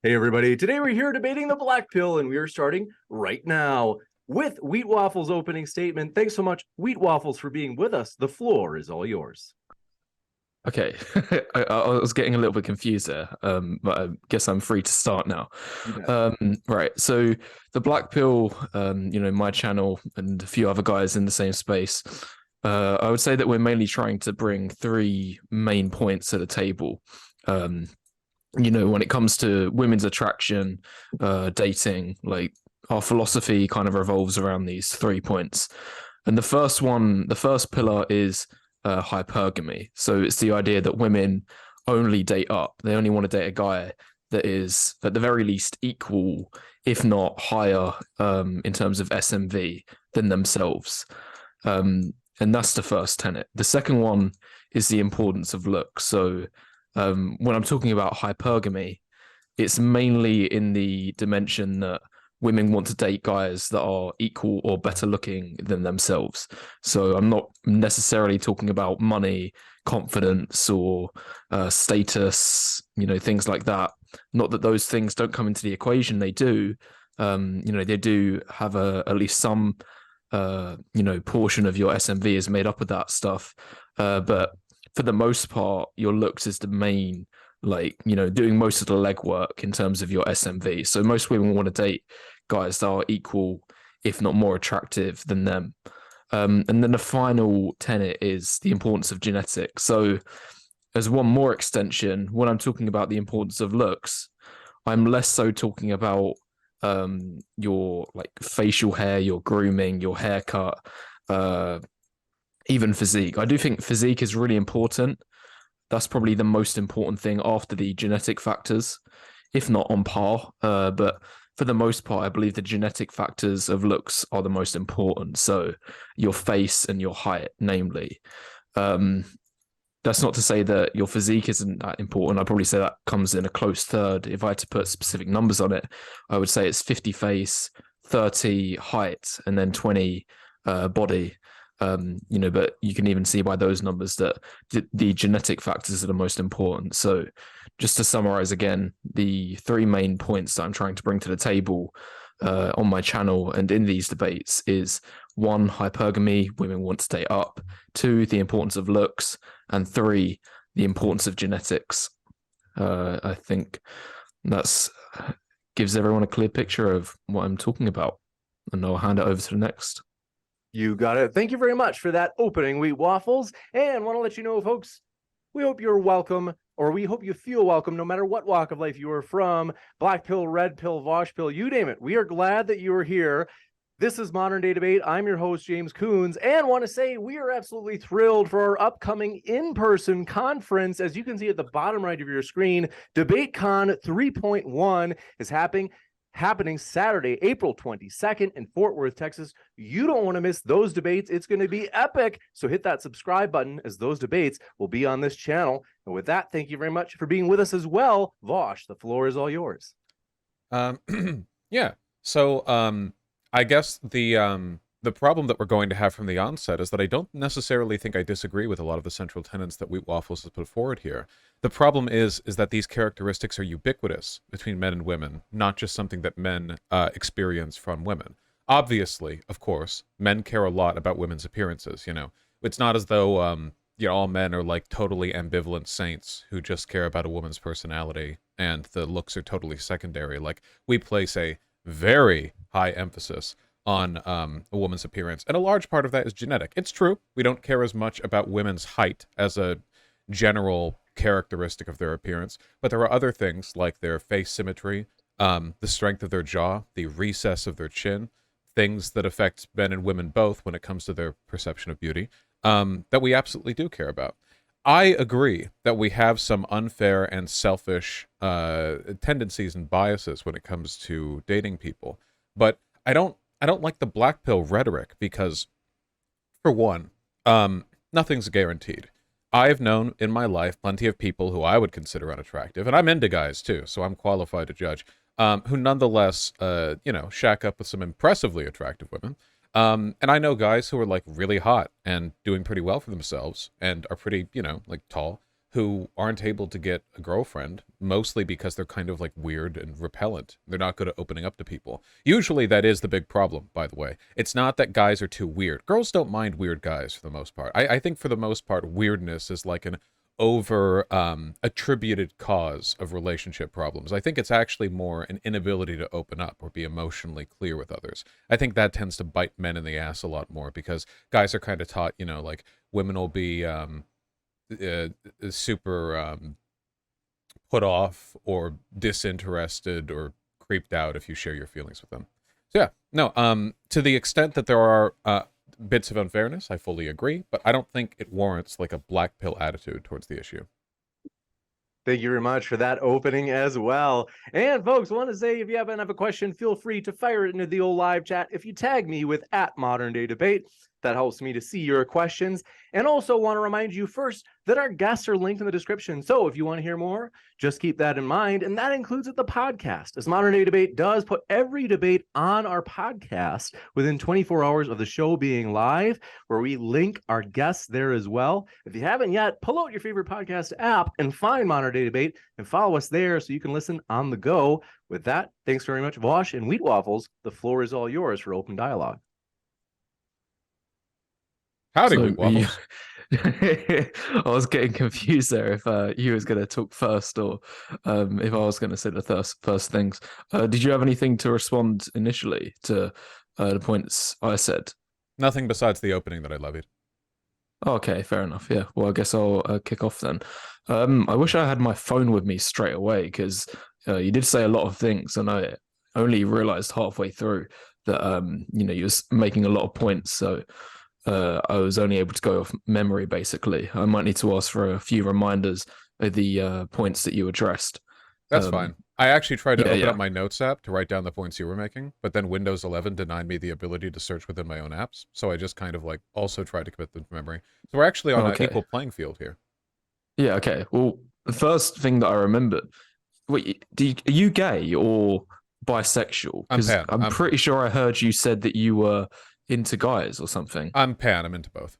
Hey everybody, today we're here debating the black pill and we are starting right now with Wheat Waffles' opening statement. Thanks so much, Wheat Waffles, for being with us. The floor is all yours. Okay, I was getting a little bit confused there, but I guess I'm free to start now. Right, so the Black Pill, my channel and a few other guys in the same space, I would say that we're mainly trying to bring three main points to the table. When it comes to women's attraction, dating, like our philosophy kind of revolves around these 3 points. And the first pillar is hypergamy. So it's the idea that women only date up. They only want to date a guy that is at the very least equal, if not higher, in terms of SMV than themselves. And that's the first tenet. The second one is the importance of looks. So when I'm talking about hypergamy, it's mainly in the dimension that women want to date guys that are equal or better looking than themselves. So I'm not necessarily talking about money, confidence, or status, things like that. Not that those things don't come into the equation. They do. They do have at least some, portion of your SMV is made up of that stuff. But for the most part, your looks is the main, doing most of the legwork in terms of your SMV. So most women want to date guys that are equal, if not more attractive than them. And then the final tenet is the importance of genetics. So as one more extension, when I'm talking about the importance of looks, I'm less so talking about your facial hair, your grooming, your haircut, even physique. I do think physique is really important. That's probably the most important thing after the genetic factors, if not on par. But for the most part, I believe the genetic factors of looks are the most important. So your face and your height, namely. That's not to say that your physique isn't that important. I'd probably say that comes in a close third. If I had to put specific numbers on it, I would say it's 50 face, 30 height, and then 20 body. But you can even see by those numbers that the genetic factors are the most important. So just to summarize again, the three main points that I'm trying to bring to the table on my channel and in these debates is 1, hypergamy, women want to stay up; 2, the importance of looks; and 3, the importance of genetics. I think that's gives everyone a clear picture of what I'm talking about. And I'll hand it over to the next. You got it. Thank you very much for that opening, Wheat Waffles. And want to let you know, folks, we hope you're welcome, or we hope you feel welcome no matter what walk of life you are from. Black pill, red pill, Vaush pill, you name it. We are glad that you are here. This is Modern Day Debate. I'm your host, James Coons, and want to say we are absolutely thrilled for our upcoming in-person conference. As you can see at the bottom right of your screen, DebateCon 3.1 is happening Saturday, April 22nd in Fort Worth, Texas. You don't want to miss those debates. It's going to be epic. So hit that subscribe button, as those debates will be on this channel. And with that, thank you very much for being with us as well. Vaush, the floor is all yours. Yeah. So I guess the problem that we're going to have from the onset is that I don't necessarily think I disagree with a lot of the central tenets that Wheat Waffles has put forward here. The problem is that these characteristics are ubiquitous between men and women, not just something that men experience from women. Obviously, of course, men care a lot about women's appearances, It's not as though, all men are like totally ambivalent saints who just care about a woman's personality and the looks are totally secondary. Like, we place a very high emphasis on a woman's appearance, and a large part of that is genetic. It's true, we don't care as much about women's height as a general characteristic of their appearance, but there are other things like their face symmetry, the strength of their jaw, the recess of their chin, things that affect men and women both when it comes to their perception of beauty, that we absolutely do care about. I agree that we have some unfair and selfish tendencies and biases when it comes to dating people, but I don't like the black pill rhetoric because, for one, nothing's guaranteed. I've known in my life plenty of people who I would consider unattractive, and I'm into guys too, so I'm qualified to judge, who nonetheless, shack up with some impressively attractive women. And I know guys who are like really hot and doing pretty well for themselves and are pretty, tall, who aren't able to get a girlfriend, mostly because they're kind of like weird and repellent. They're not good at opening up to people. Usually that is the big problem, by the way. It's not that guys are too weird. Girls don't mind weird guys for the most part. I think for the most part, weirdness is like an over attributed cause of relationship problems. I think it's actually more an inability to open up or be emotionally clear with others. I think that tends to bite men in the ass a lot more because guys are kind of taught, you know, like women will be super put off or disinterested or creeped out if you share your feelings with them. So yeah, no, to the extent that there are bits of unfairness, I fully agree, but I don't think it warrants like a black pill attitude towards the issue. Thank you very much for that opening as well. And folks, I want to say if you happen to have a question, feel free to fire it into the old live chat. If you tag me with @ModernDayDebate, that helps me to see your questions. And also want to remind you first that our guests are linked in the description. So if you want to hear more, just keep that in mind. And that includes the podcast, as Modern Day Debate does put every debate on our podcast within 24 hours of the show being live, where we link our guests there as well. If you haven't yet, pull out your favorite podcast app and find Modern Day Debate and follow us there so you can listen on the go. With that, thanks very much, Vaush and Wheat Waffles. The floor is all yours for open dialogue. Howdy, So Wheat Waffles. I was getting confused there if you was going to talk first or if I was going to say the first things. Did you have anything to respond initially to the points I said? Nothing besides the opening that I levied. Okay, fair enough. Yeah, well, I guess I'll kick off then. I wish I had my phone with me straight away because you did say a lot of things, and I only realized halfway through that you know, you was making a lot of points, so I was only able to go off memory, basically. I might need to ask for a few reminders of the points that you addressed. That's fine. I actually tried to open yeah. up my notes app to write down the points you were making, but then Windows 11 denied me the ability to search within my own apps, so I just kind of like also tried to commit them to memory. So we're actually on an equal playing field here. Yeah, okay. Well, the first thing that I remembered, wait, are you gay or bisexual? Because I'm pretty sure I heard you said that you were into guys or something. I'm pan. I'm into both.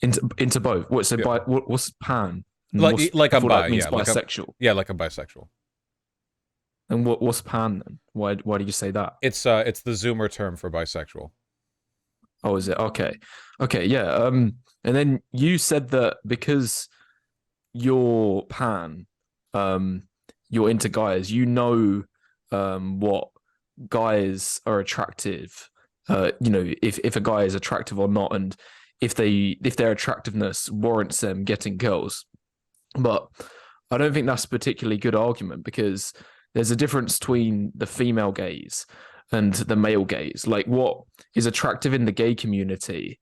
Into both. What? So yeah. What's pan? Like I'm bi. Yeah, bisexual. Like I'm bisexual. And what's pan then? Why do you say that? It's the Zoomer term for bisexual. Oh, is it? Okay. Okay, yeah. And then you said that because you're pan, you're into guys, you know what guys are attractive, you know, if a guy is attractive or not, and if their attractiveness warrants them getting girls. But I don't think that's a particularly good argument because there's a difference between the female gaze and the male gaze. Like, what is attractive in the gay community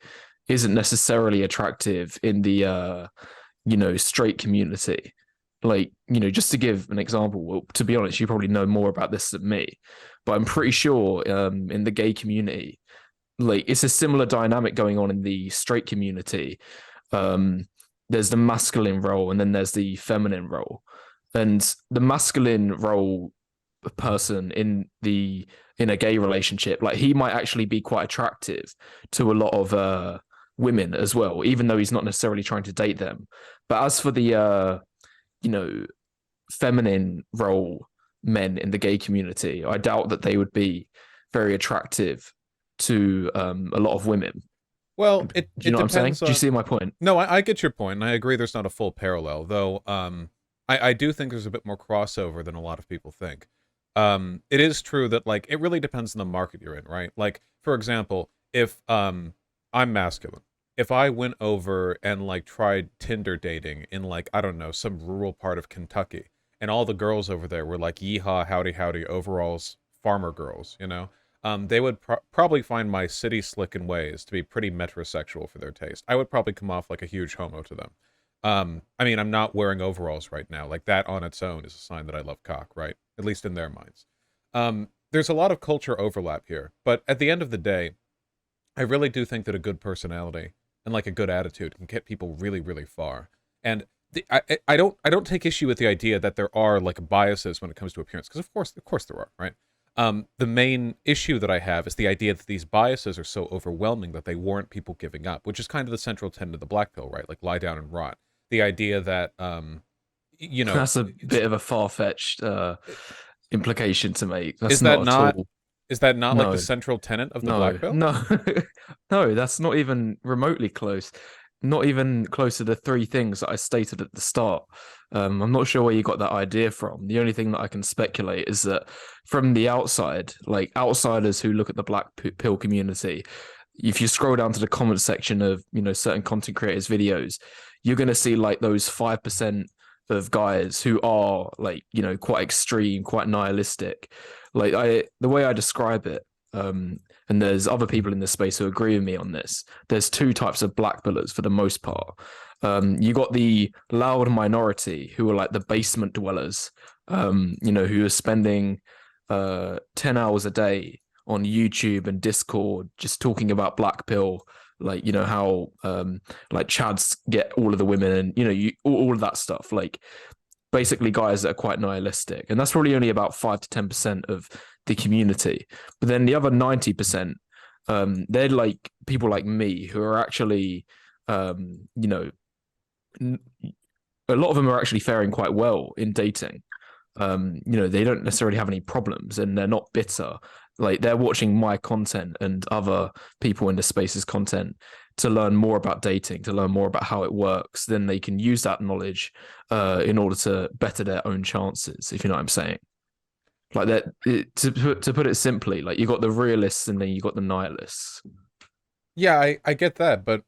isn't necessarily attractive in the you know, straight community. Like, you know, just to give an example, well, to be honest, you probably know more about this than me, but I'm pretty sure in the gay community, like, it's a similar dynamic going on in the straight community. There's the masculine role and then there's the feminine role. And the masculine role person in a gay relationship, like, he might actually be quite attractive to a lot of women as well, even though he's not necessarily trying to date them. But as for the you know, feminine role men in the gay community, I doubt that they would be very attractive to a lot of women. Well, do you know what I'm saying? Do you see my point? No, I get your point, and I agree there's not a full parallel, though I do think there's a bit more crossover than a lot of people think. It is true that, like, it really depends on the market you're in, right? Like, for example, if I'm masculine, if I went over and, like, tried Tinder dating in, like, I don't know, some rural part of Kentucky, and all the girls over there were like, yeehaw, howdy, howdy, overalls, farmer girls, you know? They would probably find my city slickin' ways to be pretty metrosexual for their taste. I would probably come off like a huge homo to them. I mean, I'm not wearing overalls right now. Like, that on its own is a sign that I love cock, right? At least in their minds. There's a lot of culture overlap here, but at the end of the day, I really do think that a good personality and, like, a good attitude can get people really, really far. And I don't take issue with the idea that there are, like, biases when it comes to appearance, because of course there are, right? The main issue that I have is the idea that these biases are so overwhelming that they warrant people giving up, which is kind of the central tenet of the black pill, right? Like, lie down and rot. the idea that you know, That's a bit of a far-fetched implication to make. That's is that not at not all. like the No, central tenet of the no, Black Pill? no, no. That's not even remotely close. Not even close to the three things that I stated at the start. I'm not sure where you got that idea from. The only thing that I can speculate is that from the outside, like outsiders who look at the Black Pill community, if you scroll down to the comment section of certain content creators' videos, you're gonna see like those 5% of guys who are like quite extreme, quite nihilistic. Like the way I describe it, and there's other people in this space who agree with me on this. There's two types of black pillars for the most part. You got the loud minority who are like the basement dwellers, who are spending 10 hours a day on YouTube and Discord just talking about black pill, like how like chads get all of the women, and all of that stuff, like basically guys that are quite nihilistic, and that's probably only about 5 to 10% of the community. But then the other 90%, they're like people like me who are actually a lot of them are actually faring quite well in dating. They don't necessarily have any problems, and they're not bitter. Like they're watching my content and other people in the space's content to learn more about dating, to learn more about how it works. Then they can use that knowledge in order to better their own chances, if you know what I'm saying. Like that, to put it simply, like you got the realists and then you got the nihilists. Yeah, I get that, but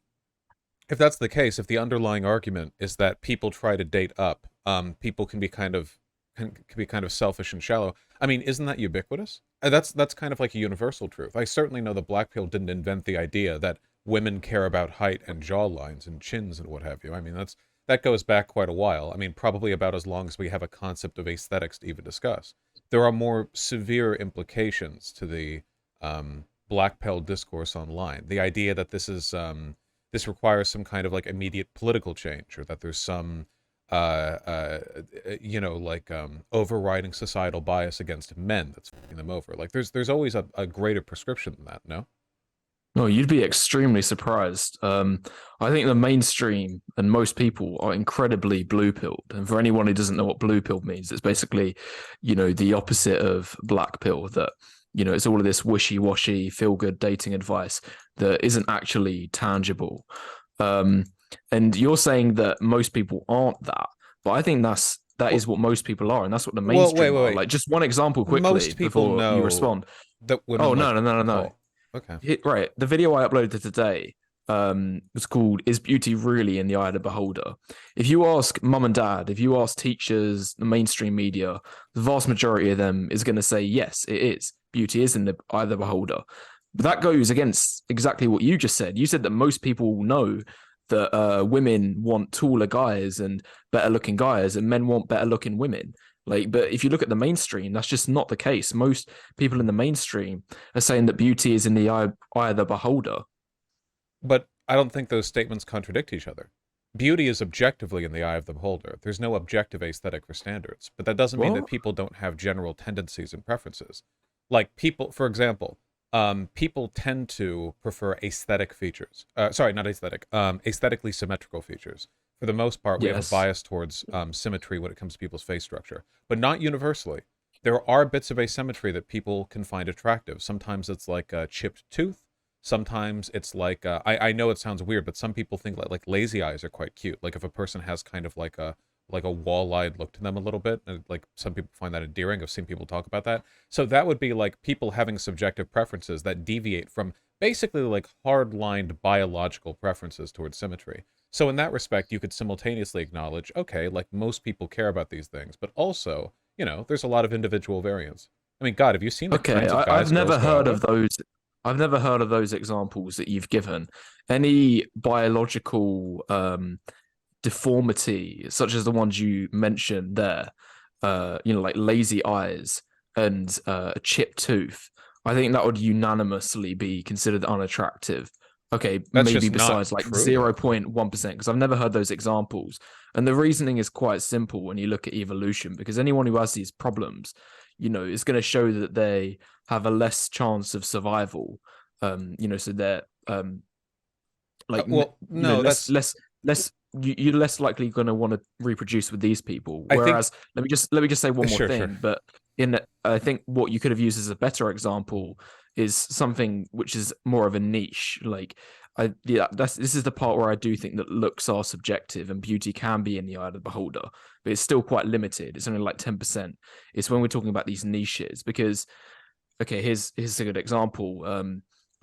if that's the case, if the underlying argument is that people try to date up, people can be kind of selfish and shallow. I mean, isn't that ubiquitous? That's kind of like a universal truth. I certainly know the Black Pill didn't invent the idea that women care about height and jawlines and chins and what have you. I mean, that goes back quite a while. I mean, probably about as long as we have a concept of aesthetics to even discuss. There are more severe implications to the Black Pill discourse online. The idea that this requires some kind of like immediate political change, or that there's some overriding societal bias against men that's fucking them over. Like there's always a greater prescription than that, no? No, you'd be extremely surprised. I think the mainstream and most people are incredibly blue pilled. And for anyone who doesn't know what blue pill means, it's basically, the opposite of black pill, that, it's all of this wishy-washy, feel-good dating advice that isn't actually tangible. And you're saying that most people aren't that, but I think that is what most people are, and that's what the mainstream are. Like, just one example quickly most people before know you respond. that women. Oh, no. Okay. Right. The video I uploaded today was called "Is Beauty Really in the Eye of the Beholder?" If you ask mum and dad, if you ask teachers, the mainstream media, the vast majority of them is going to say yes, it is. Beauty is in the eye of the beholder. But that goes against exactly what you just said. You said that most people know that women want taller guys and better looking guys, and men want better looking women. Like, but if you look at the mainstream, that's just not the case. Most people in the mainstream are saying that beauty is in the eye of the beholder. But I don't think those statements contradict each other. Beauty is objectively in the eye of the beholder. There's no objective aesthetic for standards. But that doesn't mean that people don't have general tendencies and preferences. Like people, for example, people tend to prefer aesthetic features. Sorry, not aesthetic. Aesthetically symmetrical features. For the most part, we have a bias towards symmetry when it comes to people's face structure, but not universally. There are bits of asymmetry that people can find attractive. Sometimes it's like a chipped tooth. Sometimes it's like, I know it sounds weird, but some people think like lazy eyes are quite cute. Like if a person has kind of like a wall-eyed look to them a little bit, and like some people find that endearing. I've seen people talk about that. So that would be like people having subjective preferences that deviate from basically like hard-lined biological preferences towards symmetry. So in that respect, you could simultaneously acknowledge, okay, like most people care about these things, but also, there's a lot of individual variance. I mean, God, have you seen the kinds of guys I've never heard of with? those. I've never heard of those examples that you've given. Any biological deformity, such as the ones you mentioned there, like lazy eyes and a chipped tooth, I think that would unanimously be considered unattractive. Okay, That's maybe just besides not like true, 0.1%, because I've never heard those examples. And the reasoning is quite simple when you look at evolution, because anyone who has these problems, is going to show that they have a less chance of survival. So they're well, no, less you're less likely going to want to reproduce with these people. I think Whereas, let me just say one more Sure, thing. sure. But I think what you could have used as a better example is something which is more of a niche. Like, this is the part where I do think that looks are subjective and beauty can be in the eye of the beholder, but it's still quite limited. It's only like 10%. It's when we're talking about these niches, because okay, here's a good example.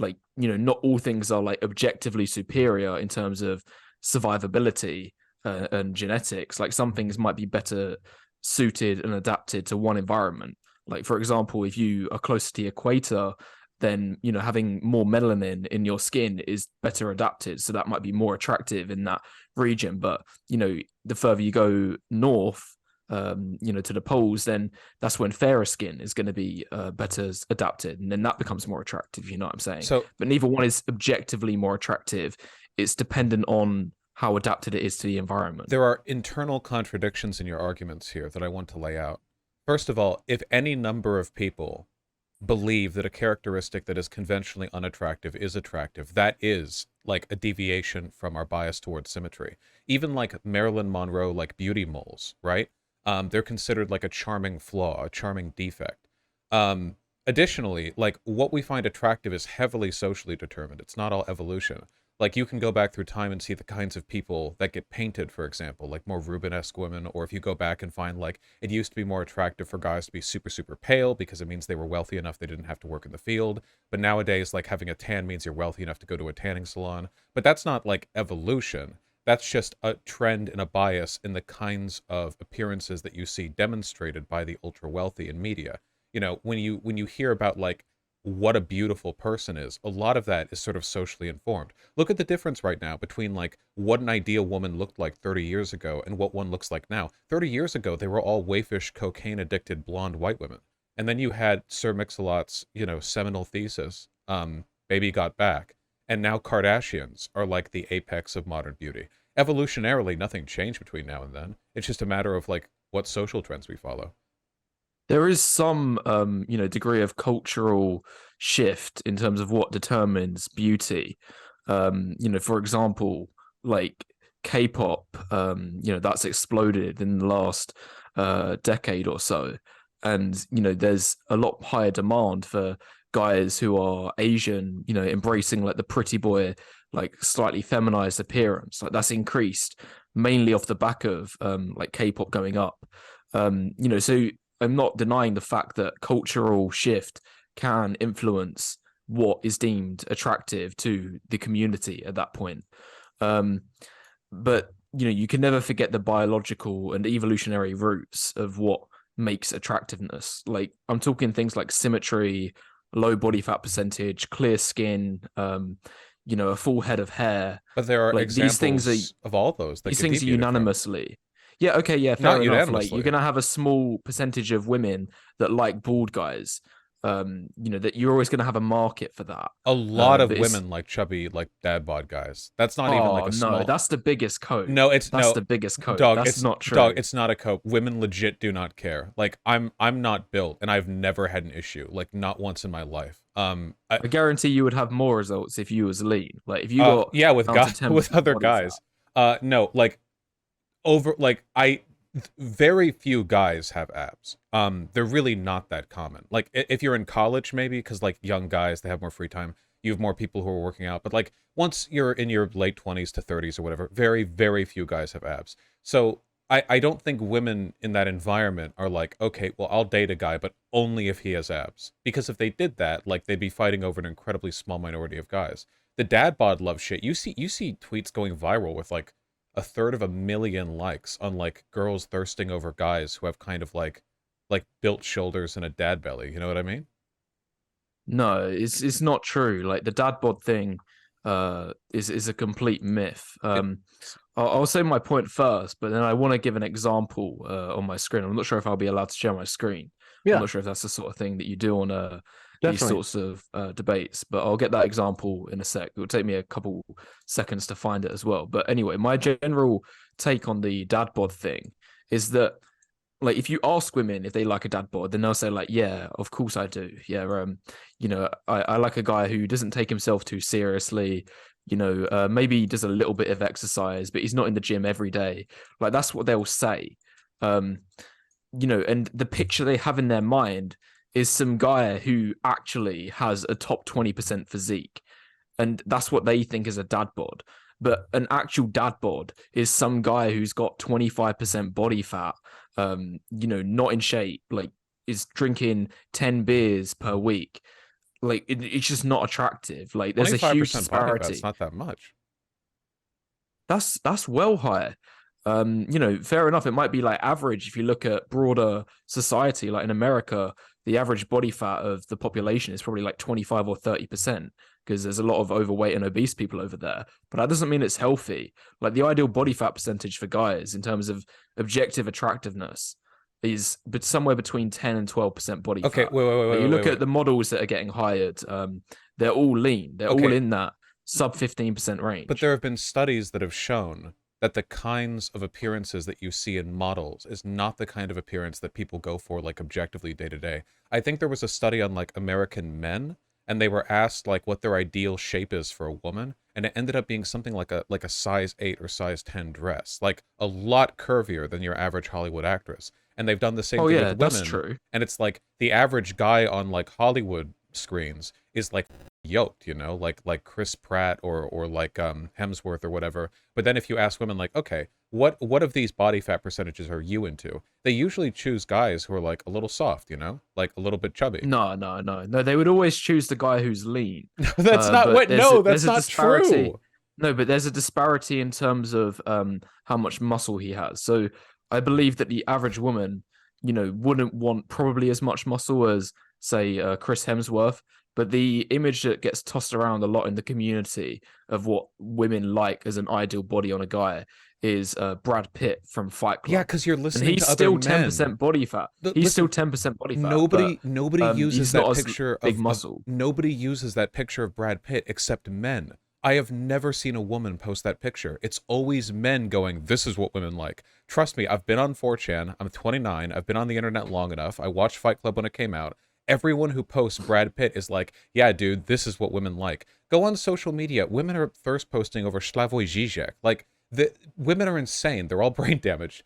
Like, not all things are like objectively superior in terms of survivability and genetics. Like, some things might be better suited and adapted to one environment. Like, for example, if you are close to the equator, then having more melanin in your skin is better adapted, so that might be more attractive in that region. But the further you go north, to the poles, then that's when fairer skin is going to be better adapted, and then that becomes more attractive. You know what I'm saying? So, but neither one is objectively more attractive. It's dependent on how adapted it is to the environment. there are internal contradictions in your arguments here that I want to lay out. First of all, if any number of people believe that a characteristic that is conventionally unattractive is attractive, that is like a deviation from our bias towards symmetry. Even like Marilyn Monroe, like beauty moles, right? They're considered like a charming flaw, a charming defect. Additionally, like what we find attractive is heavily socially determined. It's not all evolution. Like, you can go back through time and see the kinds of people that get painted, for example, like more Rubenesque women, or if you go back and find, like, it used to be more attractive for guys to be super, super pale because it means they were wealthy enough they didn't have to work in the field. But nowadays, like, having a tan means you're wealthy enough to go to a tanning salon. But that's not, like, evolution. That's just a trend and a bias in the kinds of appearances that you see demonstrated by the ultra-wealthy in media. When you hear about, like, what a beautiful person is, a lot of that is sort of socially informed. Look at the difference right now between like what an ideal woman looked like 30 years ago and what one looks like now. 30 years ago, they were all waifish, cocaine-addicted, blonde white women. And then you had Sir Mix-a-Lot's, seminal thesis, Baby Got Back. And now Kardashians are like the apex of modern beauty. Evolutionarily, nothing changed between now and then. It's just a matter of like what social trends we follow. There is some, degree of cultural shift in terms of what determines beauty. For example, like K-pop, that's exploded in the last decade or so. And, there's a lot higher demand for guys who are Asian, embracing like the pretty boy, like slightly feminized appearance. Like, that's increased mainly off the back of like K-pop going up. So I'm not denying the fact that cultural shift can influence what is deemed attractive to the community at that point. But you can never forget the biological and evolutionary roots of what makes attractiveness. Like, I'm talking things like symmetry, low body fat percentage, clear skin, a full head of hair. But there are like examples these things of all those. these things are unanimously. Yeah, okay, yeah, fair Not enough. Like, unanimously. you're gonna have a small percentage of women that like bald guys. That you're always gonna have a market for that. A lot of but women like chubby, like dad bod guys. That's not even like a small. No, that's the biggest code. No, That's the biggest code. Dog, That's it's not true. Dog, it's not a code. Women legit do not care. Like, I'm not built, and I've never had an issue. Like, not once in my life. I guarantee you would have more results if you was lean. Like, if you got with down to guys 10% with other body guys. fat. No, like very few guys have abs. They're really not that common. Like, if you're in college, maybe, because like young guys, they have more free time. You have more people who are working out. But like, once you're in your late 20s to 30s or whatever, very, very few guys have abs. So I don't think women in that environment are like, okay, well, I'll date a guy, but only if he has abs. Because if they did that, like, they'd be fighting over an incredibly small minority of guys. The dad bod love shit. You see tweets going viral with like 1/3 likes on like girls thirsting over guys who have kind of like built shoulders and a dad belly. You know what I mean? No, it's not true. Like, the dad bod thing is a complete myth. I'll say my point first, but then I want to give an example on my screen. I'm not sure if I'll be allowed to share my screen. Yeah. I'm not sure if that's the sort of thing that you do on these Definitely. sorts of debates, but I'll get that example in a sec. It will take me a couple seconds to find it as well. But anyway, my general take on the dad bod thing is that, like, if you ask women if they like a dad bod, then they'll say like, yeah, of course I do. Yeah, I like a guy who doesn't take himself too seriously, maybe he does a little bit of exercise, but he's not in the gym every day. Like that's what they'll say. And the picture they have in their mind is some guy who actually has a top 20% physique. And that's what they think is a dad bod. But an actual dad bod is some guy who's got 25% body fat, not in shape, like is drinking 10 beers per week. Like it's just not attractive. Like there's a huge 25% body disparity. fat's not that much. That's well higher. Fair enough. It might be like average if you look at broader society. Like in America, the average body fat of the population is probably like 25 or 30%, because there's a lot of overweight and obese people over there. But that doesn't mean it's healthy. Like the ideal body fat percentage for guys in terms of objective attractiveness is somewhere between 10 and 12% body Okay, fat. wait. You look at the models that are getting hired, they're all lean. They're all in that sub 15% range. But there have been studies that have shown that the kinds of appearances that you see in models is not the kind of appearance that people go for like objectively day to day. I think there was a study on like American men, and they were asked like what their ideal shape is for a woman, and it ended up being something like a size 8 or size 10 dress, like a lot curvier than your average Hollywood actress. And they've done the same thing with women. That's true. And it's like the average guy on like Hollywood screens is like yoked, like Chris Pratt or like Hemsworth or whatever. But then if you ask women like, okay, what of these body fat percentages are you into? They usually choose guys who are like a little soft, like a little bit chubby. No. They would always choose the guy who's lean. That's not what. No, that's not true. No, but there's a disparity in terms of how much muscle he has. So I believe that the average woman, wouldn't want probably as much muscle as, say, Chris Hemsworth. But the image that gets tossed around a lot in the community of what women like as an ideal body on a guy is Brad Pitt from Fight Club. Yeah, because you're listening and he's to still other men. 10% body fat. He's still 10% body fat. Nobody uses that picture of big muscle. Nobody uses that picture of Brad Pitt except men. I have never seen a woman post that picture. It's always men going, this is what women like. Trust me, I've been on 4chan. I'm 29. I've been on the internet long enough. I watched Fight Club when it came out. Everyone who posts Brad Pitt is like, yeah, dude, this is what women like. Go on social media. Women are thirst posting over Slavoj Žižek. Like, the women are insane. They're all brain damaged.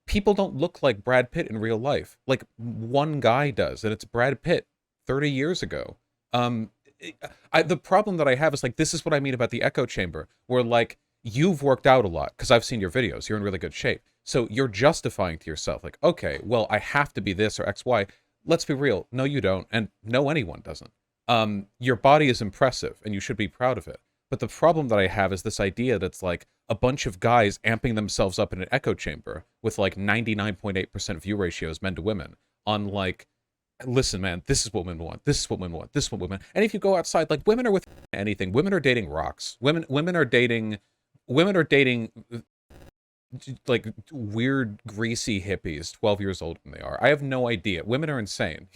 People don't look like Brad Pitt in real life. Like, one guy does, and it's Brad Pitt 30 years ago. The problem that I have is like, this is what I mean about the echo chamber, where like, you've worked out a lot because I've seen your videos. You're in really good shape. So you're justifying to yourself like, okay, well, I have to be this or X, Y. Let's be real. No, you don't. And no, anyone doesn't. Your body is impressive and you should be proud of it. But the problem that I have is this idea that's like a bunch of guys amping themselves up in an echo chamber with like 99.8% view ratios, men to women, on like, listen, man, this is what women want. This is what women want. This is what women. And if you go outside, like women are with anything. Women are dating rocks. Women are dating like weird greasy hippies 12 years older than they are. I have no idea. Women are insane,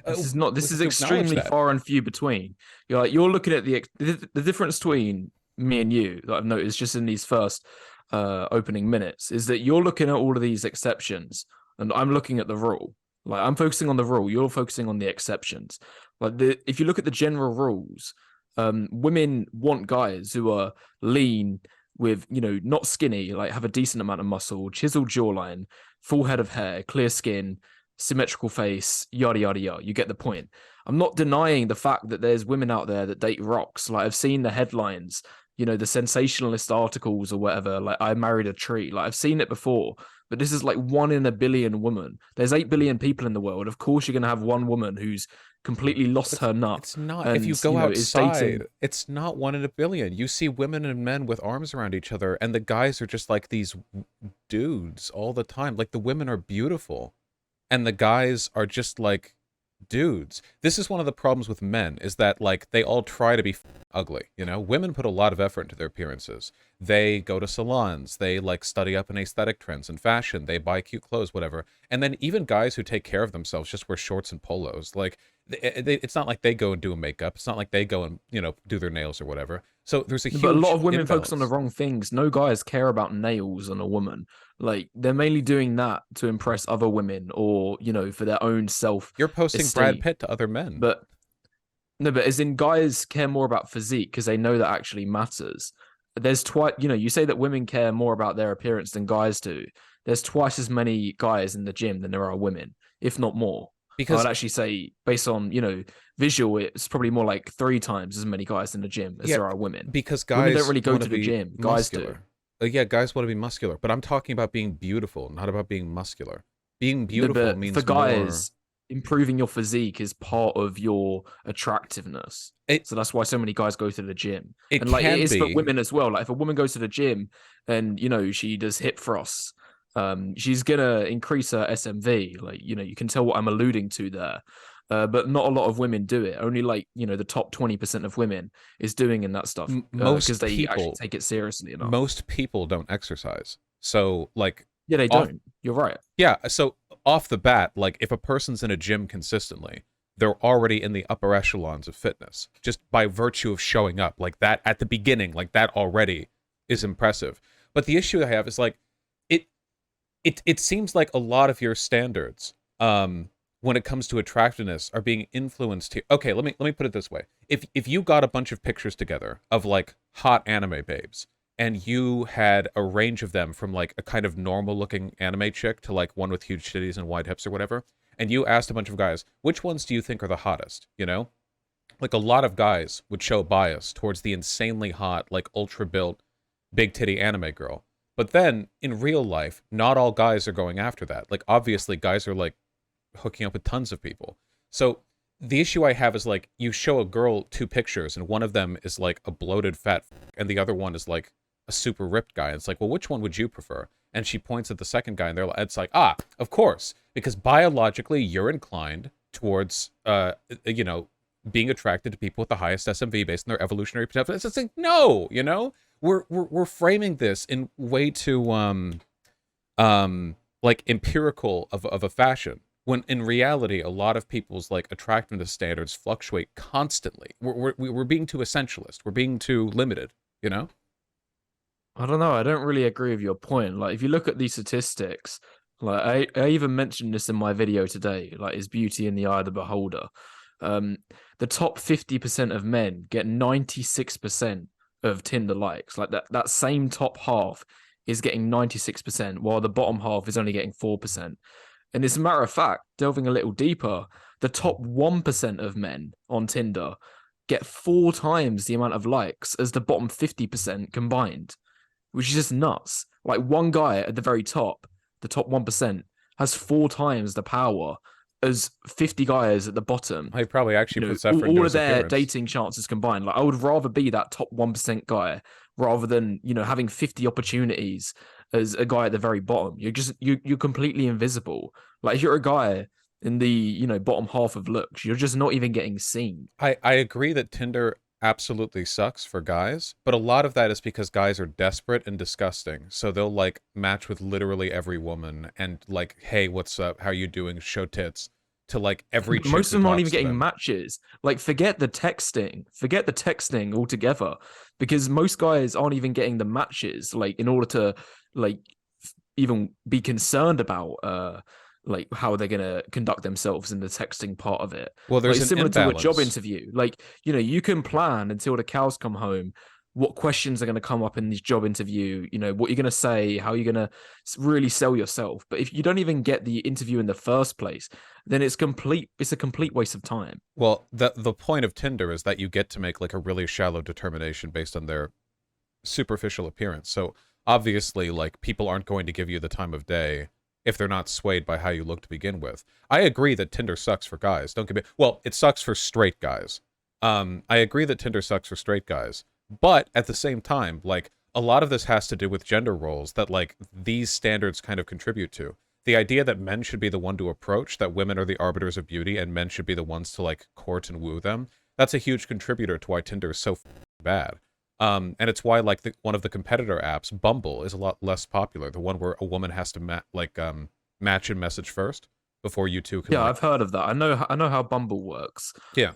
This is extremely far and few between. You're looking at the difference between me and you that I've noticed just in these first opening minutes is that you're looking at all of these exceptions and I'm looking at the rule. Like I'm focusing on the rule, you're focusing on the exceptions. Like if you look at the general rules, women want guys who are lean, with, not skinny, like have a decent amount of muscle, chiseled jawline, full head of hair, clear skin, symmetrical face, yada, yada, yada. You get the point. I'm not denying the fact that there's women out there that date rocks. Like I've seen the headlines, the sensationalist articles or whatever, like I married a tree. Like I've seen it before, but this is like 1 in a billion woman. There's 8 billion people in the world. Of course, you're going to have one woman who's completely lost her nut. It's not. And, if you go outside, it's not 1 in a billion. You see women and men with arms around each other, and the guys are just like these dudes all the time. Like the women are beautiful, and the guys are just like dudes. This is one of the problems with men, is that like they all try to be ugly. Women put a lot of effort into their appearances. They go to salons, they like study up in aesthetic trends and fashion, they buy cute clothes, whatever. And then even guys who take care of themselves just wear shorts and polos. Like it's not like they go and do a makeup. It's not like they go and do their nails or whatever. So there's a huge But a lot of women imbalance. focus on the wrong things. No guys care about nails on a woman. Like they're mainly doing that to impress other women or for their own self. You're posting Brad Pitt to other men. But No, but as in guys care more about physique because they know that actually matters. There's twice, you say that women care more about their appearance than guys do. There's twice as many guys in the gym than there are women, if not more. Because I'd actually say, based on, visual, it's probably more like 3 times as many guys in the gym as yeah, there are women. because Women guys don't really go want to to the be gym. Guys do. muscular. Yeah, guys want to be muscular, but I'm talking about being beautiful, not about being muscular. Being No, beautiful but for means more. guys, improving your physique is part of your attractiveness. It So that's why so many guys go to the gym. it And like it can is for be. women as well. Like if a woman goes to the gym and she does hip thrusts, she's gonna increase her SMV. Like, you can tell what I'm alluding to there. But not a lot of women do it. Only like, the top 20% of women is doing in that stuff because they actually take it seriously enough. Most people don't exercise. So like Yeah, they don't. You're right. yeah, so off the bat, like if a person's in a gym consistently, they're already in the upper echelons of fitness just by virtue of showing up. Like that at the beginning, like that already is impressive. But the issue I have is like it seems like a lot of your standards when it comes to attractiveness are being influenced here. Okay, let me put it this way. If you got a bunch of pictures together of like hot anime babes and you had a range of them from like a kind of normal looking anime chick to like one with huge titties and wide hips or whatever, and you asked a bunch of guys, which ones do you think are the hottest, Like a lot of guys would show bias towards the insanely hot, like ultra built, big titty anime girl. But then in real life, not all guys are going after that. Like obviously guys are like hooking up with tons of people. So the issue I have is like you show a girl 2 pictures and one of them is like a bloated fat and the other one is like a super ripped guy. And it's like, well, which one would you prefer? And she points at the second guy and it's like, of course, because biologically you're inclined towards, being attracted to people with the highest SMV based on their evolutionary potential. It's just like, no, we're framing this in way too, like empirical of a fashion. When in reality, a lot of people's like attractiveness standards fluctuate constantly. We're being too essentialist. We're being too limited, I don't know. I don't really agree with your point. Like, if you look at these statistics, like I even mentioned this in my video today, like, is beauty in the eye of the beholder? The top 50% of men get 96% of Tinder likes. Like that same top half is getting 96%, while the bottom half is only getting 4%. And as a matter of fact, delving a little deeper, the top 1% of men on Tinder get 4 times the amount of likes as the bottom 50% combined, which is just nuts. Like one guy at the very top, the top 1%, has 4 times the power as 50 guys at the bottom. I probably actually puts effort all into of their appearance. dating chances combined. Like I would rather be that top 1% guy rather than, having 50 opportunities as a guy at the very bottom. You're completely invisible. Like if you're a guy in the, bottom half of looks, you're just not even getting seen. I agree that Tinder absolutely sucks for guys, but a lot of that is because guys are desperate and disgusting. So they'll like match with literally every woman and like, hey, what's up? How you doing? Show tits to like every chick. Most of them aren't even getting matches. Like forget the texting altogether, because most guys aren't even getting the matches. Like in order to like even be concerned about like how they're gonna conduct themselves in the texting part of it. Well, there's like, an similar imbalance. to a job interview. Like you can plan until the cows come home what questions are going to come up in this job interview, what you're going to say, how you're going to really sell yourself. But if you don't even get the interview in the first place, then it's a complete waste of time. Well, the point of Tinder is that you get to make like a really shallow determination based on their superficial appearance. So obviously, like people aren't going to give you the time of day if they're not swayed by how you look to begin with. I agree that Tinder sucks for guys. Don't get me. Well, it sucks for straight guys. I agree that Tinder sucks for straight guys. But at the same time, like a lot of this has to do with gender roles that like these standards kind of contribute to. The idea that men should be the one to approach, that women are the arbiters of beauty and men should be the ones to like court and woo them. That's a huge contributor to why Tinder is so bad. And it's why like one of the competitor apps, Bumble, is a lot less popular. The one where a woman has to match and message first before you two can. Yeah, I've heard of that. I know how Bumble works. Yeah.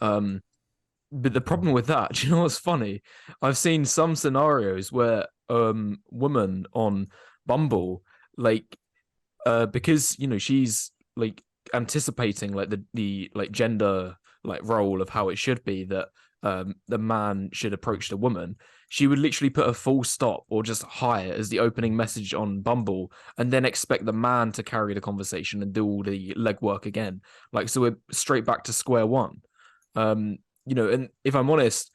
But the problem with that, do you know what's funny? I've seen some scenarios where woman on Bumble, like because she's like anticipating like the like gender like role of how it should be, that the man should approach the woman, she would literally put a full stop or just hi as the opening message on Bumble, and then expect the man to carry the conversation and do all the legwork again. Like, so we're straight back to square one. And if I'm honest,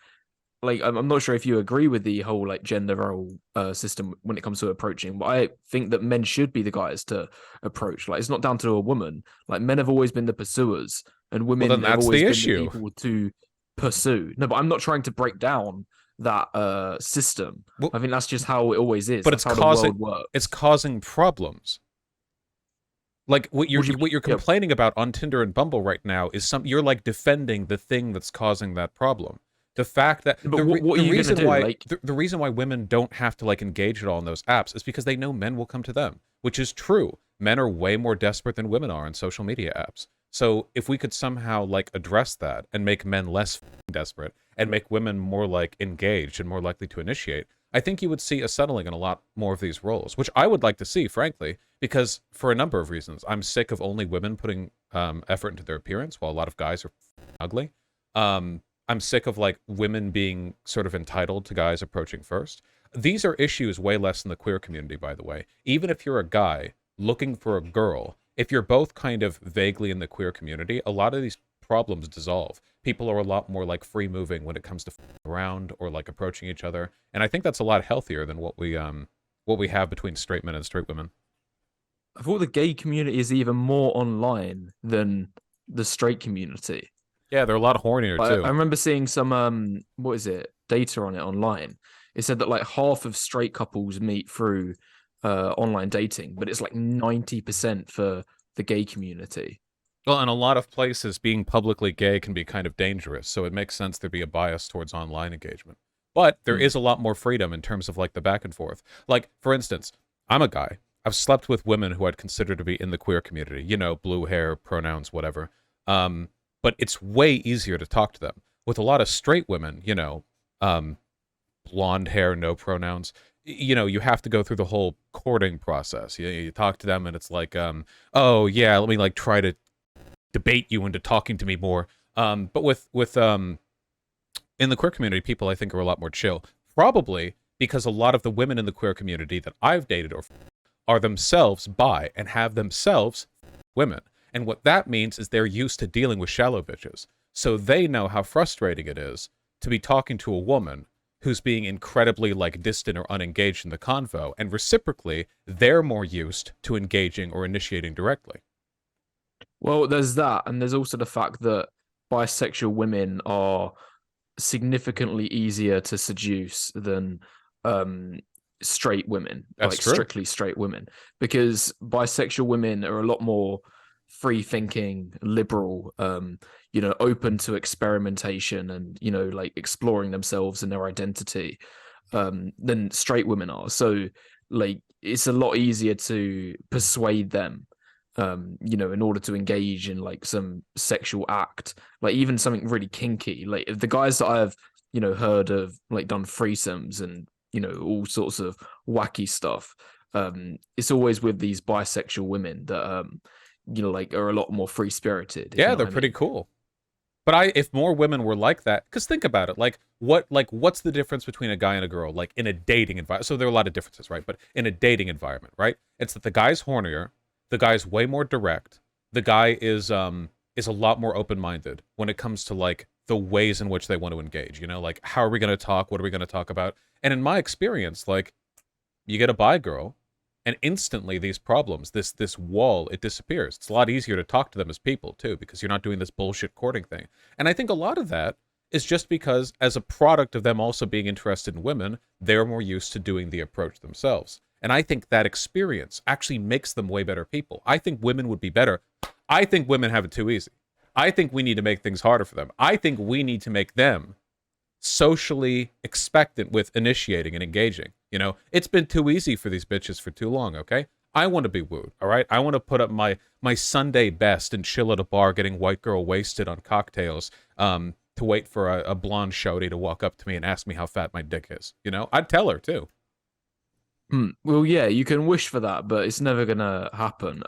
like I'm not sure if you agree with the whole like gender role system when it comes to approaching, but I think that men should be the guys to approach. Like, it's not down to a woman. Like, men have always been the pursuers, and women then have that's always the been issue. the people to pursue. No, but I'm not trying to break down that system. Well, I think that's just how it always is. But That's it's how causing the world works. it's causing problems. Like what you're Yep. complaining about on Tinder and Bumble right now is you're like defending the thing that's causing that problem. The fact that But what are you reason gonna do? why Like, the reason why women don't have to like engage at all in those apps is because they know men will come to them, which is true. Men are way more desperate than women are in social media apps. So if we could somehow like address that and make men less desperate and make women more like engaged and more likely to initiate, I think you would see a settling in a lot more of these roles, which I would like to see, frankly, because for a number of reasons. I'm sick of only women putting effort into their appearance while a lot of guys are ugly. I'm sick of like women being sort of entitled to guys approaching first. These are issues way less in the queer community, by the way. Even if you're a guy looking for a girl, if you're both kind of vaguely in the queer community, a lot of these problems dissolve. People are a lot more like free moving when it comes to around or like approaching each other, and I think that's a lot healthier than what we have between straight men and straight women. I thought the gay community is even more online than the straight community. Yeah, they're a lot hornier too. I remember seeing some what is it, data on it online. It said that like half of straight couples meet through online dating, but it's like 90% for the gay community. Well, in a lot of places, being publicly gay can be kind of dangerous, so it makes sense there'd be a bias towards online engagement. But there is a lot more freedom in terms of like the back and forth. Like, for instance, I'm a guy. I've slept with women who I'd consider to be in the queer community, you know, blue hair, pronouns, whatever. But it's way easier to talk to them. With a lot of straight women, you know, blonde hair, no pronouns, you know, you have to go through the whole courting process. You talk to them and it's like, oh yeah, let me like try to debate you into talking to me more. But with in the queer community, people I think are a lot more chill. Probably because a lot of the women in the queer community that I've dated or are themselves bi and have themselves women. And what that means is they're used to dealing with shallow bitches. So they know how frustrating it is to be talking to a woman who's being incredibly like distant or unengaged in the convo, and reciprocally, they're more used to engaging or initiating directly. Well, there's that, and there's also the fact that bisexual women are significantly easier to seduce than straight women, That's like true. strictly straight women, because bisexual women are a lot more free thinking, liberal, open to experimentation and, like exploring themselves and their identity than straight women are. So like it's a lot easier to persuade them in order to engage in like some sexual act, like even something really kinky. Like the guys that I've, heard of like done threesomes and, all sorts of wacky stuff. It's always with these bisexual women that, like are a lot more free spirited. Yeah, they're pretty cool. But if more women were like that, because think about it, what's the difference between a guy and a girl, like in a dating environment? So there are a lot of differences, right? But in a dating environment, right? It's that the guy's hornier, the guy's way more direct, the guy is a lot more open-minded when it comes to like the ways in which they want to engage, like how are we going to talk? What are we going to talk about? And in my experience, like you get a bi girl and instantly these problems, this wall, it disappears. It's a lot easier to talk to them as people too, because you're not doing this bullshit courting thing. And I think a lot of that is just because as a product of them also being interested in women, they're more used to doing the approach themselves. And I think that experience actually makes them way better people. I think women would be better. I think women have it too easy. I think we need to make things harder for them. I think we need to make them socially expectant with initiating and engaging. It's been too easy for these bitches for too long, okay? I want to be wooed, all right? I want to put up my Sunday best and chill at a bar getting white girl wasted on cocktails to wait for a blonde shawty to walk up to me and ask me how fat my dick is. I'd tell her too. Well, yeah, you can wish for that, but it's never gonna happen.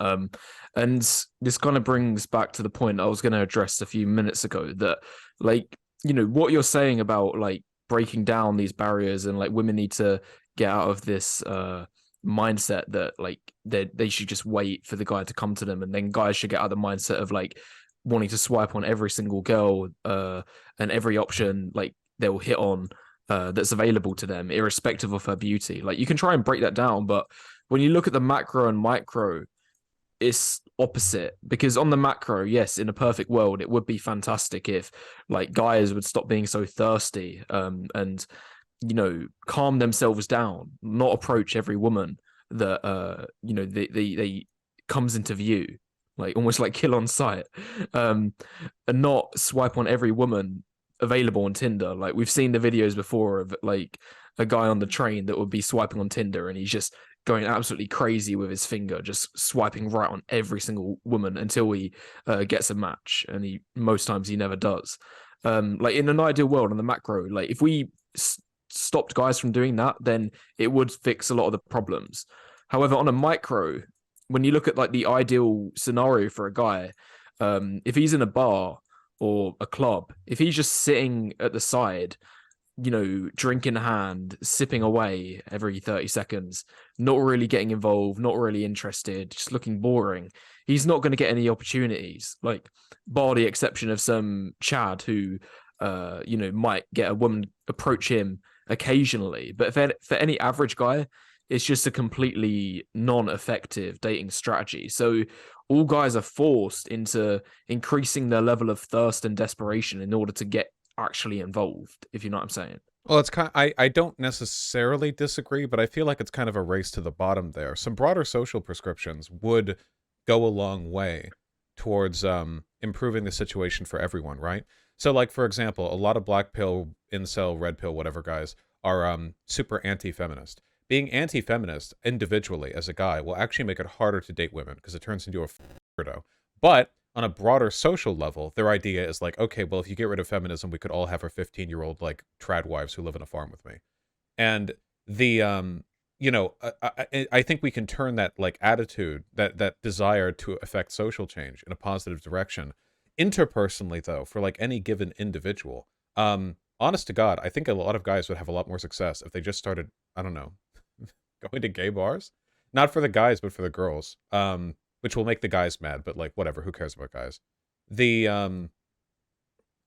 And this kind of brings back to the point I was gonna address a few minutes ago that, like, what you're saying about like breaking down these barriers and like women need to get out of this mindset that like they should just wait for the guy to come to them, and then guys should get out of the mindset of like wanting to swipe on every single girl and every option like they'll hit on that's available to them, irrespective of her beauty. Like you can try and break that down, but when you look at the macro and micro, it's opposite. Because on the macro, yes, in a perfect world, it would be fantastic if like guys would stop being so thirsty, and calm themselves down, not approach every woman that they comes into view, like almost like kill on sight, and not swipe on every woman available on Tinder. Like we've seen the videos before of like a guy on the train that would be swiping on Tinder and he's just going absolutely crazy with his finger, just swiping right on every single woman until he gets a match, and most times he never does. Like in an ideal world on the macro, like if we stopped guys from doing that, then it would fix a lot of the problems. However, on a micro, when you look at like the ideal scenario for a guy, if he's in a bar or a club, if he's just sitting at the side, drink in hand, sipping away every 30 seconds, not really getting involved, not really interested, just looking boring, he's not going to get any opportunities, like bar the exception of some Chad who might get a woman approach him occasionally. But for any average guy, it's just a completely non-effective dating strategy. So all guys are forced into increasing their level of thirst and desperation in order to get actually involved, if you know what I'm saying. Well, it's I don't necessarily disagree, but I feel like it's kind of a race to the bottom there. Some broader social prescriptions would go a long way towards improving the situation for everyone, right? So, like, for example, a lot of black pill, incel, red pill, whatever guys are super anti-feminist. Being anti-feminist individually as a guy will actually make it harder to date women because it turns into a weirdo. But on a broader social level, their idea is like, okay, well, if you get rid of feminism, we could all have our 15-year-old like trad wives who live in a farm with me. And the I think we can turn that like attitude, that desire to affect social change in a positive direction. Interpersonally, though, for like any given individual, honest to God, I think a lot of guys would have a lot more success if they just started, I don't know, going to gay bars. Not for the guys, but for the girls. Which will make the guys mad, but like whatever, who cares about guys? The a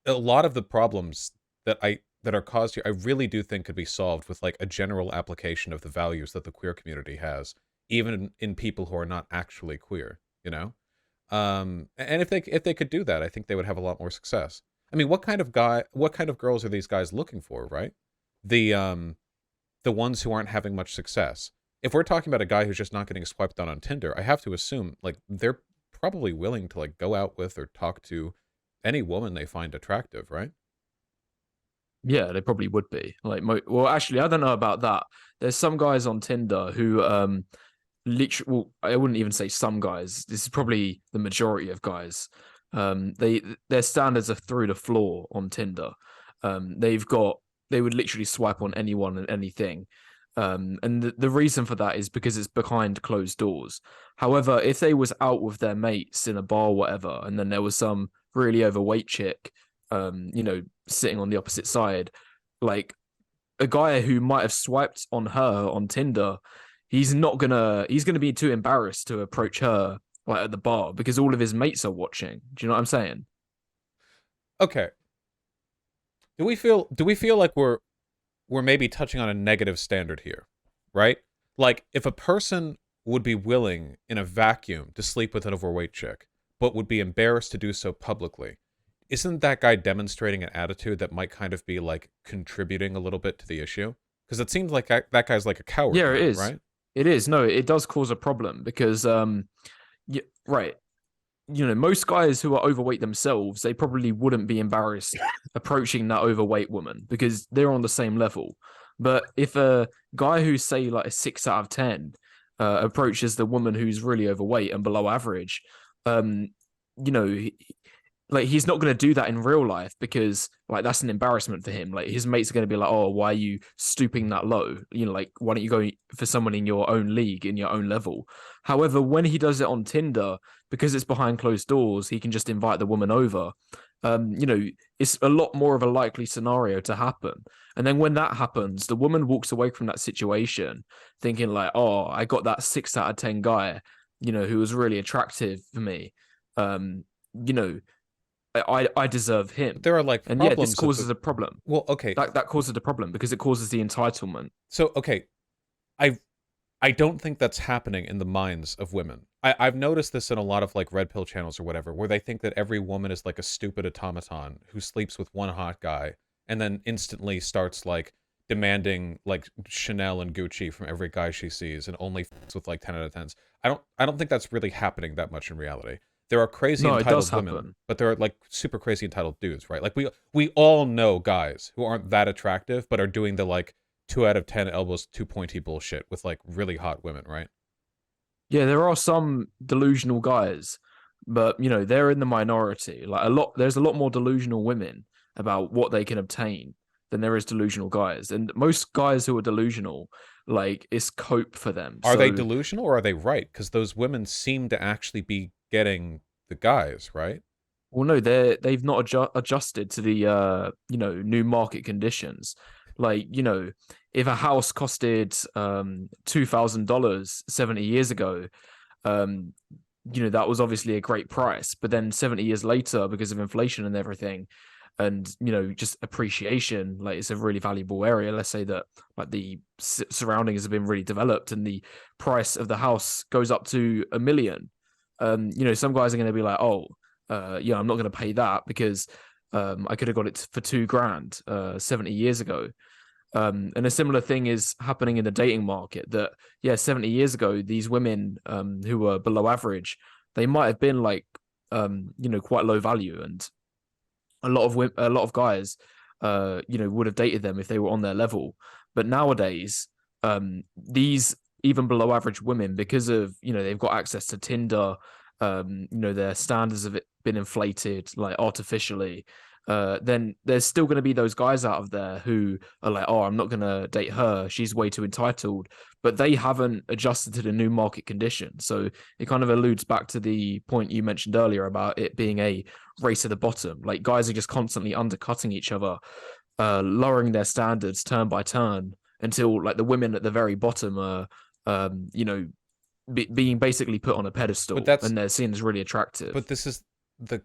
lot of the problems that are caused here, I really do think could be solved with like a general application of the values that the queer community has, even in people who are not actually queer, And if they could do that, I think they would have a lot more success. I mean, what kind of girls are these guys looking for, right? The ones who aren't having much success. If we're talking about a guy who's just not getting swiped on Tinder, I have to assume like they're probably willing to like go out with or talk to any woman they find attractive, right? Yeah, they probably would be. Like, well, actually, I don't know about that. There's some guys on Tinder who, literally, well, I wouldn't even say some guys. This is probably the majority of guys. Their standards are through the floor on Tinder. They would literally swipe on anyone and anything. And the reason for that is because it's behind closed doors. However, if they was out with their mates in a bar or whatever, and then there was some really overweight chick, sitting on the opposite side, like a guy who might have swiped on her on Tinder, he's gonna be too embarrassed to approach her like at the bar because all of his mates are watching. Do you know what I'm saying? Okay. Do we feel like we're maybe touching on a negative standard here, right? Like, if a person would be willing in a vacuum to sleep with an overweight chick, but would be embarrassed to do so publicly, isn't that guy demonstrating an attitude that might kind of be, like, contributing a little bit to the issue? Because it seems like that guy's like a coward. Yeah, it is. Right? It is. No, it does cause a problem because, right. Most guys who are overweight themselves, they probably wouldn't be embarrassed approaching that overweight woman because they're on the same level. But if a guy who's, say, like a 6 out of 10 approaches the woman who's really overweight and below average, like he's not going to do that in real life because like that's an embarrassment for him. Like his mates are going to be like, oh, why are you stooping that low? You know, like why don't you go for someone in your own league, in your own level? However, when he does it on Tinder, because it's behind closed doors, he can just invite the woman over. You know, it's a lot more of a likely scenario to happen. And then when that happens, the woman walks away from that situation thinking like, oh, I got that 6 out of 10 guy, you know, who was really attractive for me. You know, I deserve him. But there are like and problems. Yeah, this causes a problem. Well, okay, that causes a problem because it causes the entitlement. So okay, I don't think that's happening in the minds of women. I've noticed this in a lot of like red pill channels or whatever, where they think that every woman is like a stupid automaton who sleeps with one hot guy and then instantly starts like demanding like Chanel and Gucci from every guy she sees and only with like 10 out of 10s. I don't think that's really happening that much in reality. There are crazy entitled women, but there are like super crazy entitled dudes, right? Like we all know guys who aren't that attractive, but are doing the like 2 out of 10 elbows too pointy bullshit with like really hot women, right? Yeah, there are some delusional guys, but you know, they're in the minority. Like there's a lot more delusional women about what they can obtain than there is delusional guys. And most guys who are delusional, like it's cope for them. Are they delusional or are they right? Because those women seem to actually be getting the guys, right? Well, no, they've not adjusted to the you know, new market conditions. Like, you know, if a house costed $2,000 70 years ago, you know, that was obviously a great price. But then 70 years later, because of inflation and everything, and you know, just appreciation, like it's a really valuable area. Let's say that like the surroundings have been really developed, and the price of the house goes up to $1 million. You know, some guys are going to be like, oh, yeah, I'm not going to pay that because I could have got it for $2,000 70 years ago. And a similar thing is happening in the dating market that, yeah, 70 years ago, these women who were below average, they might have been like, you know, quite low value. And a lot of guys, you know, would have dated them if they were on their level. But nowadays, these even below average women, because of, you know, they've got access to Tinder, you know, their standards have been inflated like artificially. Then there's still going to be those guys out of there who are like, oh, I'm not going to date her. She's way too entitled. But they haven't adjusted to the new market condition. So it kind of alludes back to the point you mentioned earlier about it being a race to the bottom. Like guys are just constantly undercutting each other, lowering their standards turn by turn until like the women at the very bottom are, you know, being basically put on a pedestal, and they're seen as really attractive. But this is the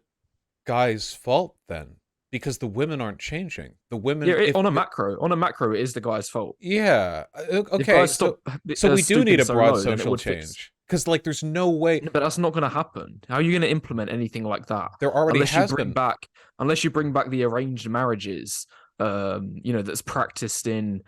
guy's fault then, because the women aren't changing. The women, on a macro, it is the guy's fault. Yeah. Okay. So we do need a broad social change, because like there's no way. But that's not going to happen. How are you going to implement anything like that? There already has been. Unless you bring back the arranged marriages, you know, that's practiced in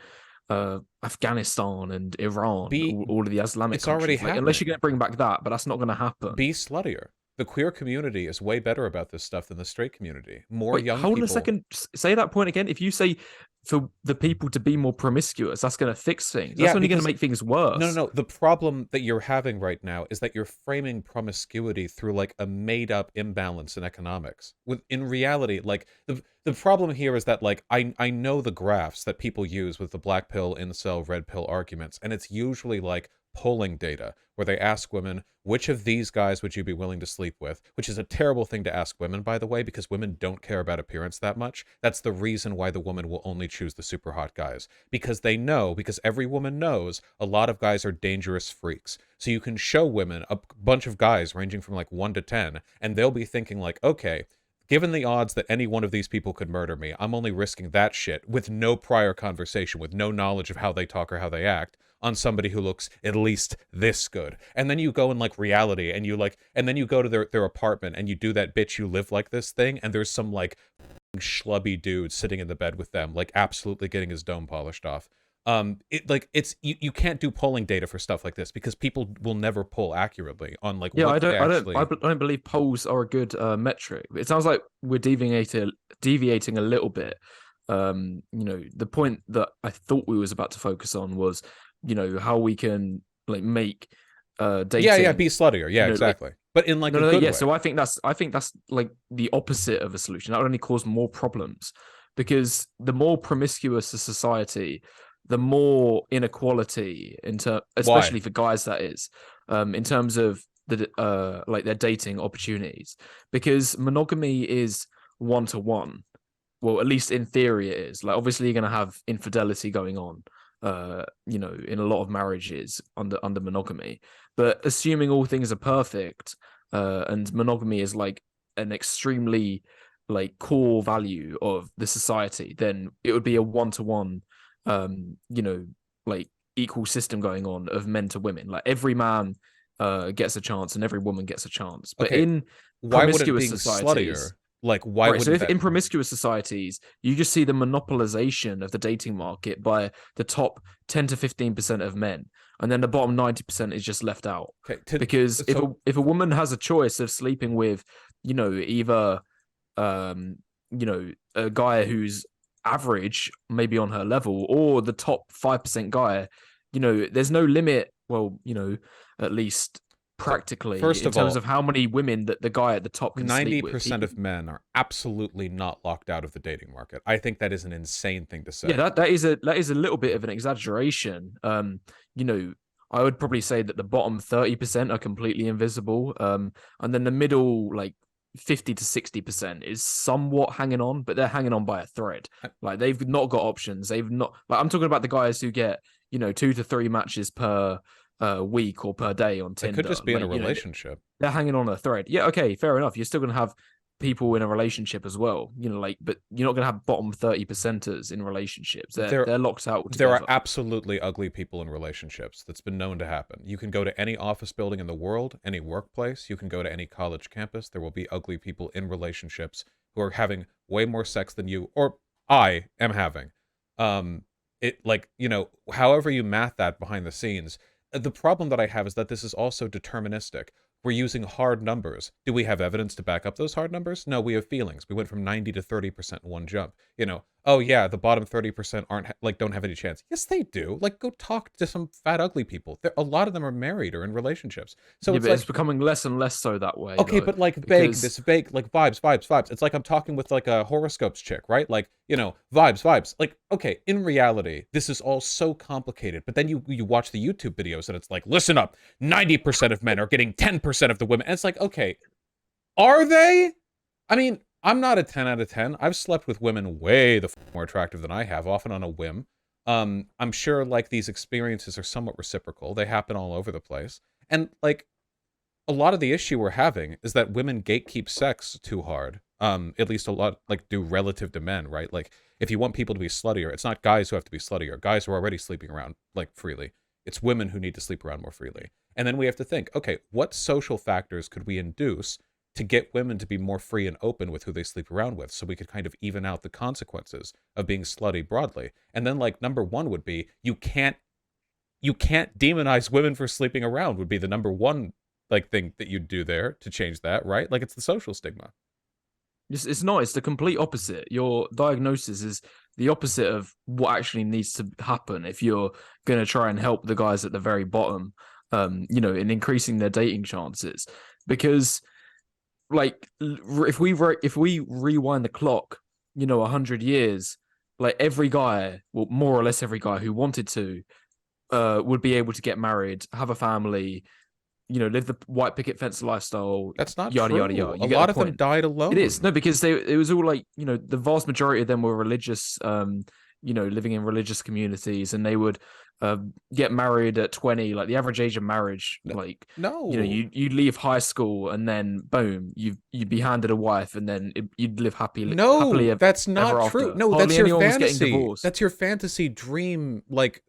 Afghanistan and Iran, all of the Islamic countries. Already happening. Unless you're going to bring back that, but that's not going to happen. Be sluttier. The queer community is way better about this stuff than the straight community. Hold on a second. Say that point again. If you say for the people to be more promiscuous, that's going to fix things. That's only going to make things worse. No. The problem that you're having right now is that you're framing promiscuity through like a made-up imbalance in economics. In reality, like the problem here is that like I know the graphs that people use with the black pill, incel, red pill arguments, and it's usually like polling data where they ask women, which of these guys would you be willing to sleep with? Which is a terrible thing to ask women, by the way, because women don't care about appearance that much. That's the reason why the woman will only choose the super hot guys, because they know, because every woman knows a lot of guys are dangerous freaks. So you can show women a bunch of guys ranging from like 1 to 10, and they'll be thinking like, okay, given the odds that any one of these people could murder me, I'm only risking that shit with no prior conversation, with no knowledge of how they talk or how they act, on somebody who looks at least this good. And then you go in like reality and you like, and then you go to their apartment and you do that bitch you live like this thing, and there's some like schlubby dude sitting in the bed with them, like absolutely getting his dome polished off. You can't do polling data for stuff like this because people will never poll accurately on like I don't believe polls are a good metric. It sounds like we're deviating a little bit. You know, the point that I thought we was about to focus on was, you know, how we can like make dating. Be sluttier. Yeah, exactly. but in like No, a no, good yeah. way. So I think that's like the opposite of a solution. That would only cause more problems, because the more promiscuous a society, the more inequality especially for guys, that is, in terms of like their dating opportunities, because monogamy is 1-to-1. Well, at least in theory it is. Like, obviously you're going to have infidelity going on, in a lot of marriages under monogamy, but assuming all things are perfect, and monogamy is like an extremely like core value of the society, then it would be a 1-to-1, like equal system going on of men to women. Like, every man gets a chance and every woman gets a chance. But Okay, in why wouldn't promiscuous being societies, sluttier, like, why right, so wouldn't if that? in promiscuous societies, you just see the monopolization of the dating market by the top 10 to 15% of men, and then the bottom 90% is just left out. Okay, Because so if a woman has a choice of sleeping with, either a guy who's average, maybe on her level, or the top 5% guy, there's no limit. Well, at least practically, first in of terms all, of how many women that the guy at the top can sleep with. 90% of men are absolutely not locked out of the dating market. I think that is an insane thing to say. Yeah, that is a little bit of an exaggeration. I would probably say that the bottom 30% are completely invisible. And then the middle, like 50 to 60%, is somewhat hanging on, but they're hanging on by a thread. Like, they've not got options. They've not, like, I'm talking about the guys who get, 2 to 3 matches per week or per day on They Tinder. could just be in a Like, relationship. they're hanging on a thread. Yeah, okay, fair enough. You're still gonna have people in a relationship as well, but you're not gonna have bottom 30%ers in relationships. They're locked out There together. are absolutely ugly people in relationships. That's been known to happen. You can go to any office building in the world, any workplace, you can go to any college campus. There will be ugly people in relationships who are having way more sex than you or I am having. However you math that behind the scenes, the problem that I have is that this is also deterministic. We're using hard numbers. Do we have evidence to back up those hard numbers? No, we have feelings. We went from 90 to 30% in one jump. Oh yeah, the bottom 30% don't have any chance. Yes, they do. Like, go talk to some fat ugly people. A lot of them are married or in relationships. So yeah, it's but like, it's becoming less and less so that way. okay, though, but like because vague, like vibes. It's like I'm talking with like a horoscopes chick, right? Like, vibes. Like, okay, in reality, this is all so complicated. But then you watch the YouTube videos and it's like, listen up, 90% of men are getting 10% of the women. And it's like, okay, are they? I mean, I'm not a 10 out of 10. I've slept with women way more attractive than I have, often on a whim. I'm sure like these experiences are somewhat reciprocal. They happen all over the place. And like, a lot of the issue we're having is that women gatekeep sex too hard. At least a lot, like, do relative to men, right? Like, if you want people to be sluttier, it's not guys who have to be sluttier. Guys who are already sleeping around, like, freely. It's women who need to sleep around more freely. And then we have to think, okay, what social factors could we induce to get women to be more free and open with who they sleep around with, so we could kind of even out the consequences of being slutty broadly? And then, like, number one would be, you can't demonize women for sleeping around, would be the number one like thing that you'd do there to change that, right? Like, it's the social stigma. it's not. It's the complete opposite. Your diagnosis is the opposite of what actually needs to happen if you're going to try and help the guys at the very bottom, in increasing their dating chances. Because, like, if we rewind the clock, 100 years, like, every guy, well, more or less every guy who wanted to, would be able to get married, have a family, live the white picket fence lifestyle. That's not yada true. yada yada. A lot of them died alone. It is. No, because it was all like, the vast majority of them were religious, living in religious communities, and they would get married at 20. Like, the average age of marriage, like, No. you'd leave high school and then boom, you'd be handed a wife, and then you'd live happily. No, that's not true. After. No, Hardly that's your anyone was getting fantasy. divorced. That's your fantasy dream, like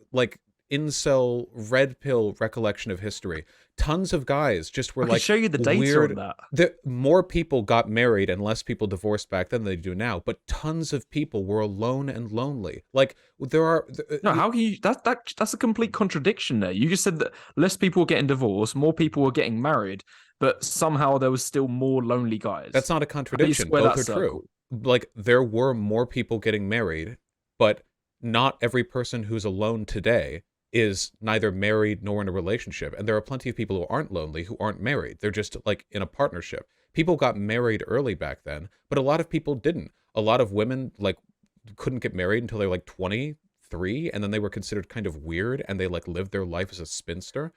incel red pill recollection of history. Tons of guys just were I like, can show you the data weird. on that. More people got married and less people divorced back then than they do now, but tons of people were alone and lonely. Like, there are no, how can you? That's a complete contradiction there. You just said that less people were getting divorced, more people were getting married, but somehow there was still more lonely guys. That's not a contradiction. Both are true. Like, there were more people getting married, but not every person who's alone today is neither married nor in a relationship. And there are plenty of people who aren't lonely, who aren't married. They're just like in a partnership. People got married early back then, but a lot of people didn't. A lot of women like couldn't get married until they're like 23, and then they were considered kind of weird, and they like lived their life as a spinster.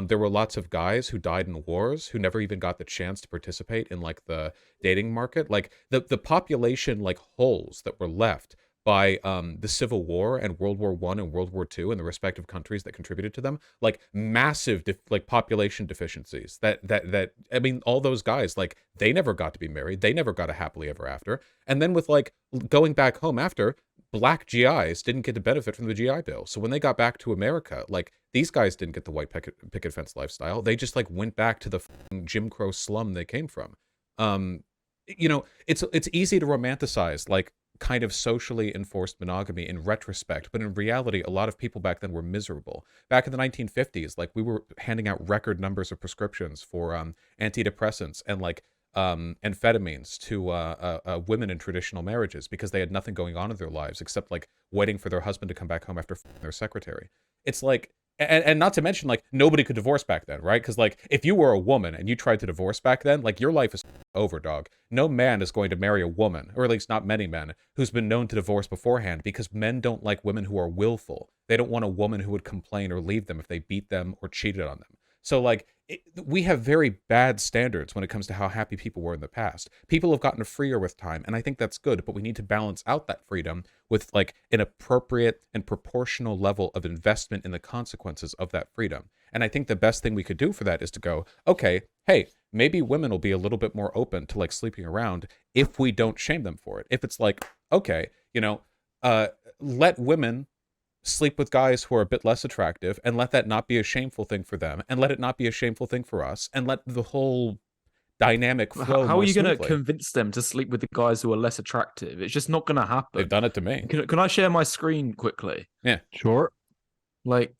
There were lots of guys who died in wars who never even got the chance to participate in like the dating market. Like the population like holes that were left by the Civil War and World War I and World War II and the respective countries that contributed to them, like massive like population deficiencies. That I mean, all those guys, like they never got to be married, they never got a happily ever after. And then with like going back home after, black GIs didn't get to benefit from the GI Bill. So when they got back to America, like these guys didn't get the white picket fence lifestyle. They just like went back to the Jim Crow slum they came from. You know, it's easy to romanticize like kind of socially enforced monogamy in retrospect, but in reality, a lot of people back then were miserable. Back in the 1950s, like we were handing out record numbers of prescriptions for antidepressants and like amphetamines to women in traditional marriages because they had nothing going on in their lives except like waiting for their husband to come back home after their secretary. It's like, and not to mention like nobody could divorce back then, right? Because like if you were a woman and you tried to divorce back then, like your life is over, dog. No man is going to marry a woman, or at least not many men, who's been known to divorce beforehand, because men don't like women who are willful. They don't want a woman who would complain or leave them if they beat them or cheated on them. So like we have very bad standards when it comes to how happy people were in the past. People have gotten freer with time, and I think that's good, but we need to balance out that freedom with like an appropriate and proportional level of investment in the consequences of that freedom. And I think the best thing we could do for that is to go, okay, hey, maybe women will be a little bit more open to like sleeping around if we don't shame them for it. If it's like, okay, you know, let women sleep with guys who are a bit less attractive, and let that not be a shameful thing for them, and let it not be a shameful thing for us, and let the whole dynamic flow. How are you going to smoothly. convince them to sleep with the guys who are less attractive? It's just not going to happen. They've done it to me. Can I share my screen quickly? Yeah, Sure. Like,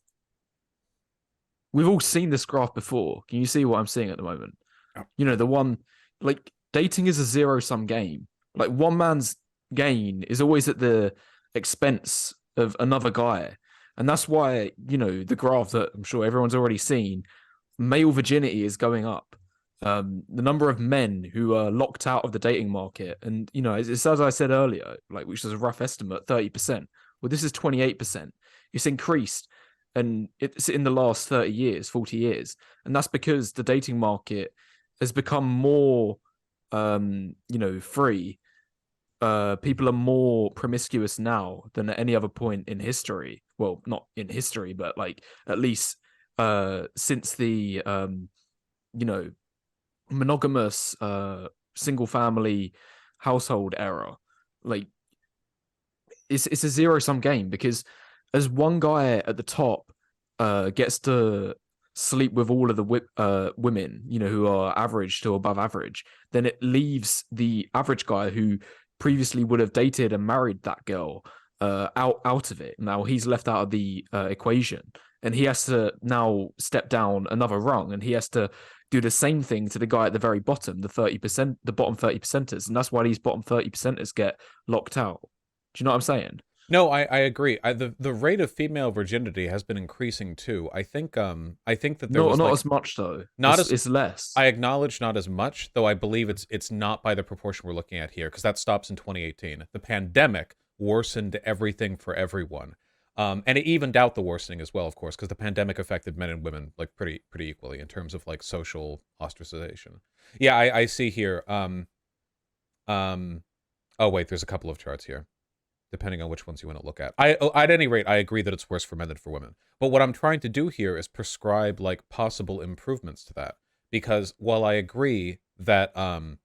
we've all seen this graph before. Can you see what I'm seeing at the moment? Oh. You know, the one, like, dating is a zero-sum game. Like, one man's gain is always at the expense of another guy. And that's why, you know, the graph that I'm sure everyone's already seen, male virginity is going up. The number of men who are locked out of the dating market, and, you know, it's as I said earlier, like, which is a rough estimate, 30%. Well, this is 28%. It's increased, and it's in the last 30 years, 40 years. And that's because the dating market has become more, you know, free. People are more promiscuous now than at any other point in history. Well, not in history, but like at least since the you know, monogamous single family household era. Like it's a zero-sum game, because as one guy at the top gets to sleep with all of the women, you know, who are average to above average, then it leaves the average guy who previously would have dated and married that girl out of it. Now he's left out of the equation, and he has to now step down another rung, and he has to do the same thing to the guy at the very bottom, the 30%, the bottom 30%ers, and that's why these bottom 30%ers get locked out. Do you know what I'm saying? No, I agree. The rate of female virginity has been increasing too. I think that there was not like, as much though. It's less. I acknowledge not as much, though I believe it's not by the proportion we're looking at here, because that stops in 2018. The pandemic worsened everything for everyone. And it evened out the worsening as well, of course, because the pandemic affected men and women like pretty equally in terms of like social ostracization. Yeah, I see here. Oh wait, there's a couple of charts here, depending on which ones you want to look at. At any rate, I agree that it's worse for men than for women. But what I'm trying to do here is prescribe like possible improvements to that. Because while I agree that a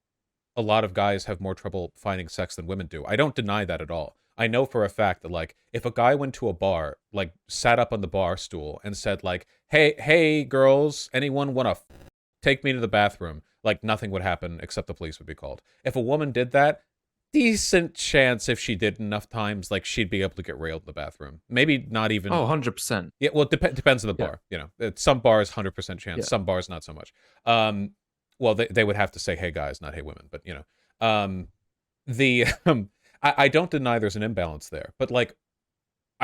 lot of guys have more trouble finding sex than women do, I don't deny that at all. I know for a fact that like if a guy went to a bar, like sat up on the bar stool and said like, hey girls, anyone want to take me to the bathroom? Like nothing would happen except the police would be called. If a woman did that, decent chance if she did enough times, like she'd be able to get railed in the bathroom. Maybe not even. Oh, 100%. Yeah, well, it depends on the bar. You know, some bars 100% chance, Yeah. some bars not so much. Well, they would have to say, "Hey guys," not "Hey women," but you know, I don't deny there's an imbalance there, but like,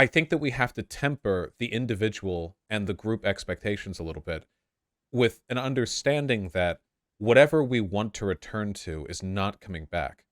I think that we have to temper the individual and the group expectations a little bit with an understanding that whatever we want to return to is not coming back.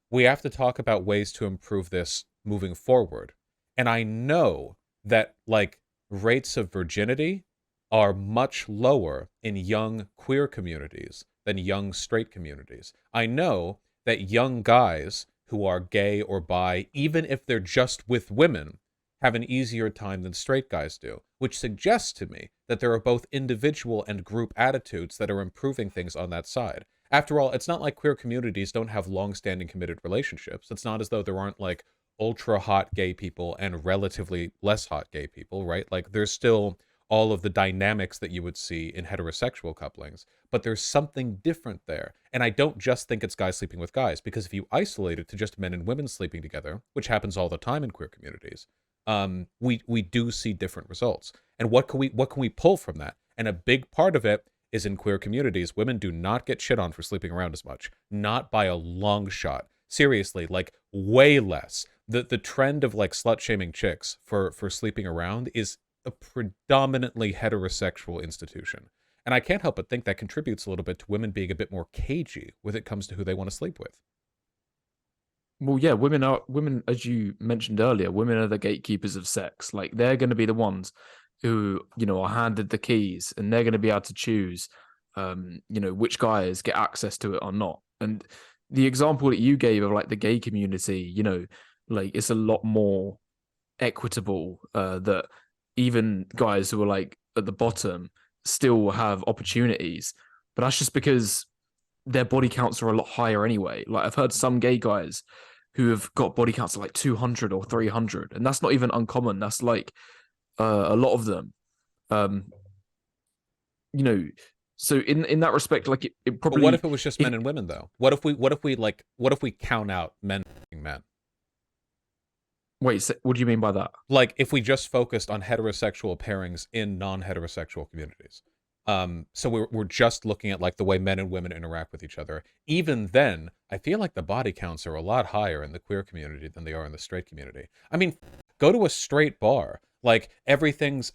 We have to talk about ways to improve this moving forward. And I know that, like, rates of virginity are much lower in young queer communities than young straight communities. I know that young guys who are gay or bi, even if they're just with women, have an easier time than straight guys do, which suggests to me that there are both individual and group attitudes that are improving things on that side. After all, it's not like queer communities don't have long-standing committed relationships. It's not as though there aren't, like, ultra hot gay people and relatively less hot gay people, right? Like, there's still all of the dynamics that you would see in heterosexual couplings, but there's something different there. And I don't just think it's guys sleeping with guys, because if you isolate it to just men and women sleeping together, which happens all the time in queer communities, we do see different results. And what can we pull from that? And a big part of it is in queer communities, women do not get shit on for sleeping around as much, not by a long shot. Seriously, like, way less. The trend of, like, slut shaming chicks for sleeping around is a predominantly heterosexual institution. And I can't help but think that contributes a little bit to women being a bit more cagey when it comes to who they want to sleep with. Well, yeah, women, as you mentioned earlier, women are the gatekeepers of sex. Like, they're going to be the ones who, are handed the keys, and they're going to be able to choose, which guys get access to it or not. And the example that you gave of, like, the gay community, like, it's a lot more equitable, that even guys who are, like, at the bottom still have opportunities. But that's just because their body counts are a lot higher anyway. Like, I've heard some gay guys who have got body counts of, like, 200 or 300, and that's not even uncommon. That's, like, a lot of them. So in that respect, like, it probably. But what if it was just men and women, though? What if we count out men being men? Wait, so what do you mean by that? Like, if we just focused on heterosexual pairings in non-heterosexual communities. So we're just looking at, like, the way men and women interact with each other. Even then, I feel like the body counts are a lot higher in the queer community than they are in the straight community. I mean, go to a straight bar. Like, everything's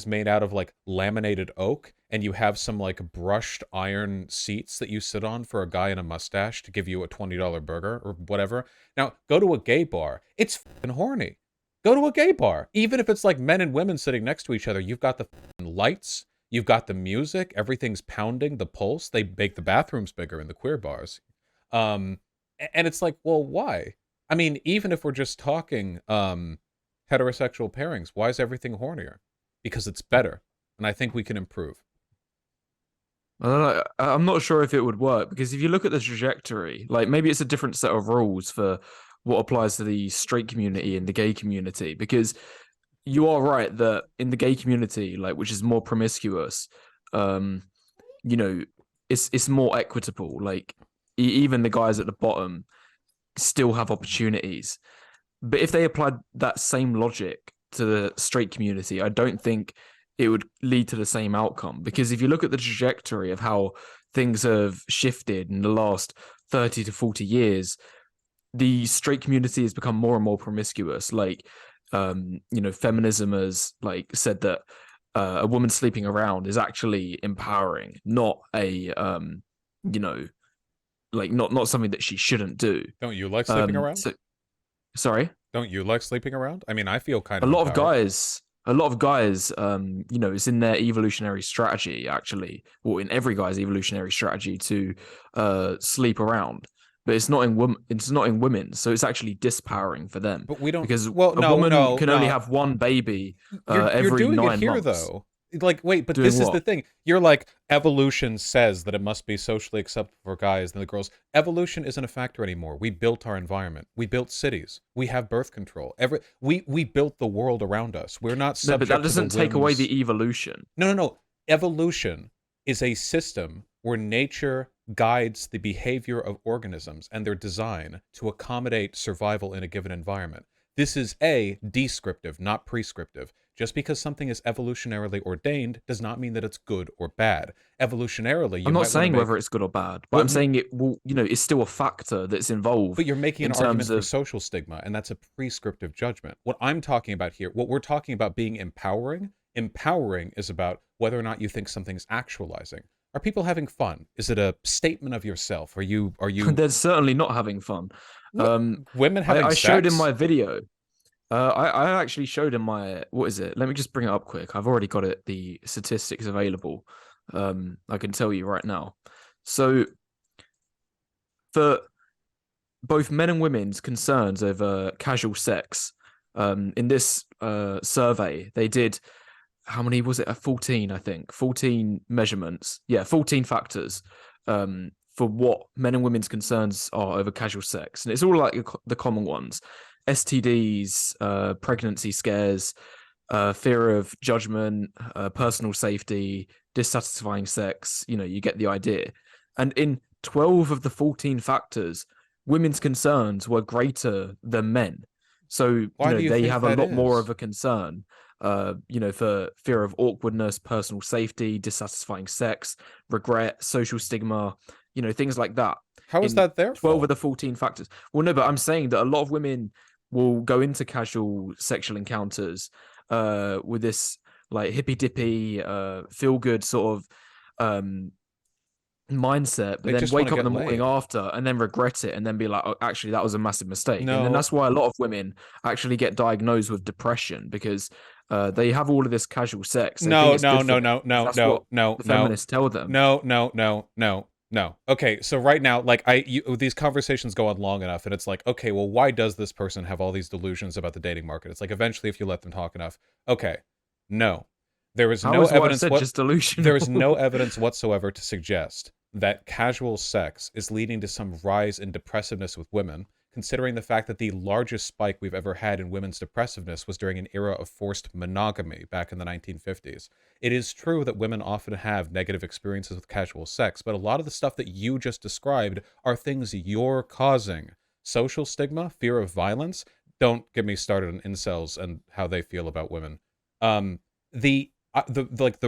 made out of, like, laminated oak, and you have some, like, brushed iron seats that you sit on for a guy in a mustache to give you a $20 burger or whatever. Now, go to a gay bar. It's fucking horny. Go to a gay bar. Even if it's, like, men and women sitting next to each other, you've got the lights, you've got the music, everything's pounding, the pulse. They make the bathrooms bigger in the queer bars. And it's like, well, why? I mean, even if we're just talking heterosexual pairings, why is everything hornier? Because it's better, and I think we can improve. I don't know. I'm not sure if it would work, because if you look at the trajectory, like, maybe it's a different set of rules for what applies to the straight community and the gay community, because you are right that in the gay community, like, which is more promiscuous, it's more equitable. Like, even the guys at the bottom still have opportunities. But if they applied that same logic to the straight community, I don't think it would lead to the same outcome. Because if you look at the trajectory of how things have shifted in the last 30 to 40 years, the straight community has become more and more promiscuous. Like, feminism has, like, said that a woman sleeping around is actually empowering, not a, not something that she shouldn't do. Don't you like sleeping around? Sorry? Don't you like sleeping around? I mean, I feel kind of a lot of guys, it's in their evolutionary strategy, actually, or in every guy's evolutionary strategy to sleep around. But it's not in women, so it's actually dispowering for them. But we don't, because a woman can only have one baby every 9 months. You're doing it here, though. Like, wait, but Doing this is what? the thing. You're like, evolution says that it must be socially acceptable for guys than the girls. Evolution isn't a factor anymore. We built our environment. We built cities. We have birth control. We built the world around us. We're not subject. No, but that doesn't to the take away whims. the evolution. No. Evolution is a system where nature guides the behavior of organisms and their design to accommodate survival in a given environment. This is descriptive, not prescriptive. Just because something is evolutionarily ordained does not mean that it's good or bad. Evolutionarily, you I'm might not saying want to make, whether it's good or bad, but well, I'm saying it will, it's still a factor that's involved but you're making in an argument terms for of. social stigma, and that's a prescriptive judgment. What I'm talking about here, what we're talking about being empowering, empowering is about whether or not you think something's actualizing. Are people having fun? Is it a statement of yourself? Are you They're certainly not having fun. women having I showed in sex? my video. I actually showed in my, what is it? Let me just bring it up quick. I've already got it, the statistics available. I can tell you right now. So for both men and women's concerns over casual sex, in this survey, they did, how many was it? 14, I think. 14 measurements. Yeah, 14 factors for what men and women's concerns are over casual sex. And it's all like the common ones. STDs, pregnancy scares, fear of judgment, personal safety, dissatisfying sex. You get the idea. And in 12 of the 14 factors, women's concerns were greater than men. So, Why do you they think have a that lot more is? of a concern, for fear of awkwardness, personal safety, dissatisfying sex, regret, social stigma, things like that. How is In that their 12 of fault? the 14 factors. Well, no, but I'm saying that a lot of women will go into casual sexual encounters with this like hippy dippy, feel good sort of mindset, but They then just want wake to up in get the morning laid. after and then regret it and then be like, oh, actually, that was a massive mistake. And then No, that's why a lot of women actually get diagnosed with depression because they have all of this casual sex. They think no, it's no, good for no, them no, because no, that's no, what no, the no, feminists tell them. no, no, no, no, no. Okay, so right now, like these conversations go on long enough, and it's like, okay, well, why does this person have all these delusions about the dating market? It's like eventually, if you let them talk enough, okay, no, there is How no is what I evidence. said What just there is delusional? no evidence whatsoever to suggest that casual sex is leading to some rise in depressiveness with women, considering the fact that the largest spike we've ever had in women's depressiveness was during an era of forced monogamy back in the 1950s. It is true that women often have negative experiences with casual sex, but a lot of the stuff that you just described are things you're causing. Social stigma, fear of violence. Don't get me started on incels and how they feel about women. Um, the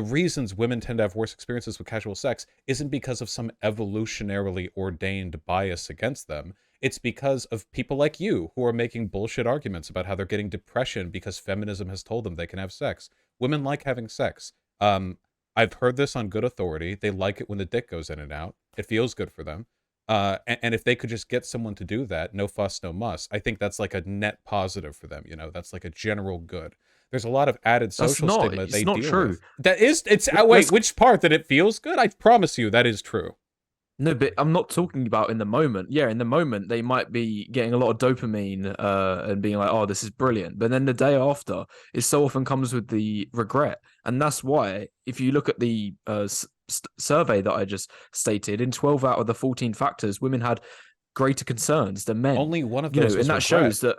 reasons women tend to have worse experiences with casual sex isn't because of some evolutionarily ordained bias against them. It's because of people like you who are making bullshit arguments about how they're getting depression because feminism has told them they can have sex. Women like having sex. Um, I've heard this on good authority. They like it when the dick goes in and out. It feels good for them. And if they could just get someone to do that, no fuss, no muss, I think that's like a net positive for them. That's like a general good. There's a lot of added That's social not. stigma It's they not deal true. with. It's wait, Let's which part that it feels good? I promise you that is true. No, but I'm not talking about in the moment. Yeah, in the moment they might be getting a lot of dopamine and being like, "Oh, this is brilliant." But then the day after, it so often comes with the regret, and that's why if you look at the survey that I just stated, in 12 out of the 14 factors, women had greater concerns than men. Only one of those was And that regret. shows that.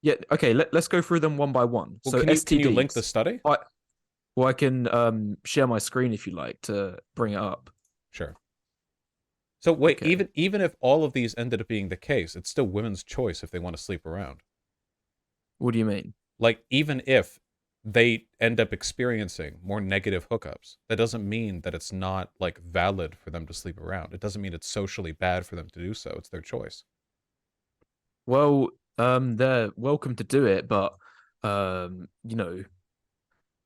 Yeah, okay. Let's go through them one by one. Well, So can you link the STDs. study? I can share my screen if you like to bring it up. Sure. So wait, Okay. even if all of these ended up being the case, it's still women's choice if they want to sleep around. What do you mean? Like, even if they end up experiencing more negative hookups, that doesn't mean that it's not like valid for them to sleep around. It doesn't mean it's socially bad for them to do so. It's their choice. Well, they're welcome to do it, but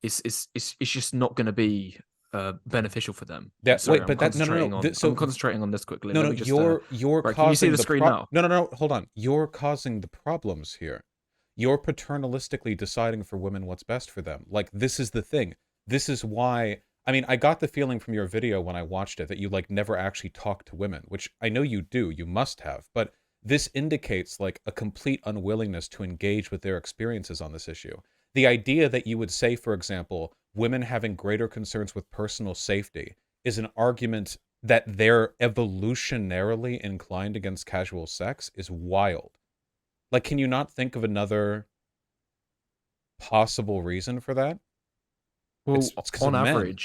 it's just not going to be beneficial for them. Yeah, Sorry, wait, but that no, no, no. I'm concentrating on this quickly. No, Let no, me just you're right. Can you see causing the the screen now? No, no, no. Hold on. You're causing the problems here. You're paternalistically deciding for women what's best for them. Like, this is the thing. This is why. I mean, I got the feeling from your video when I watched it that you like never actually talk to women, which I know you do. You must have, but this indicates like a complete unwillingness to engage with their experiences on this issue. The idea that you would say, for example, women having greater concerns with personal safety is an argument that they're evolutionarily inclined against casual sex is wild. Like, can you not think of another possible reason for that? Well, It's because of men.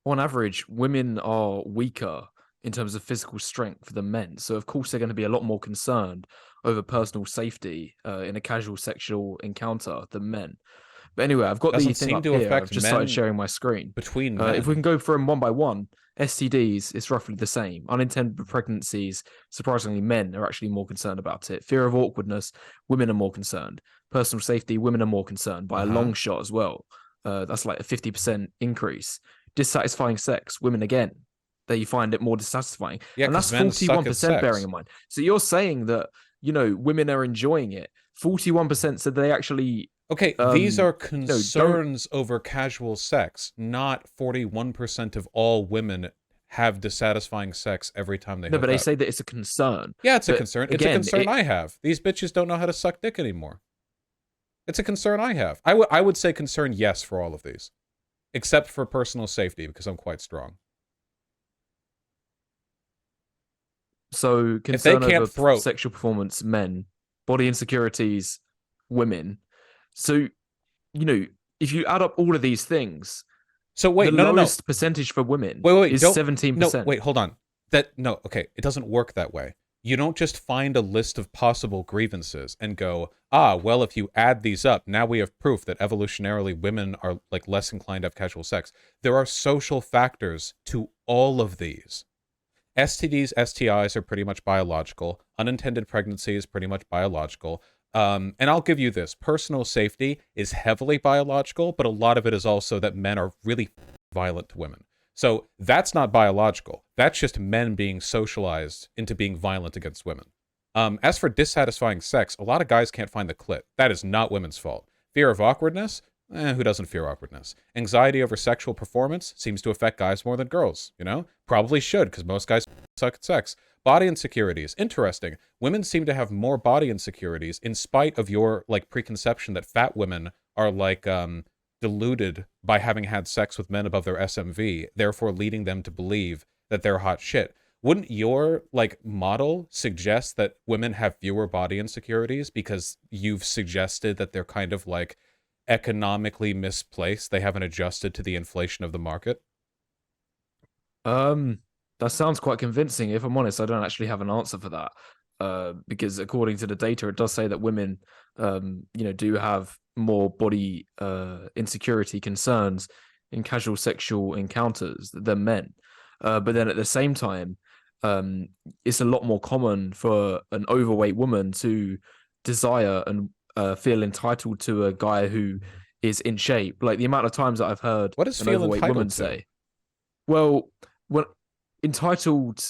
On average, women are weaker in terms of physical strength than men. So of course they're going to be a lot more concerned over personal safety in a casual sexual encounter than men. But anyway, I've got the Doesn't thing seem up to here. affect I've just started men sharing my screen. between men. If we can go for them one by one, STDs, it's roughly the same. Unintended pregnancies, surprisingly, men are actually more concerned about it. Fear of awkwardness, women are more concerned. Personal safety, women are more concerned by a long shot as well. That's like a 50% increase. Dissatisfying sex, women again, they find it more dissatisfying. Yeah, and that's 41% bearing in mind. So you're saying that, women are enjoying it. 41% said they actually... Okay, these are concerns over casual sex, not 41% of all women have dissatisfying sex every time they hook No, but they up. say that it's a concern. Yeah, it's a But concern. again, it's a concern I have. These bitches don't know how to suck dick anymore. It's a concern I have. I would say concern yes for all of these, except for personal safety because I'm quite strong. So If they concern can't over throat, sexual performance, men, body insecurities, women. So, if you add up all of these things, so wait, the no. lowest percentage for women is 17%. No, wait, hold on. Okay, it doesn't work that way. You don't just find a list of possible grievances and go, well, if you add these up, now we have proof that evolutionarily women are like less inclined to have casual sex. There are social factors to all of these. STDs, STIs are pretty much biological. Unintended pregnancy is pretty much biological. And I'll give you this. Personal safety is heavily biological, but a lot of it is also that men are really violent to women. So that's not biological. That's just men being socialized into being violent against women. As for dissatisfying sex, a lot of guys can't find the clit. That is not women's fault. Fear of awkwardness? Who doesn't fear awkwardness? Anxiety over sexual performance seems to affect guys more than girls, Probably should, because most guys suck at sex. Body insecurities. Interesting. Women seem to have more body insecurities in spite of your, preconception that fat women are, deluded by having had sex with men above their SMV, therefore leading them to believe that they're hot shit. Wouldn't your, model suggest that women have fewer body insecurities because you've suggested that they're kind of, economically misplaced? They haven't adjusted to the inflation of the market? That sounds quite convincing. If I'm honest, I don't actually have an answer for that. Because according to the data, it does say that women, do have more body insecurity concerns in casual sexual encounters than men. But then at the same time, it's a lot more common for an overweight woman to desire and feel entitled to a guy who is in shape. Like the amount of times that I've heard what does an feel overweight woman say, well, when entitled,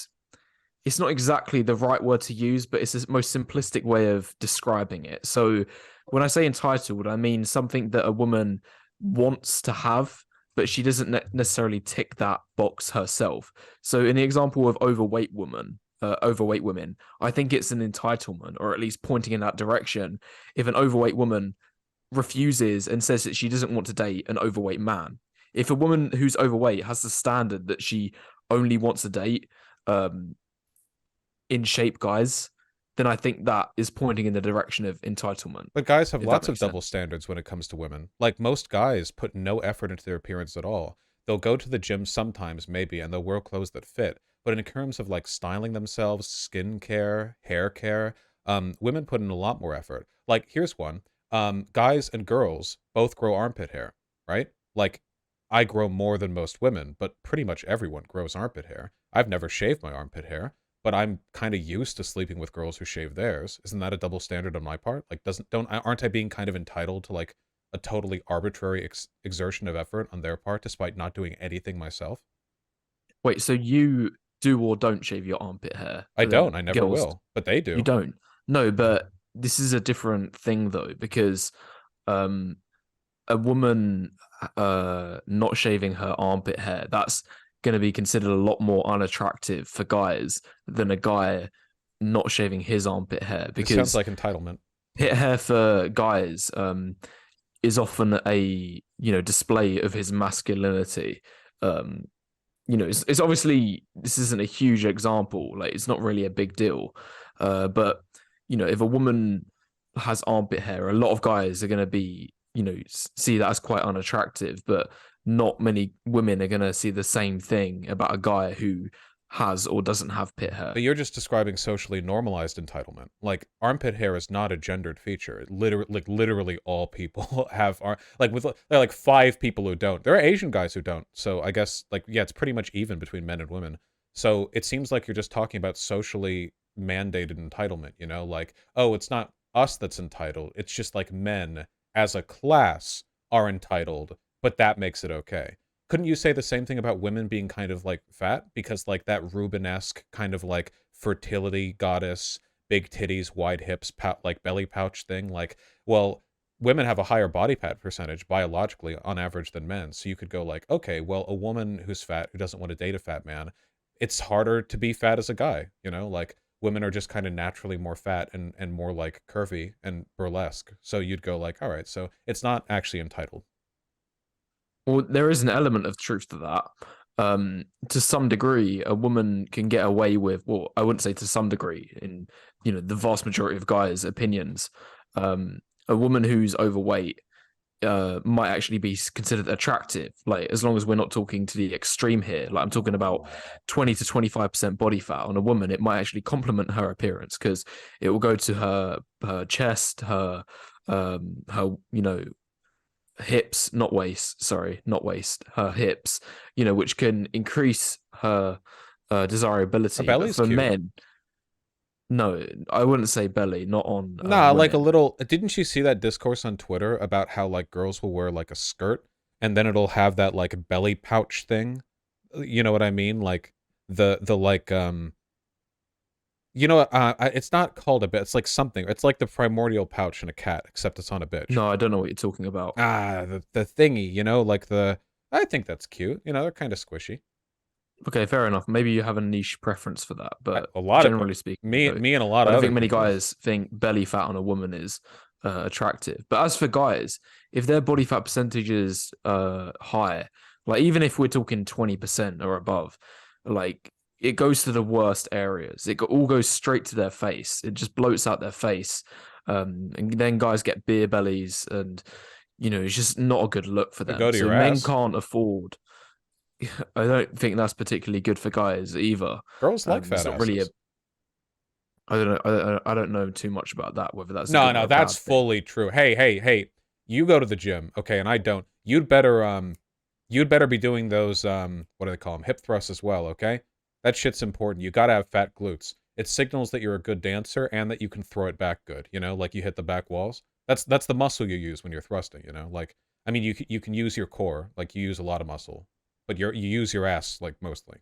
it's not exactly the right word to use, but it's the most simplistic way of describing it. So when I say entitled, I mean something that a woman wants to have, but she doesn't necessarily tick that box herself. So in the example of overweight women, I think it's an entitlement, or at least pointing in that direction. If an overweight woman refuses and says that she doesn't want to date an overweight man, if a woman who's overweight has the standard that she only wants to date in shape guys, then I think that is pointing in the direction of entitlement. But guys have lots of double standards when it comes to women. Most guys put no effort into their appearance at all. They'll go to the gym sometimes, maybe, and they'll wear clothes that fit. But in terms of styling themselves, skin care, hair care, women put in a lot more effort. Here's one. Guys and girls both grow armpit hair, right? I grow more than most women, but pretty much everyone grows armpit hair. I've never shaved my armpit hair, but I'm kind of used to sleeping with girls who shave theirs. Isn't that a double standard on my part? Aren't I being kind of entitled to a totally arbitrary exertion of effort on their part, despite not doing anything myself? Wait, so you do or don't shave your armpit hair? I don't. I never will, but they do. You don't? No, but this is a different thing though, because a woman not shaving her armpit hair, that's going to be considered a lot more unattractive for guys than a guy not shaving his armpit hair. Because it sounds like entitlement. Pit hair for guys is often a display of his masculinity. It's obviously, this isn't a huge example, it's not really a big deal, but if a woman has armpit hair, a lot of guys are going to be see that as quite unattractive, but not many women are going to see the same thing about a guy who has or doesn't have pit hair. But you're just describing socially normalized entitlement. Like, armpit hair is not a gendered feature. Literally all people have there are like 5 people who don't. There are Asian guys who don't. So I guess, like, yeah, it's pretty much even between men and women. So it seems like you're just talking about socially mandated entitlement, you know? Like, oh, it's not us that's entitled. It's just like men as a class are entitled, but that makes it okay. Couldn't you say the same thing about women being kind of like fat? Because like that Rubenesque kind of like fertility goddess, big titties, wide hips, like belly pouch thing. Like, well, women have a higher body fat percentage biologically on average than men. So you could go like, okay, well, a woman who's fat, who doesn't want to date a fat man, it's harder to be fat as a guy, you know? Like, women are just kind of naturally more fat and more like curvy and burlesque. So you'd go like, all right, so it's not actually entitled. Well, there is an element of truth to that. To some degree, a woman can get away with, well, I wouldn't say to some degree, in the vast majority of guys' opinions, a woman who's overweight might actually be considered attractive. Like, as long as we're not talking to the extreme here, like I'm talking about 20 to 25% body fat on a woman, it might actually complement her appearance because it will go to her chest, her hips, not waist, sorry, not waist, her hips, which can increase her desirability. Her But belly's for cute. men, no, I wouldn't say belly, not on Nah, like a women. little. Didn't you see that discourse on Twitter about how like girls will wear like a skirt and then it'll have that like belly pouch thing? You know what I mean? Like the like it's not called a bit. It's like something. It's like the primordial pouch in a cat, except it's on a bitch. No, I don't know what you're talking about. Ah, the thingy. You know, like the. I think that's cute. You know, they're kind of squishy. Okay, fair enough. Maybe you have a niche preference for that, but A lot of generally speaking, me and a lot I of don't other think many people. guys think belly fat on a woman is attractive. But as for guys, if their body fat percentage is high, like even if we're talking 20% or above, like it goes to the worst areas. All goes straight to their face. It just bloats out their face. And then guys get beer bellies, and it's just not a good look for Could go them. to So your men ass. can't afford. I don't think that's particularly good for guys either. Girls like It's fat not really a. asses. I don't know. I don't know too much about that. Whether that's a No, good or no, a that's bad thing. fully true. Hey. You go to the gym, okay, and I don't. You'd better be doing those what do they call them? Hip thrusts as well, okay? That shit's important. You gotta have fat glutes. It signals that you're a good dancer and that you can throw it back good, like you hit the back walls. That's the muscle you use when you're thrusting, Like, I mean, you can use your core, like you use a lot of muscle, but you use your ass like mostly.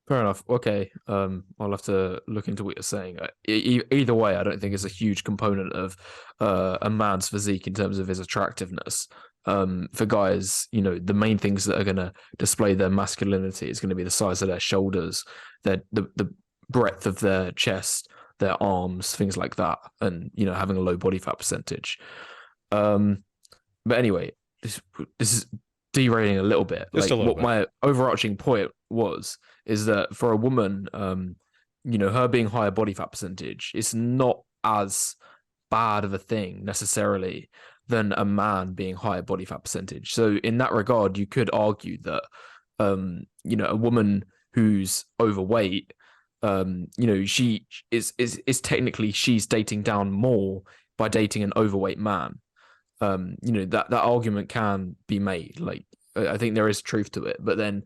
Fair enough. Okay. I'll have to look into what you're saying. Either way, I don't think it's a huge component of a man's physique in terms of his attractiveness. For guys, the main things that are going to display their masculinity is going to be the size of their shoulders, the breadth of their chest, their arms, things like that, and having a low body fat percentage. But anyway, this is derailing a little bit. Just a Like, little what bit. my overarching point was is that for a woman, her being higher body fat percentage, it's not as bad of a thing necessarily than a man being higher body fat percentage. So in that regard, you could argue that a woman who's overweight, she is technically she's dating down more by dating an overweight man. That argument can be made. Like, I think there is truth to it, but then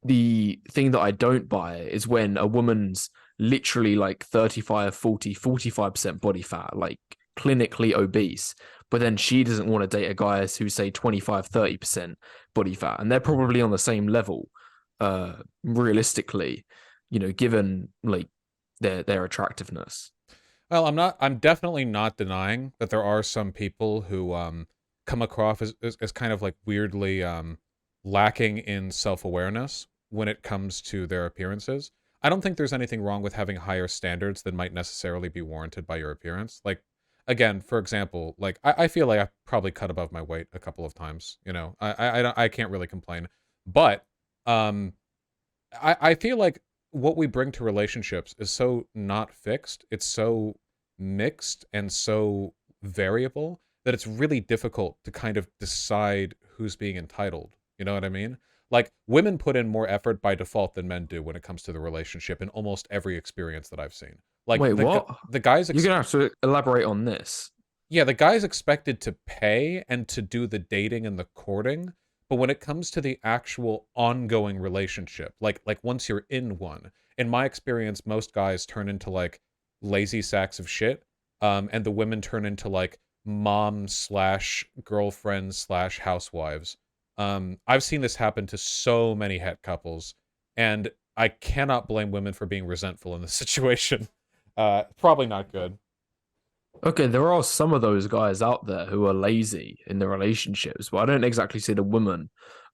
the thing that I don't buy is when a woman's literally like 35, 40, 45% body fat, like clinically obese, but then she doesn't want to date a guy who's say 25, 30% body fat, and they're probably on the same level, realistically, given like their attractiveness. Well, I'm definitely not denying that there are some people who come across as kind of like weirdly lacking in self-awareness when it comes to their appearances. I don't think there's anything wrong with having higher standards than might necessarily be warranted by your appearance. Like, again, for example, like I feel like I probably cut above my weight a couple of times. I can't really complain, but um, I feel like what we bring to relationships is so not fixed. It's so mixed and so variable that it's really difficult to kind of decide who's being entitled. You know what I mean? Like, women put in more effort by default than men do when it comes to the relationship in almost every experience that I've seen. Like, Wait, what? the guys You're gonna have to elaborate on this. yeah, the guy's expected to pay and to do the dating and the courting, but when it comes to the actual ongoing relationship, like once you're in one, in my experience, most guys turn into like lazy sacks of shit, and the women turn into like mom slash girlfriend slash housewives. I've seen this happen to so many het couples, and I cannot blame women for being resentful in this situation. Probably not good. Okay, there are some of those guys out there who are lazy in their relationships, but I don't exactly see the woman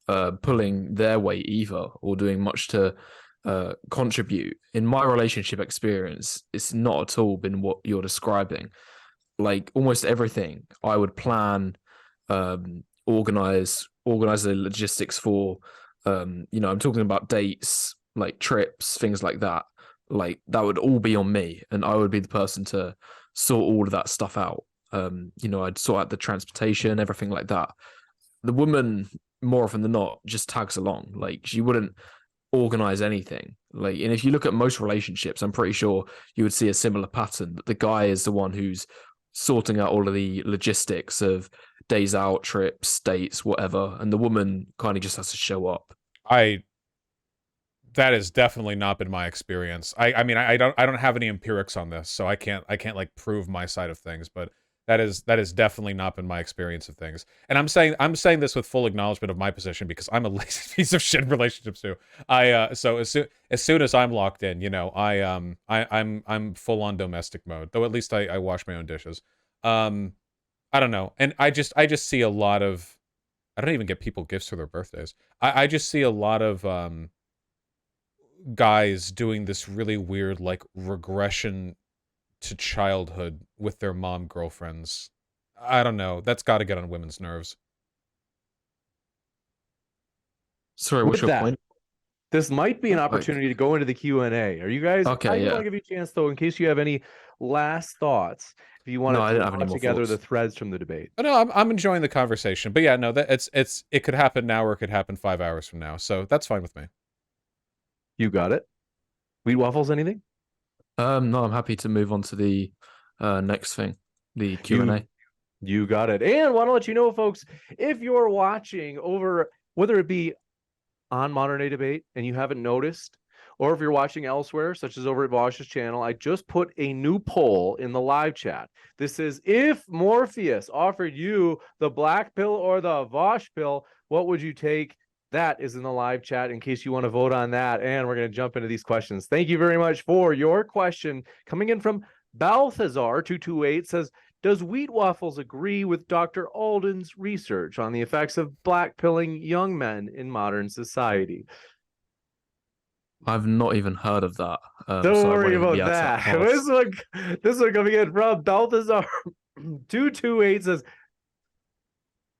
pulling their weight either or doing much to contribute. In my relationship experience, it's not at all been what you're describing. Like almost everything I would plan, organize the logistics for. I'm talking about dates, like trips, things like that. Like that would all be on me, and I would be the person to sort all of that stuff out. I'd sort out the transportation, everything like that. The woman, more often than not, just tags along. Like she wouldn't organize anything. Like, and if you look at most relationships, I'm pretty sure you would see a similar pattern that the guy is the one who's sorting out all of the logistics of days out, trips, dates, whatever, and the woman kind of just has to show up. That has definitely not been my experience. I mean, I don't have any empirics on this, so I can't like prove my side of things, but that is definitely not been my experience of things. And I'm saying this with full acknowledgement of my position because I'm a lazy piece of shit in relationships too. So as soon as I'm locked in, I'm full on domestic mode. Though at least I wash my own dishes. I don't know. And I just see a lot of, I don't even get people gifts for their birthdays. I just see a lot of guys doing this really weird like regression to childhood with their mom girlfriends. I don't know. That's got to get on women's nerves. Sorry, what's your point? This might be an opportunity to go into the Q&A. Are you guys okay? I want to give you a chance though, in case you have any last thoughts. If you want to put together the threads from the debate. Oh, no, I'm enjoying the conversation. But yeah, no, that it could happen now or it could happen 5 hours from now. So that's fine with me. You got it. Wheat waffles, anything? No, I'm happy to move on to the next thing, the Q&A. You got it. And want to let you know, folks, if you're watching over, whether it be on Modern Day Debate and you haven't noticed, or if you're watching elsewhere, such as over at Vaush's channel, I just put a new poll in the live chat. This is, if Morpheus offered you the black pill or the Vaush pill, what would you take? That is in the live chat in case you want to vote on that. And we're going to jump into these questions. Thank you very much for your question. Coming in from Balthazar228 says, does Wheat Waffles agree with Dr. Alden's research on the effects of blackpilling young men in modern society? I've not even heard of that. Don't worry about that. This one coming in from Balthazar228 says,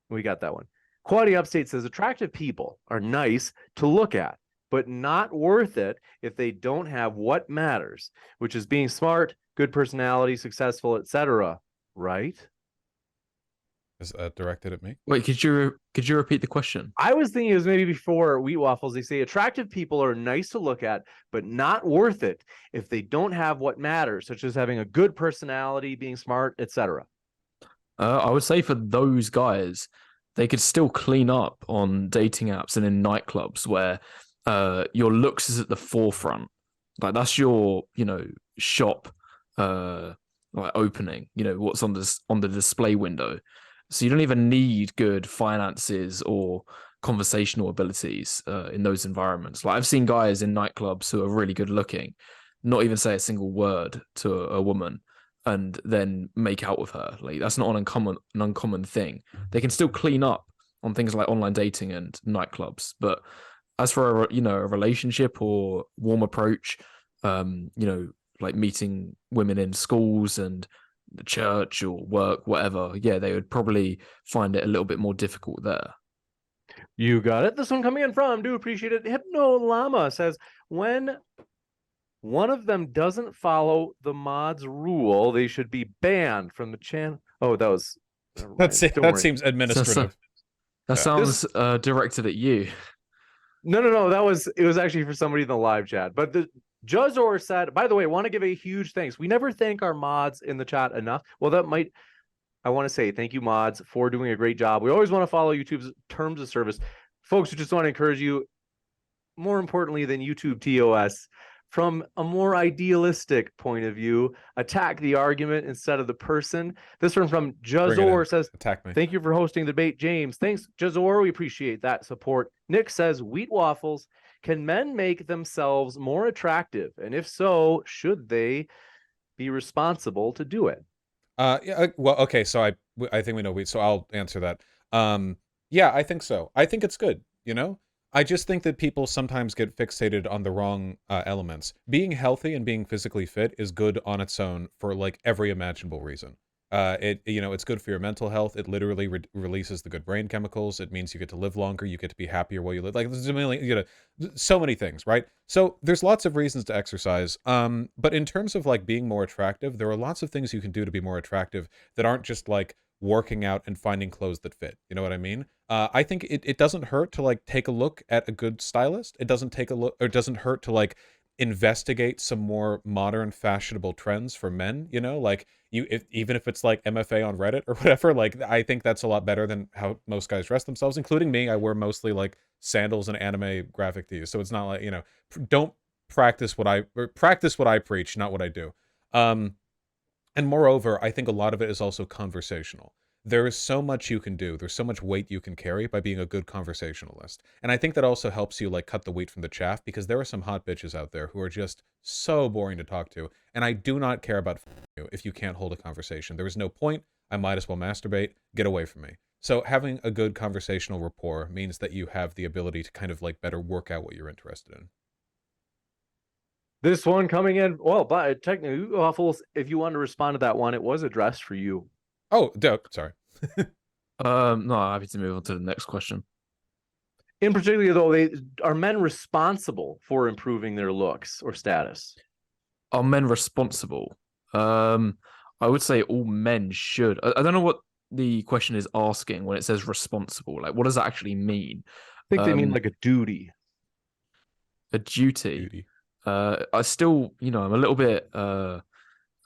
we got that one. Quality Upstate says, attractive people are nice to look at, but not worth it if they don't have what matters, which is being smart, good personality, successful, etc. Right? Is that directed at me? Wait, could you repeat the question? I was thinking it was maybe before Wheat Waffles. They say attractive people are nice to look at, but not worth it if they don't have what matters, such as having a good personality, being smart, etc. I would say for those guys, they could still clean up on dating apps and in nightclubs where your looks is at the forefront. Like that's your, shop like opening, what's on the display window. So you don't even need good finances or conversational abilities in those environments. Like I've seen guys in nightclubs who are really good looking, not even say a single word to a woman, and then make out with her. Like that's not an uncommon thing. They can still clean up on things like online dating and nightclubs. But as for a relationship or warm approach, like meeting women in schools and the church or work, whatever, yeah, they would probably find it a little bit more difficult there. You got it. This one coming in from, do appreciate it. Hypno Llama says, when one of them doesn't follow the mod's rule, they should be banned from the channel. Oh, that was... That seems administrative. That sounds directed at you. No. It was actually for somebody in the live chat. But the Juzor said, by the way, want to give a huge thanks. We never thank our mods in the chat enough. Well, I want to say thank you, mods, for doing a great job. We always want to follow YouTube's terms of service. Folks, we just want to encourage you, more importantly than YouTube TOS, from a more idealistic point of view, attack the argument instead of the person. This one from Jazor says, attack me. Thank you for hosting the debate, James. Thanks, Jazor. We appreciate that support. Nick says, wheat waffles, can men make themselves more attractive? And if so, should they be responsible to do it? Yeah, well, okay, so I think we know wheat, so I'll answer that. Yeah, I think so. I think it's good, you know? I just think that people sometimes get fixated on the wrong elements. Being healthy and being physically fit is good on its own for like every imaginable reason. It's good for your mental health. It literally releases the good brain chemicals. It means you get to live longer. You get to be happier while you live. Like there's a million, so many things, right? So there's lots of reasons to exercise. But in terms of like being more attractive, there are lots of things you can do to be more attractive that aren't just like working out and finding clothes that fit. You know what I mean? I think it doesn't hurt to like take a look at a good stylist. It doesn't doesn't hurt to like investigate some more modern fashionable trends for men, like even if it's like MFA on Reddit or whatever, like I think that's a lot better than how most guys dress themselves, including me. I wear mostly like sandals and anime graphic tees. So it's not like, don't practice what I preach, not what I do. And moreover, I think a lot of it is also conversational. There is so much you can do. There's so much weight you can carry by being a good conversationalist. And I think that also helps you like cut the wheat from the chaff, because there are some hot bitches out there who are just so boring to talk to. And I do not care about you if you can't hold a conversation. There is no point. I might as well masturbate. Get away from me. So having a good conversational rapport means that you have the ability to kind of like better work out what you're interested in. This one coming in, well, but technically, Waffles, if you want to respond to that one, it was addressed for you. Oh, sorry. No, happy to move on to the next question. In particular, though, are men responsible for improving their looks or status? Are men responsible? I would say all men should. I don't know what the question is asking when it says responsible. Like, what does that actually mean? I think they mean like a duty. A duty. I still, I'm a little bit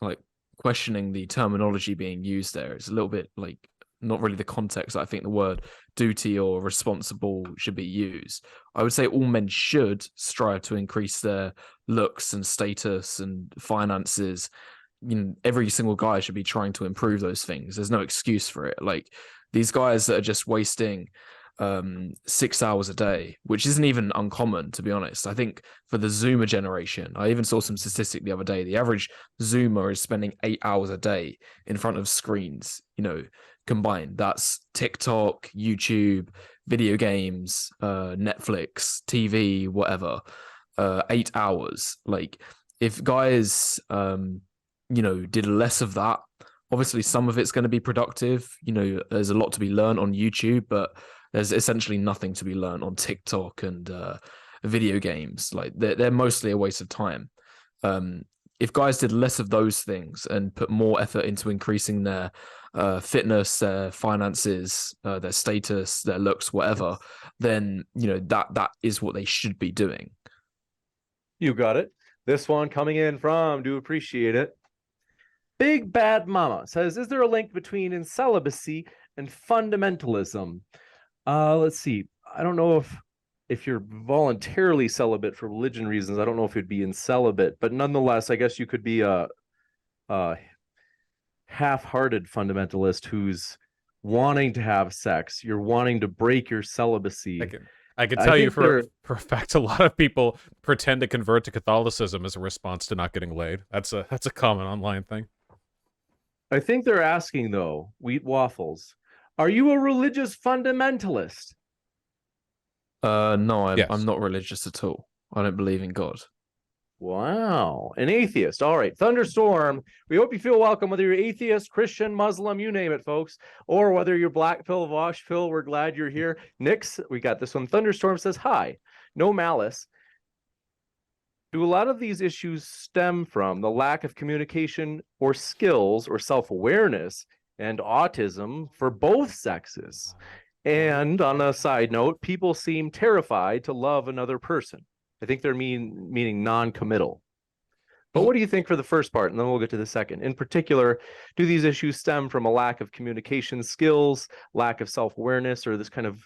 like questioning the terminology being used there. It's a little bit like not really the context that I think the word duty or responsible should be used. I would say all men should strive to increase their looks and status and finances. Every single guy should be trying to improve those things. There's no excuse for it. Like these guys that are just wasting 6 hours a day, which isn't even uncommon, to be honest. I think for the Zoomer generation, I even saw some statistic the other day, the average Zoomer is spending 8 hours a day in front of screens, combined. That's TikTok, YouTube, video games, Netflix, TV, whatever. 8 hours. Like if guys did less of that, obviously some of it's going to be productive. There's a lot to be learned on YouTube, but there's essentially nothing to be learned on TikTok and video games. Like they're mostly a waste of time. If guys did less of those things and put more effort into increasing their fitness, their finances, their status, their looks, whatever, then that is what they should be doing. You got it. This one coming in from, do appreciate it. Big Bad Mama says, is there a link between incelibacy and fundamentalism? Let's see. I don't know if you're voluntarily celibate for religion reasons. I don't know if you'd be incelibate, but nonetheless, I guess you could be a half-hearted fundamentalist who's wanting to have sex. You're wanting to break your celibacy. I can tell you for a fact, a lot of people pretend to convert to Catholicism as a response to not getting laid. That's a common online thing. I think they're asking though, Wheat Waffles, are you a religious fundamentalist? No, Yes. I'm not religious at all. I don't believe in God. Wow. An atheist. All right. Thunderstorm. We hope you feel welcome, whether you're atheist, Christian, Muslim, you name it, folks, or whether you're black pill, Vaush pill. We're glad you're here. Nix, we got this one. Thunderstorm says, hi, no malice. Do a lot of these issues stem from the lack of communication or skills or self-awareness and autism for both sexes? And on a side note, people seem terrified to love another person. I think they're meaning non-committal. But what do you think for the first part? And then we'll get to the second. In particular, do these issues stem from a lack of communication skills, lack of self-awareness, or this kind of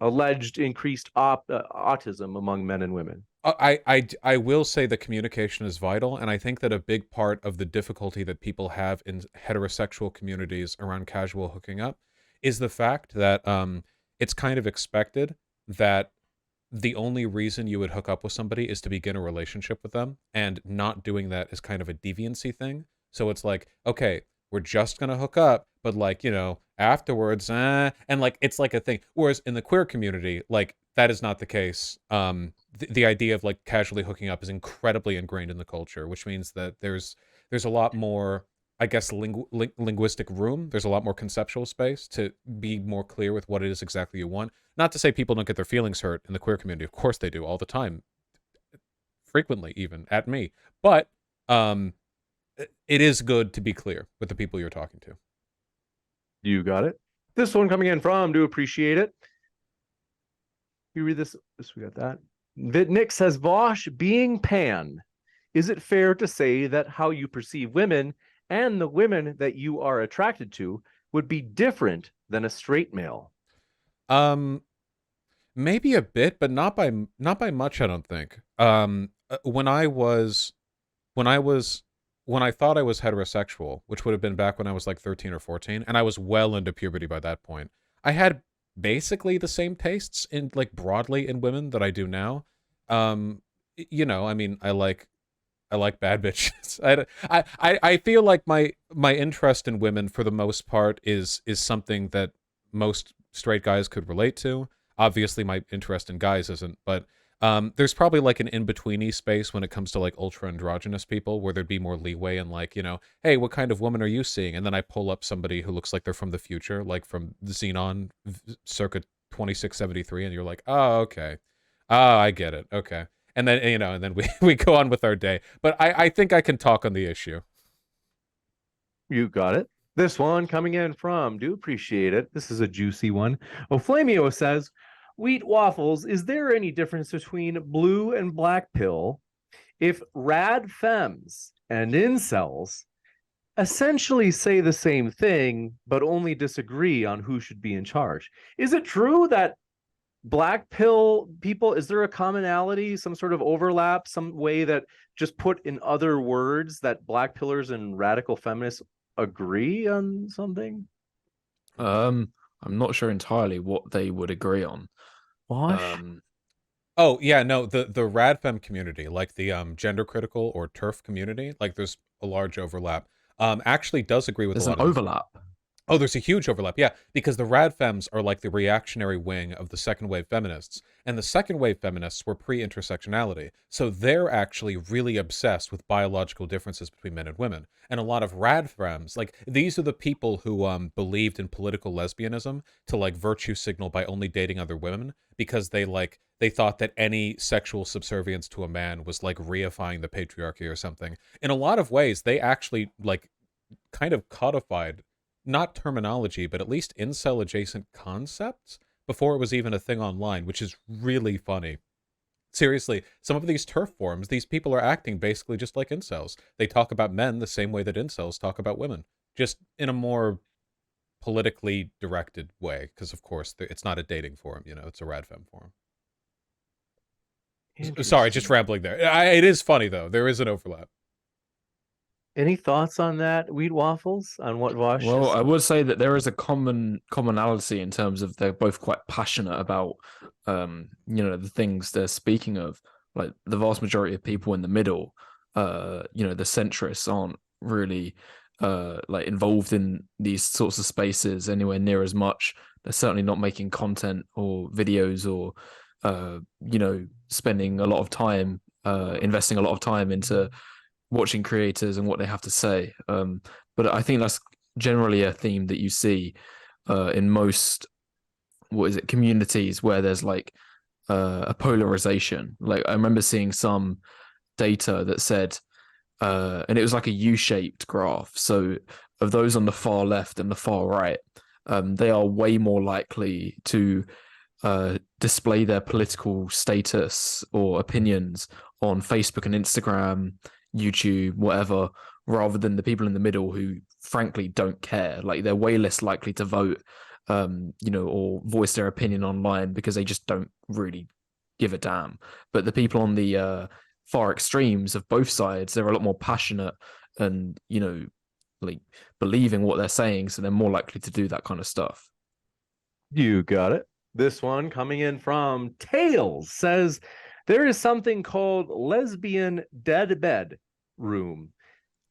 alleged increased autism among men and women? I will say that communication is vital, and I think that a big part of the difficulty that people have in heterosexual communities around casual hooking up is the fact that it's kind of expected that the only reason you would hook up with somebody is to begin a relationship with them, and not doing that is kind of a deviancy thing. So it's like, okay, we're just gonna hook up, but like, afterwards, and like it's like a thing. Whereas in the queer community, like that is not the case. The idea of like casually hooking up is incredibly ingrained in the culture, which means that there's a lot more, I guess, linguistic room. There's a lot more conceptual space to be more clear with what it is exactly you want. Not to say people don't get their feelings hurt in the queer community. Of course they do, all the time. Frequently, even, at me. But it is good to be clear with the people you're talking to. You got it. This one coming in from Do Appreciate It. You read this. We got that. Nick says, Vaush, being pan, is it fair to say that how you perceive women and the women that you are attracted to would be different than a straight male? Maybe a bit, but not by much, I don't think. When I thought I was heterosexual, which would have been back when I was like 13 or 14, and I was well into puberty by that point, I had basically the same tastes in like broadly in women that I do now. I mean, I like bad bitches. I feel like my interest in women for the most part is something that most straight guys could relate to. Obviously, my interest in guys isn't, but there's probably like an in-betweeny space when it comes to like ultra androgynous people where there'd be more leeway and like, hey, what kind of woman are you seeing? And then I pull up somebody who looks like they're from the future, like from Xenon circa 2673, and you're like, oh, okay. Oh, I get it. Okay. And then, and then we go on with our day. But I think I can talk on the issue. You got it. This one coming in from Do Appreciate It. This is a juicy one. Oflamio says, Wheat Waffles, is there any difference between blue and black pill if rad femmes and incels essentially say the same thing, but only disagree on who should be in charge? Is it true that black pill people, is there a commonality, some sort of overlap, some way that, just put in other words, that black pillars and radical feminists agree on something? I'm not sure entirely what they would agree on. Vaush? Oh yeah, no, the radfem community, like the gender critical or TERF community, like there's a large overlap. Actually does agree with There's a lot an of overlap. Oh, there's a huge overlap, yeah, because the radfems are like the reactionary wing of the second wave feminists, and the second wave feminists were pre-intersectionality, so they're actually really obsessed with biological differences between men and women. And a lot of radfems, like these are the people who believed in political lesbianism to like virtue signal by only dating other women, because they thought that any sexual subservience to a man was like reifying the patriarchy or something. In a lot of ways, they actually like kind of codified not terminology, but at least incel adjacent concepts before it was even a thing online, which is really funny. Seriously, some of these TERF forums, these people are acting basically just like incels. They talk about men the same way that incels talk about women, just in a more politically directed way, because of course it's not a dating forum, it's a radfem forum. Sorry, just rambling there. It is funny though. There is an overlap. Any thoughts on that, Wheat Waffles, on what Vaush? Well, I would say that there is a commonality in terms of they're both quite passionate about, the things they're speaking of. Like the vast majority of people in the middle, the centrists aren't really like involved in these sorts of spaces anywhere near as much. They're certainly not making content or videos or, spending a lot of time, investing a lot of time into watching creators and what they have to say. But I think that's generally a theme that you see in most, communities where there's like a polarization. Like I remember seeing some data that said, and it was like a U-shaped graph. So of those on the far left and the far right, they are way more likely to display their political status or opinions on Facebook and Instagram, YouTube, whatever, rather than the people in the middle who frankly don't care. Like they're way less likely to vote, or voice their opinion online because they just don't really give a damn. But the people on the far extremes of both sides, they're a lot more passionate and, like believing what they're saying, so they're more likely to do that kind of stuff. You got it. This one coming in from Tails says there is something called lesbian dead bed room.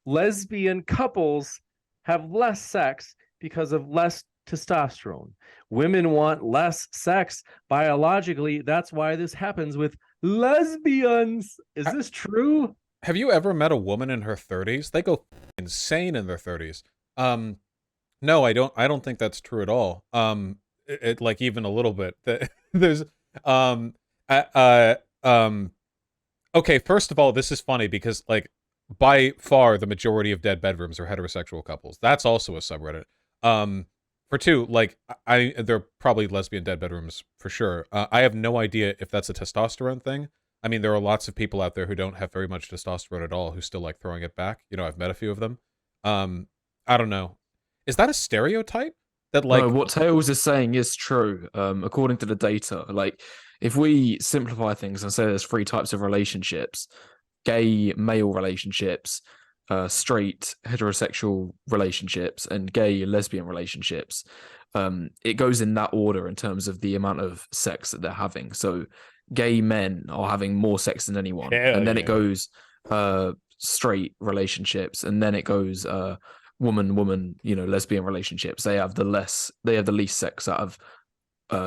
Lesbian couples have less sex because of less testosterone. Women want less sex biologically. That's why this happens with lesbians. Is this true? Have you ever met a woman in her 30s? They go insane in their 30s. No, I don't think that's true at all. It like even a little bit. There's okay, first of all, this is funny because like by far the majority of dead bedrooms are heterosexual couples. That's also a subreddit. For two, like there are probably lesbian dead bedrooms for sure. I have no idea if that's a testosterone thing. I mean, there are lots of people out there who don't have very much testosterone at all who still like throwing it back. I've met a few of them. I don't know. Is that a stereotype? That like no, what Tails is saying is true. According to the data, like if we simplify things and say there's 3 types of relationships: gay male relationships, straight heterosexual relationships, and gay lesbian relationships. It goes in that order in terms of the amount of sex that they're having. So gay men are having more sex than anyone. And then it goes straight relationships, and then it goes woman, lesbian relationships. They have the least sex out of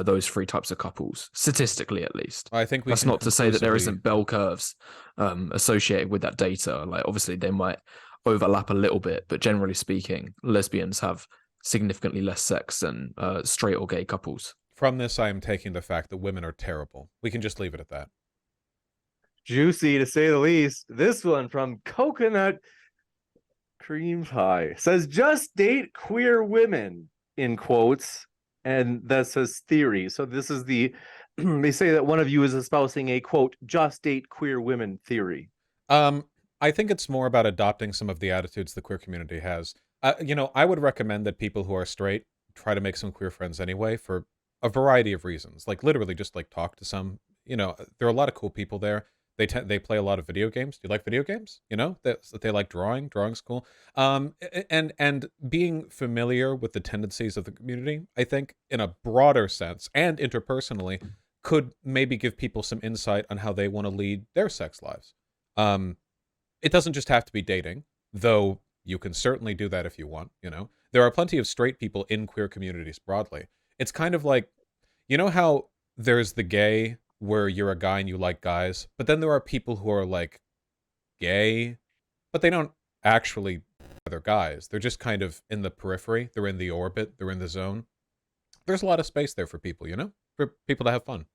those 3 types of couples, statistically at least. I think that's not to say that there isn't bell curves associated with that data. Like obviously they might overlap a little bit, but generally speaking, lesbians have significantly less sex than straight or gay couples. From this, I am taking the fact that women are terrible. We can just leave it at that. Juicy to say the least. This one from Coconut Cream Pie says just date queer women, in quotes, and that says theory. So this is they say that one of you is espousing a quote just date queer women theory. I think it's more about adopting some of the attitudes the queer community has. I would recommend that people who are straight try to make some queer friends anyway for a variety of reasons. Like literally just like talk to some, there are a lot of cool people there. They play a lot of video games. Do you like video games? They like drawing. Drawing's cool. And being familiar with the tendencies of the community, I think, in a broader sense and interpersonally, could maybe give people some insight on how they want to lead their sex lives. It doesn't just have to be dating, though you can certainly do that if you want. There are plenty of straight people in queer communities broadly. It's kind of like, how there's the gay where you're a guy and you like guys, but then there are people who are like gay, but they don't actually they're guys. They're just kind of in the periphery. They're in the orbit. They're in the zone. There's a lot of space there for people, for people to have fun.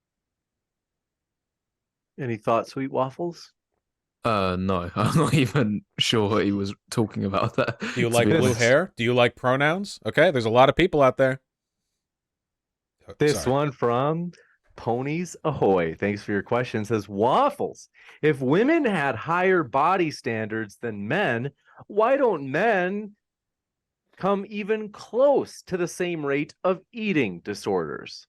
Any thoughts, Sweet Waffles? No, I'm not even sure what he was talking about there. Do you like blue hair? Do you like pronouns? Okay, there's a lot of people out there. This one from Ponies Ahoy. Thanks for your question. Says Waffles. If women had higher body standards than men, why don't men come even close to the same rate of eating disorders?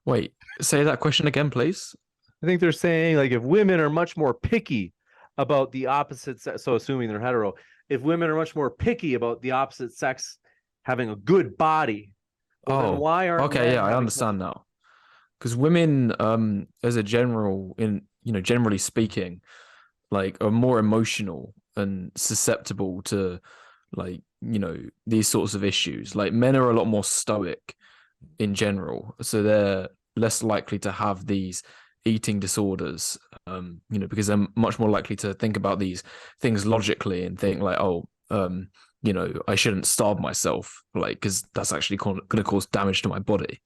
Wait, say that question again, please. I think they're saying like if women are much more picky about the opposite sex, so assuming they're hetero, if women are much more picky about the opposite sex having a good body, well, then why aren't okay, yeah, I understand now. Because women, as a general, generally speaking, like are more emotional and susceptible to like, these sorts of issues. Like men are a lot more stoic in general, so they're less likely to have these eating disorders, because they're much more likely to think about these things logically and think like, I shouldn't starve myself, like, because that's actually going to cause damage to my body.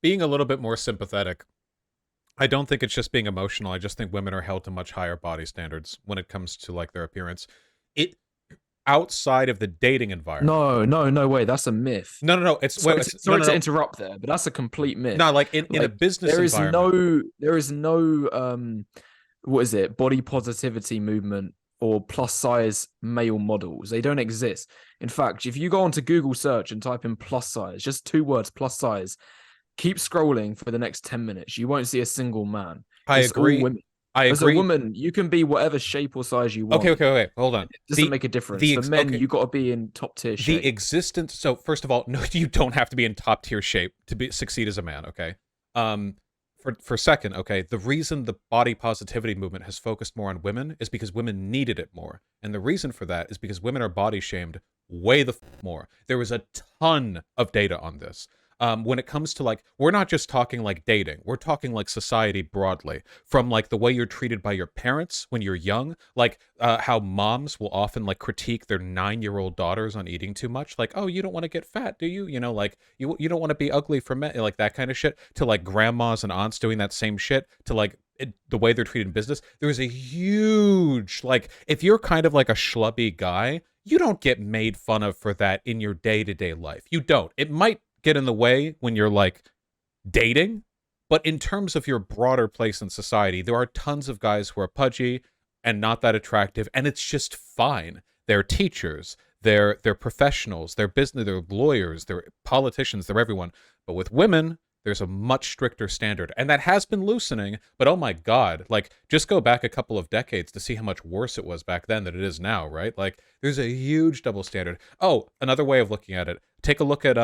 Being a little bit more sympathetic, I don't think it's just being emotional. I just think women are held to much higher body standards when it comes to like their appearance. outside of the dating environment. No way. That's a myth. No. It's Sorry, wait, it's, sorry no, to no. interrupt there, but that's a complete myth. No, like in a business environment. There is no what is it? Body positivity movement or plus size male models. They don't exist. In fact, if you go onto Google search and type in plus size, just 2 words, plus size, keep scrolling for the next 10 minutes. You won't see a single man. I It's all agree. women. I As a agree. woman, you can be whatever shape or size you want. Okay. Hold on. It doesn't make a difference. For men, you got to be in top tier shape. The existence. So first of all, no, you don't have to be in top tier shape to succeed as a man. Okay. For second, okay, the reason the body positivity movement has focused more on women is because women needed it more, and the reason for that is because women are body shamed way the more. There was a ton of data on this. When it comes to like, we're not just talking like dating, we're talking like society broadly, from like the way you're treated by your parents when you're young, like how moms will often like critique their 9-year-old daughters on eating too much, like, oh, you don't want to get fat, do you? You know, like you don't want to be ugly for men, like that kind of shit, to like grandmas and aunts doing that same shit, to like the way they're treated in business. There's a huge, like, if you're kind of like a schlubby guy, you don't get made fun of for that in your day-to-day life. You don't. It might get in the way when you're like dating, but in terms of your broader place in society, there are tons of guys who are pudgy and not that attractive, and it's just fine. They're teachers, they're professionals, they're business, they're lawyers, they're politicians, they're everyone. But with women, there's a much stricter standard, and that has been loosening, but oh my god, like, just go back a couple of decades to see how much worse it was back then than it is now, right? Like, there's a huge double standard. Oh, another way of looking at it, take a look at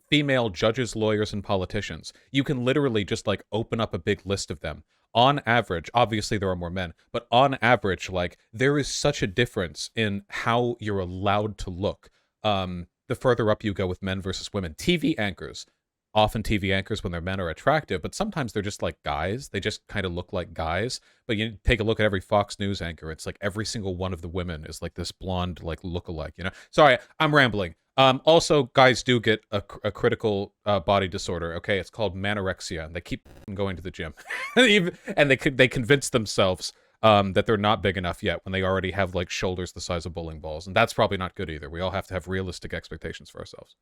female judges, lawyers, and politicians. You can literally just like open up a big list of them. On average, obviously there are more men, but on average, like, there is such a difference in how you're allowed to look. The further up you go with men versus women. TV anchors. Often TV anchors when they're men are attractive, but sometimes they're just like guys. They just kind of look like guys. But you take a look at every Fox News anchor. It's like every single one of the women is like this blonde, like look-alike, you know? Sorry, I'm rambling. Also, guys do get a critical body disorder. Okay, it's called manorexia, and they keep going to the gym, and they convince themselves that they're not big enough yet when they already have like shoulders the size of bowling balls, and that's probably not good either. We all have to have realistic expectations for ourselves.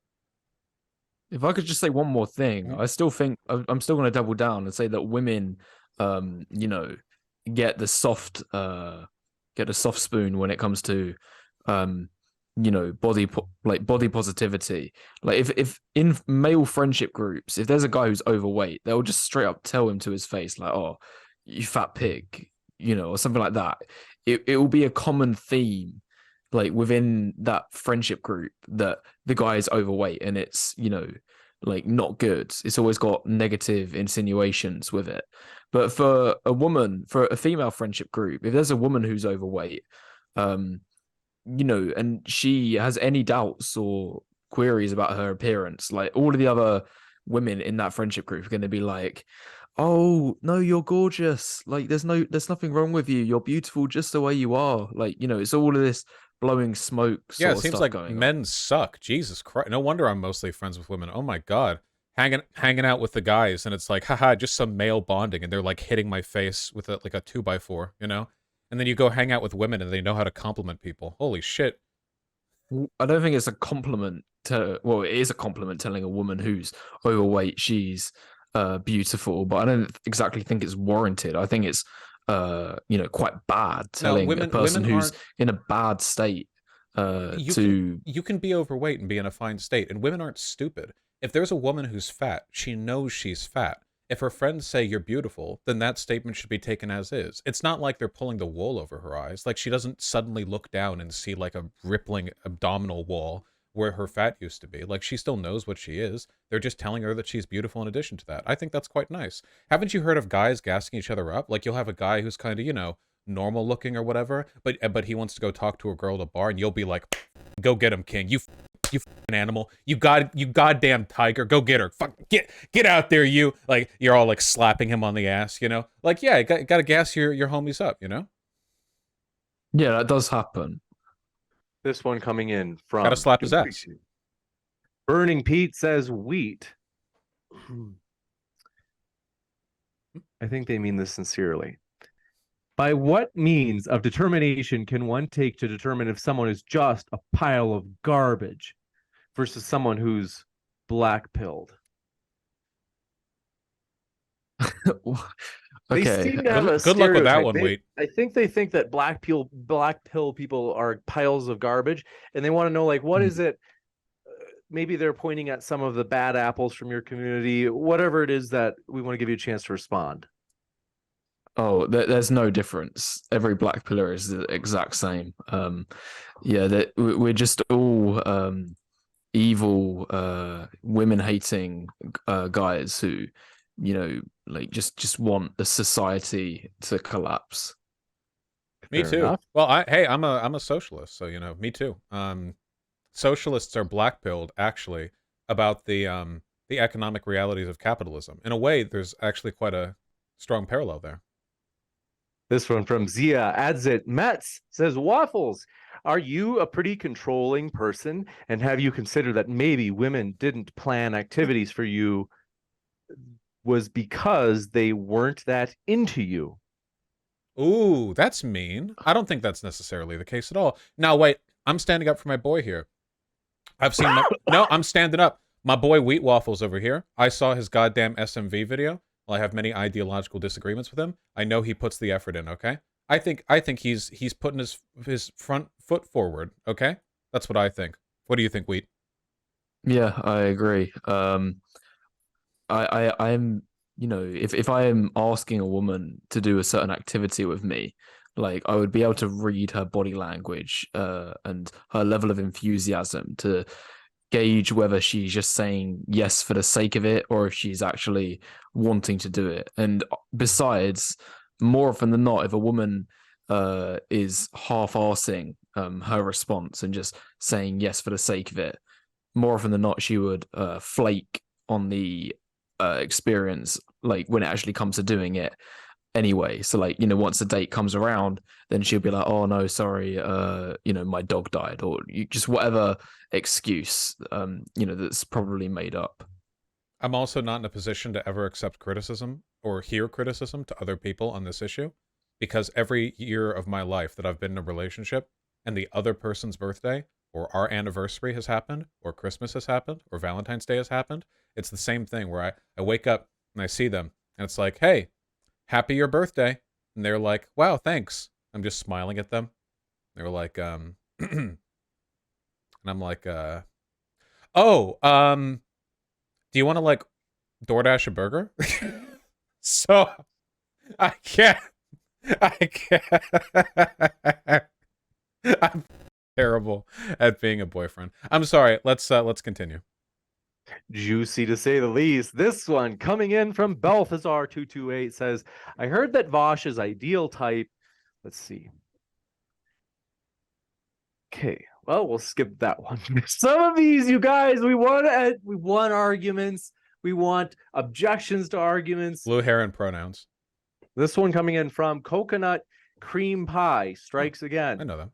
If I could just say one more thing, I still think I'm still going to double down and say that women, you know, get the soft spoon when it comes to, you know, body positivity. Like if in male friendship groups, if there's a guy who's overweight, they'll just straight up tell him to his face, like, "Oh, you fat pig," you know, or something like that. It will be a common theme, like within that friendship group, that the guy is overweight, and it's, you know, like not good. It's always got negative insinuations with it. But for a female friendship group, if there's a woman who's overweight, you know, and she has any doubts or queries about her appearance, like, all of the other women in that friendship group are going to be like, "Oh no, you're gorgeous, like there's nothing wrong with you, you're beautiful just the way you are." Like, you know, it's all of this blowing smoke Yeah, sort it of seems stuff like going men suck. Jesus Christ. No wonder I'm mostly friends with women. Oh my god. Hanging out with the guys, and it's like, haha, just some male bonding, and they're like hitting my face with like a 2x4, you know? And then you go hang out with women and they know how to compliment people. Holy shit. on. I don't think it's a compliment to, well, it is a compliment telling a woman who's overweight she's beautiful, but I don't exactly think it's warranted. I think it's you know, quite bad telling a person who's in a bad state you can be overweight and be in a fine state, and women aren't stupid. If there's a woman who's fat, she knows she's fat. If her friends say you're beautiful, then that statement should be taken as is. It's not like they're pulling the wool over her eyes. Like, she doesn't suddenly look down and see like a rippling abdominal wall where her fat used to be. Like, she still knows what she is. They're just telling her that she's beautiful in addition to that. I think that's quite nice. Haven't you heard of guys gassing each other up? Like, you'll have a guy who's kind of, you know, normal looking or whatever, but he wants to go talk to a girl at a bar, and you'll be like, "Go get him, King. You fucking animal. You goddamn tiger. Go get her. Fuck, get out there, you." Like, you're all like slapping him on the ass, you know? Like, yeah, gotta gas your homies up, you know? Yeah, that does happen. This one coming in from Gotta slap his ass. Burning Pete says wheat. I think they mean this sincerely. By what means of determination can one take to determine if someone is just a pile of garbage versus someone who's black-pilled? They Okay. seem to have a Good luck with that stereotype. one, Wait. I think they think that black pill people are piles of garbage, and they want to know, like, what is it? Maybe they're pointing at some of the bad apples from your community, whatever it is that we want to give you a chance to respond. Oh, there's no difference. Every black pillar is the exact same. Yeah, that we're just all evil, women-hating guys who, like just want the society to collapse. Me Fair too. enough. Well, I'm a socialist, so me too. Socialists are black-pilled actually about the economic realities of capitalism. In a way, there's actually quite a strong parallel there. This one from Zia Adzit Metz says, Waffles, are you a pretty controlling person? And have you considered that maybe women didn't plan activities for you was because they weren't that into you? Ooh, that's mean. I don't think that's necessarily the case at all. Now, wait, I'm standing up for my boy here. No, I'm standing up. My boy Wheat Waffles over here. I saw his goddamn SMV video. Well, I have many ideological disagreements with him. I know he puts the effort in, okay? I think he's putting his front foot forward, okay? That's what I think. What do you think, Wheat? Yeah, I agree. I'm, if I am asking a woman to do a certain activity with me, like I would be able to read her body language, and her level of enthusiasm to gauge whether she's just saying yes for the sake of it or if she's actually wanting to do it. And besides, more often than not, if a woman is half-arsing her response and just saying yes for the sake of it, more often than not, she would flake on the experience, like when it actually comes to doing it anyway. So like, once the date comes around, then she'll be like, oh no, sorry, my dog died, or just whatever excuse, that's probably made up. I'm also not in a position to ever accept criticism or hear criticism to other people on this issue, because every year of my life that I've been in a relationship and the other person's birthday or our anniversary has happened, or Christmas has happened, or Valentine's Day has happened, it's the same thing where I wake up and I see them and it's like, hey, happy your birthday. And they're like, wow, thanks. I'm just smiling at them. They're like, and I'm like, do you want to like DoorDash a burger? So I can't. I'm terrible at being a boyfriend. I'm sorry. Let's continue. Juicy to say the least. This one coming in from Balthazar228 says, I heard that Vaush's ideal type. Let's see. Okay, well, we'll skip that one. Some of these, you guys, we want arguments. We want objections to arguments. Blue hair and pronouns. This one coming in from Coconut Cream Pie strikes again. I know that.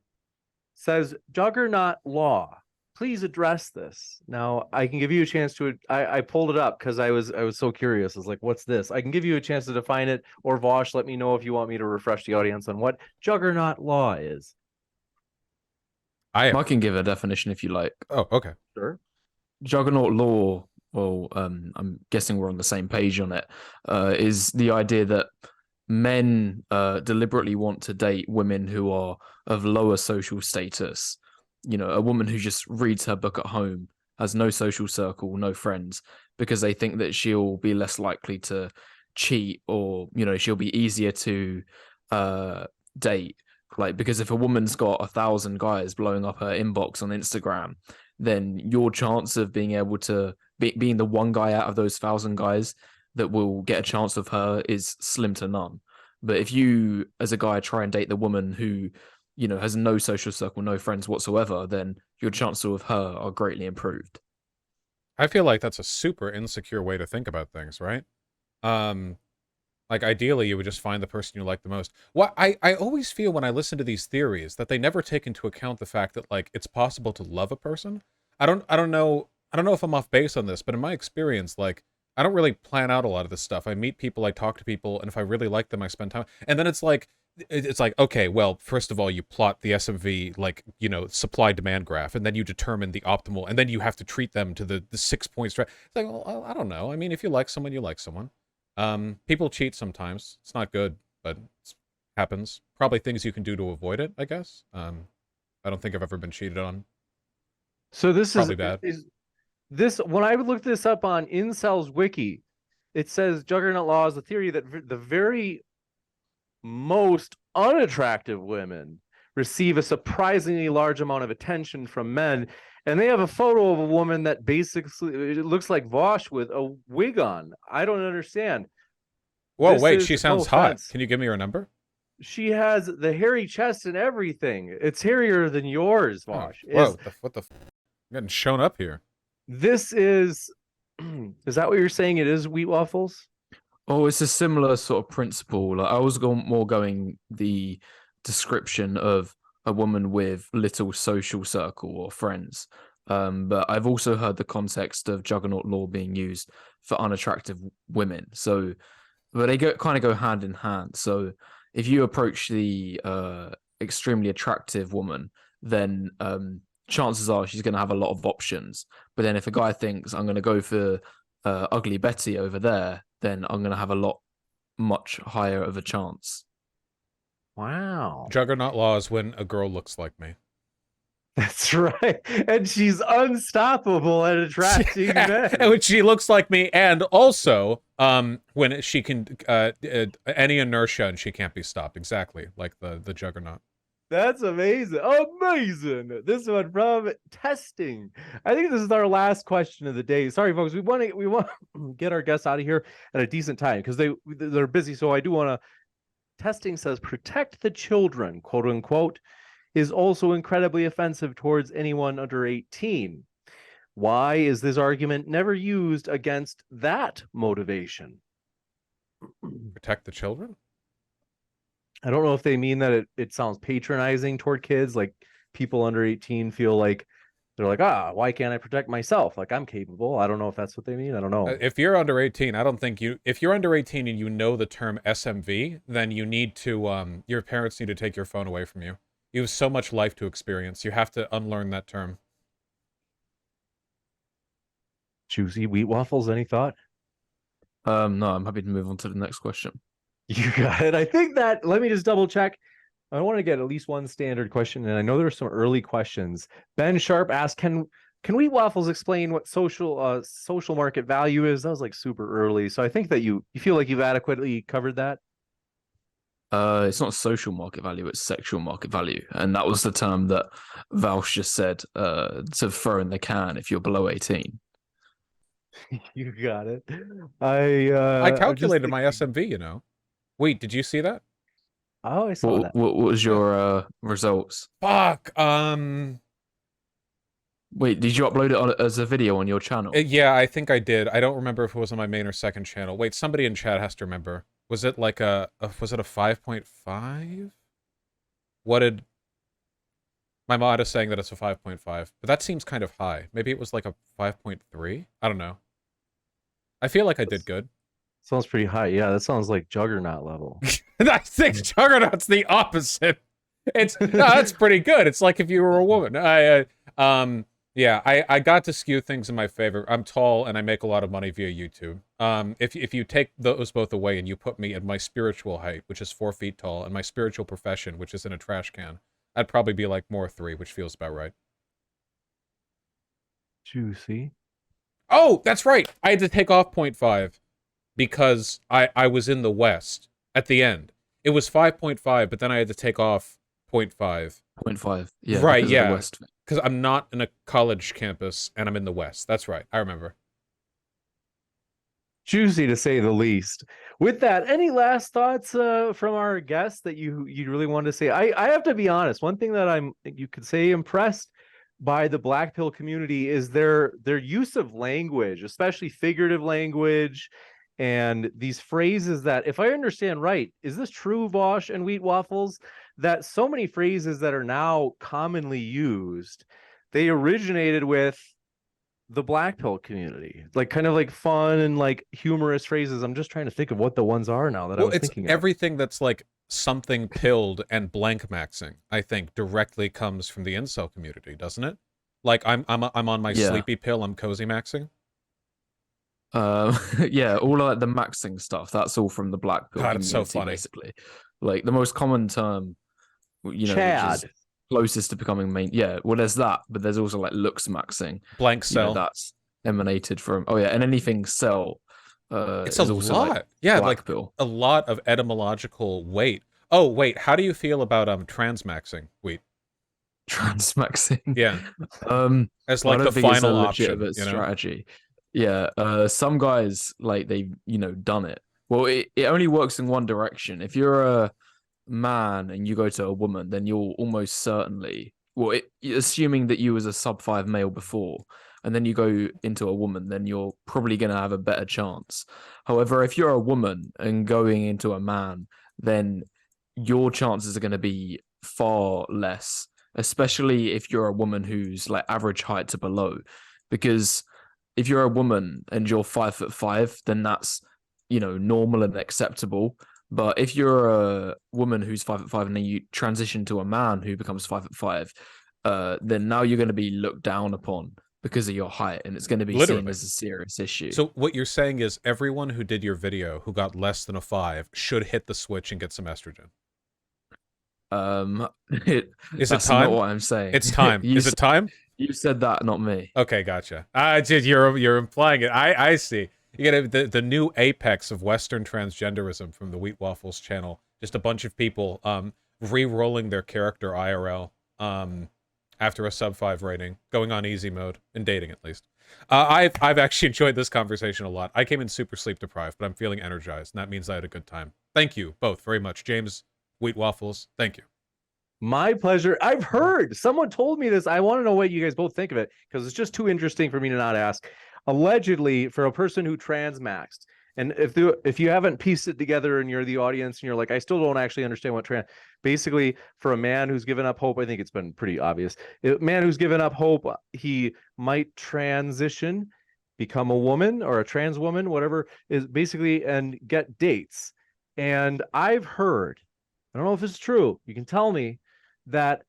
Says, Juggernaut Law, please address this. Now, I can give you a chance to, I pulled it up because I was so curious. I was like, what's this? I can give you a chance to define it, or Vaush, let me know if you want me to refresh the audience on what Juggernaut Law is. I can give a definition if you like. Oh, okay. Sure. Juggernaut Law, well, I'm guessing we're on the same page on it, is the idea that men deliberately want to date women who are of lower social status. A woman who just reads her book at home, has no social circle, no friends, because they think that she'll be less likely to cheat, or she'll be easier to date. Like, because if a woman's got 1,000 guys blowing up her inbox on Instagram, then your chance of being able to being the one guy out of those 1,000 guys that will get a chance of her is slim to none. But if you, as a guy, try and date the woman who, has no social circle, no friends whatsoever, then your chances of her are greatly improved. I feel like that's a super insecure way to think about things, right? Like, ideally, you would just find the person you like the most. What I always feel when I listen to these theories that they never take into account the fact that, like, it's possible to love a person. I don't know if I'm off base on this, but in my experience, like, I don't really plan out a lot of this stuff. I meet people, I talk to people, and if I really like them, I spend time. And then it's like, it's like, okay, well, first of all, you plot the SMV, like, you know, supply demand graph, and then you determine the optimal, and then you have to treat them to the 6 point strat. It's like, well, I don't know. I mean, if you like someone, you like someone. People cheat sometimes. It's not good, but it happens. Probably things you can do to avoid it, I guess. I don't think I've ever been cheated on. So this Probably bad. is this when I looked this up on INCEL's wiki, it says Juggernaut Law is the theory that the very most unattractive women receive a surprisingly large amount of attention from men. And they have a photo of a woman that basically it looks like Vaush with a wig on. I don't understand. Whoa, This wait, is she no sounds hot. offense. Can you give me her number? She has the hairy chest and everything. It's hairier than yours, Vaush. Whoa, what the I'm getting shown up here. This is is that what you're saying it is, Wheat Waffles? Oh, it's a similar sort of principle. Like I was going the description of a woman with little social circle or friends. But I've also heard the context of Juggernaut Law being used for unattractive women. So, but they kind of go hand in hand. So, if you approach the extremely attractive woman, then chances are she's going to have a lot of options. But then if a guy thinks I'm going to go for ugly Betty over there, then I'm going to have much higher of a chance. Wow. Juggernaut Law is when a girl looks like me. That's right. And she's unstoppable at attracting men. When she looks like me, and also when she can any inertia and she can't be stopped. Exactly like the Juggernaut. That's amazing. Amazing. This one from testing. I think this is our last question of the day. Sorry, folks. We want to get our guests out of here at a decent time because they're busy. So I do want to. Testing says protect the children, quote unquote, is also incredibly offensive towards anyone under 18. Why is this argument never used against that motivation? Protect the children? I don't know if they mean that it sounds patronizing toward kids, like people under 18 feel like they're like, why can't I protect myself? Like I'm capable. I don't know if that's what they mean. I don't know. If you're under 18, I don't think if you're under 18 and you know the term SMV, then you need to, your parents need to take your phone away from you. You have so much life to experience. You have to unlearn that term. Juicy Wheat Waffles, any thought? No, I'm happy to move on to the next question. You got it. I think that, let me just double check. I want to get at least one standard question, and I know there are some early questions. Ben Sharp asked, can Wheat Waffles explain what social market value is? That was like super early. So I think that you feel like you've adequately covered that. It's not social market value, it's sexual market value. And that was the term that Vaush just said to throw in the can if you're below 18. You got it. I calculated my SMV, you know. Wait, did you see that? Oh, I saw that. What was your results? Fuck. Wait, did you upload it as a video on your channel? Yeah, I think I did. I don't remember if it was on my main or second channel. Wait, somebody in chat has to remember. Was it like was it a 5.5? What did... My mod is saying that it's a 5.5, but that seems kind of high. Maybe it was like a 5.3? I don't know. I feel like I did good. Sounds pretty high. Yeah, that sounds like Juggernaut level. I think Juggernaut's the opposite. That's pretty good. It's like if you were a woman. Yeah, I got to skew things in my favor. I'm tall and I make a lot of money via YouTube. If you take those both away and you put me at my spiritual height, which is 4 feet tall, and my spiritual profession, which is in a trash can, I'd probably be like more 3, which feels about right. Juicy. Oh, that's right. I had to take off 0.5 because I was in the West at the end. It was 5.5, but then I had to take off 0.5. 0.5, yeah. Right, yeah. Because I'm not in a college campus and I'm in the West. That's right. I remember. Juicy to say the least. With that, any last thoughts from our guests that you really wanted to say? I have to be honest. One thing that you could say impressed by the Black Pill community is their use of language, especially figurative language, and these phrases that, if I understand right, is this true, Vaush and Wheat Waffles, that so many phrases that are now commonly used, they originated with the Black Pill community, like kind of like fun and like humorous phrases. I'm just trying to think of what the ones are now that I was thinking of. Everything that's like something pilled and blank maxing, I think, directly comes from the incel community, doesn't it? Like I'm on my Yeah. sleepy pill, I'm cozy maxing. Yeah, all like the maxing stuff, that's all from the black pill God, it's so community, funny. basically. Like the most common term, which is Chad. closest to becoming main. Yeah, well, there's that, but there's also like looks maxing. Blank cell. That's emanated from. Oh yeah, and anything cell. It's is a also lot. like Yeah, black like pill. a lot of etymological weight. Oh wait, how do you feel about transmaxing? Wait, Transmaxing. yeah, as I like don't the think it's a final option, legitimate you know? strategy. Yeah, some guys like they've done it. Well, it only works in one direction. If you're a man and you go to a woman, then you'll almost certainly, well, assuming that you was a sub 5 male before, and then you go into a woman, then you're probably going to have a better chance. However, if you're a woman and going into a man, then your chances are going to be far less, especially if you're a woman who's like average height to below, because if you're a woman and you're 5'5", then that's normal and acceptable. But if you're a woman who's 5'5" and then you transition to a man who becomes 5'5", then now you're going to be looked down upon because of your height, and it's going to be seen as a serious issue. So what you're saying is everyone who did your video who got less than a 5 should hit the switch and get some estrogen. Is it time? Not what I'm saying. It's time. Is it time? You said that, not me. Okay, gotcha. You're implying it. I see. You get the new apex of Western transgenderism from the Wheat Waffles channel. Just a bunch of people re-rolling their character IRL after a sub-5 rating, going on easy mode, and dating at least. I've actually enjoyed this conversation a lot. I came in super sleep deprived, but I'm feeling energized, and that means I had a good time. Thank you both very much. James, Wheat Waffles, thank you. My pleasure. I've heard, someone told me this. I want to know what you guys both think of it, because it's just too interesting for me to not ask. Allegedly, for a person who transmaxed, and if you haven't pieced it together and you're the audience and you're like, I still don't actually understand what basically, for a man who's given up hope, I think it's been pretty obvious. A man who's given up hope, he might transition, become a woman or a trans woman, whatever, is basically, and get dates. And I've heard, I don't know if it's true, you can tell me, that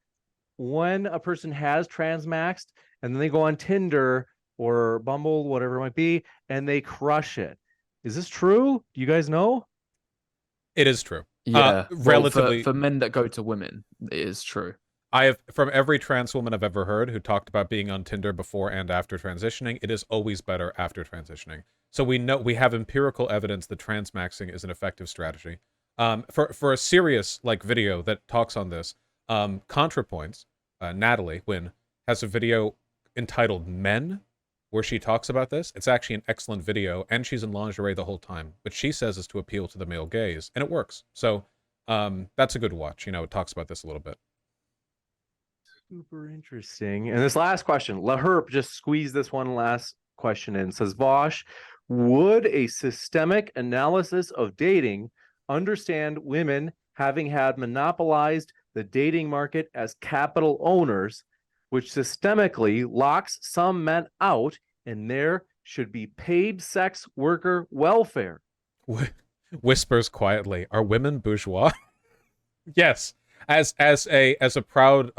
when a person has transmaxed and then they go on Tinder or Bumble, whatever it might be, and they crush it. Is this true? Do you guys know? It is true. Yeah, relatively for men that go to women, it is true. I have, from every trans woman I've ever heard who talked about being on Tinder before and after transitioning, it is always better after transitioning. So we have empirical evidence that transmaxing is an effective strategy. For a serious video that talks on this, ContraPoints, Natalie Wynn, has a video entitled Men, where she talks about this. It's actually an excellent video, and she's in lingerie the whole time. But she says it's to appeal to the male gaze, and it works. So that's a good watch. It talks about this a little bit. Super interesting. And this last question, LaHerp just squeezed this one last question in. Says, Vaush, would a systemic analysis of dating understand women having had monopolized the dating market as capital owners, which systemically locks some men out, and there should be paid sex worker welfare? Whispers quietly, are women bourgeois? Yes. As a proud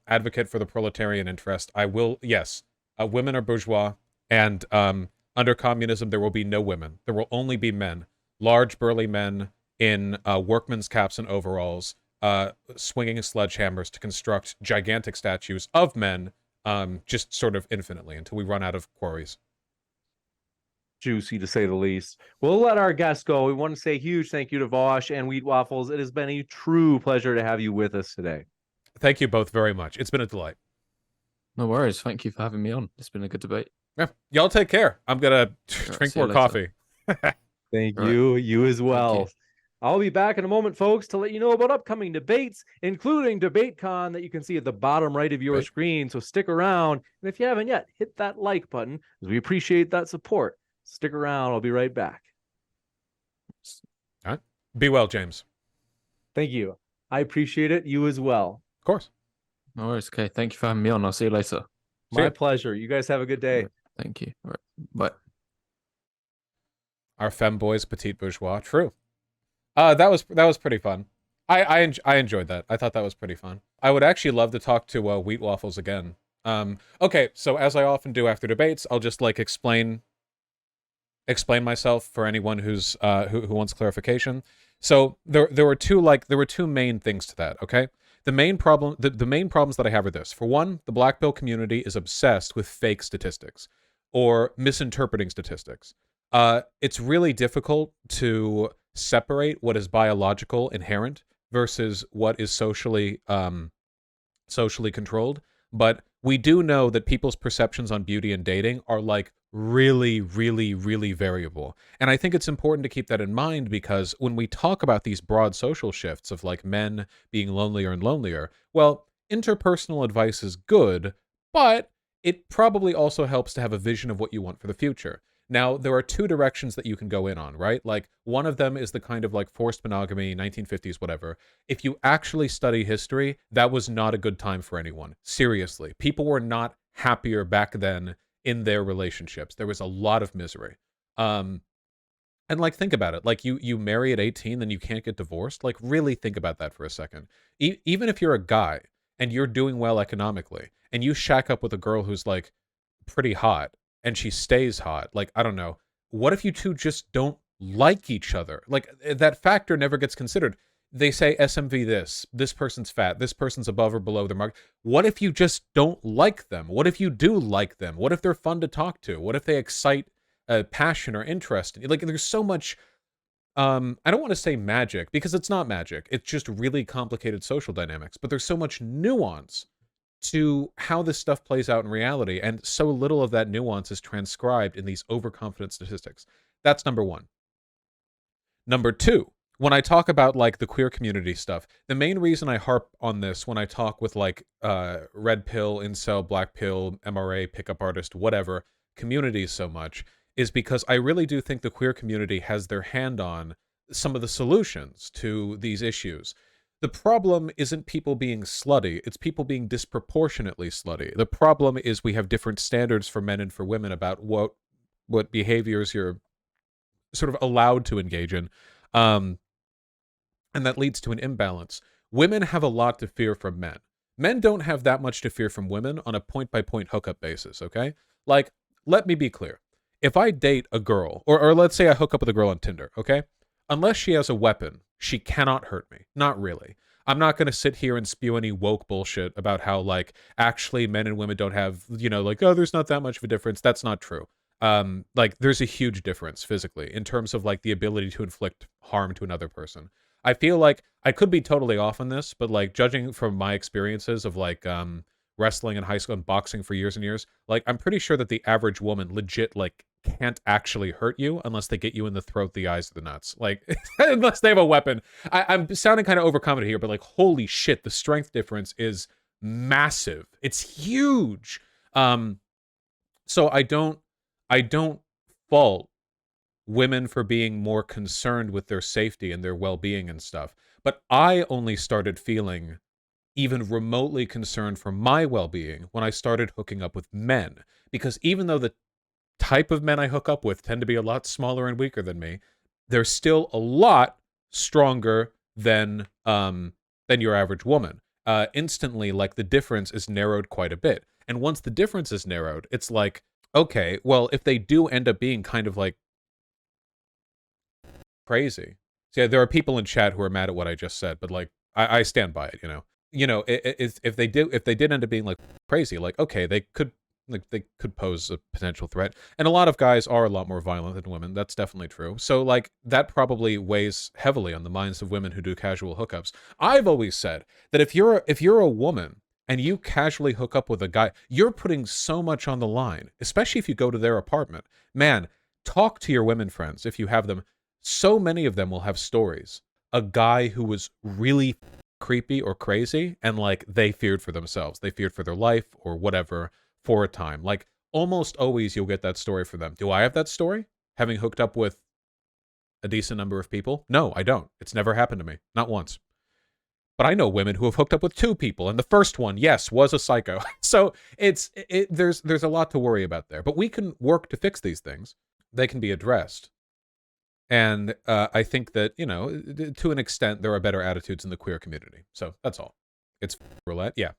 advocate for the proletarian interest, I will, yes. Women are bourgeois, and under communism there will be no women. There will only be men. Large, burly men in workman's caps and overalls, swinging sledgehammers to construct gigantic statues of men, just sort of infinitely until we run out of quarries. Juicy, to say the least. We'll let our guests go. We want to say a huge thank you to Vaush and Wheat Waffles. It has been a true pleasure to have you with us today. Thank you both very much. It's been a delight. No worries. Thank you for having me on. It's been a good debate. Yeah. Y'all take care. I'm going to drink more coffee. Thank you. You as well. I'll be back in a moment, folks, to let you know about upcoming debates, including DebateCon that you can see at the bottom right of your screen. So stick around. And if you haven't yet, hit that like button, because we appreciate that support. Stick around. I'll be right back. All right. Be well, James. Thank you. I appreciate it. You as well. Of course. No worries. Okay. Thank you for having me on. I'll see you later. My pleasure. You guys have a good day. Right. Thank you. All right. Bye. Our femboys, petite bourgeois. True. That was pretty fun. I enjoyed that. I thought that was pretty fun. I would actually love to talk to Wheat Waffles again. Okay, so as I often do after debates, I'll just like explain myself for anyone who's who wants clarification. So there were two main things to that, okay? The main problems that I have are this. For one, the black pill community is obsessed with fake statistics or misinterpreting statistics. It's really difficult to separate what is biological inherent versus what is socially controlled. But we do know that people's perceptions on beauty and dating are like really, really, really variable. And I think it's important to keep that in mind because when we talk about these broad social shifts of like men being lonelier and lonelier, well, interpersonal advice is good, but it probably also helps to have a vision of what you want for the future. Now, there are two directions that you can go in on, right? Like, one of them is the kind of like forced monogamy, 1950s, whatever. If you actually study history, that was not a good time for anyone. Seriously. People were not happier back then in their relationships. There was a lot of misery. And like, think about it. Like, you marry at 18, then you can't get divorced. Like, really think about that for a second. Even if you're a guy and you're doing well economically and you shack up with a girl who's like pretty hot, and she stays hot. Like, I don't know. What if you two just don't like each other? Like, that factor never gets considered. They say SMV this person's fat, this person's above or below their mark. What if you just don't like them? What if you do like them? What if they're fun to talk to? What if they excite passion or interest? Like, there's so much, I don't want to say magic, because it's not magic. It's just really complicated social dynamics. But there's so much nuance to how this stuff plays out in reality, and so little of that nuance is transcribed in these overconfident statistics. That's number one. Number two, when I talk about like the queer community stuff, the main reason I harp on this when I talk with like red pill, incel, black pill, MRA, pickup artist, whatever communities so much is because I really do think the queer community has their hand on some of the solutions to these issues. The problem isn't people being slutty, it's people being disproportionately slutty. The problem is we have different standards for men and for women about what behaviors you're sort of allowed to engage in. And that leads to an imbalance. Women have a lot to fear from men. Men don't have that much to fear from women on a point-by-point hookup basis, okay? Like, let me be clear. If I date a girl, or let's say I hook up with a girl on Tinder, okay? Unless she has a weapon, she cannot hurt me. Not really. I'm not going to sit here and spew any woke bullshit about how, like, actually men and women don't have, you know, like, oh, there's not that much of a difference. That's not true. Like, there's a huge difference physically in terms of, like, the ability to inflict harm to another person. I feel like I could be totally off on this, but, like, judging from my experiences of, like, wrestling in high school and boxing for years and years, like, I'm pretty sure that the average woman legit, like, can't actually hurt you unless they get you in the throat, the eyes, or the nuts. Like, unless they have a weapon. I'm sounding kind of overconfident here, but like, holy shit, the strength difference is massive. It's huge. So I don't fault women for being more concerned with their safety and their well-being and stuff. But I only started feeling even remotely concerned for my well-being when I started hooking up with men. Because even though the type of men I hook up with tend to be a lot smaller and weaker than me, they're still a lot stronger than your average woman. Instantly, like, the difference is narrowed quite a bit. And once the difference is narrowed, it's like, okay, well, if they do end up being kind of like crazy. So yeah, there are people in chat who are mad at what I just said, but like, I stand by it, you know. You know, if they did end up being like crazy, like, okay, they could pose a potential threat. And a lot of guys are a lot more violent than women. That's definitely true. So like, that probably weighs heavily on the minds of women who do casual hookups. I've always said that if you're a woman and you casually hook up with a guy, you're putting so much on the line, especially if you go to their apartment. Man, talk to your women friends if you have them. So many of them will have stories. A guy who was really creepy or crazy, and like, they feared for themselves. They feared for their life or whatever for a time. Like, almost always you'll get that story for them. Do I have that story? Having hooked up with a decent number of people? No, I don't. It's never happened to me. Not once. But I know women who have hooked up with 2 people, and the first one, yes, was a psycho. So there's a lot to worry about there. But we can work to fix these things. They can be addressed. And I think that, you know, to an extent, there are better attitudes in the queer community. So that's all. It's roulette. Yeah.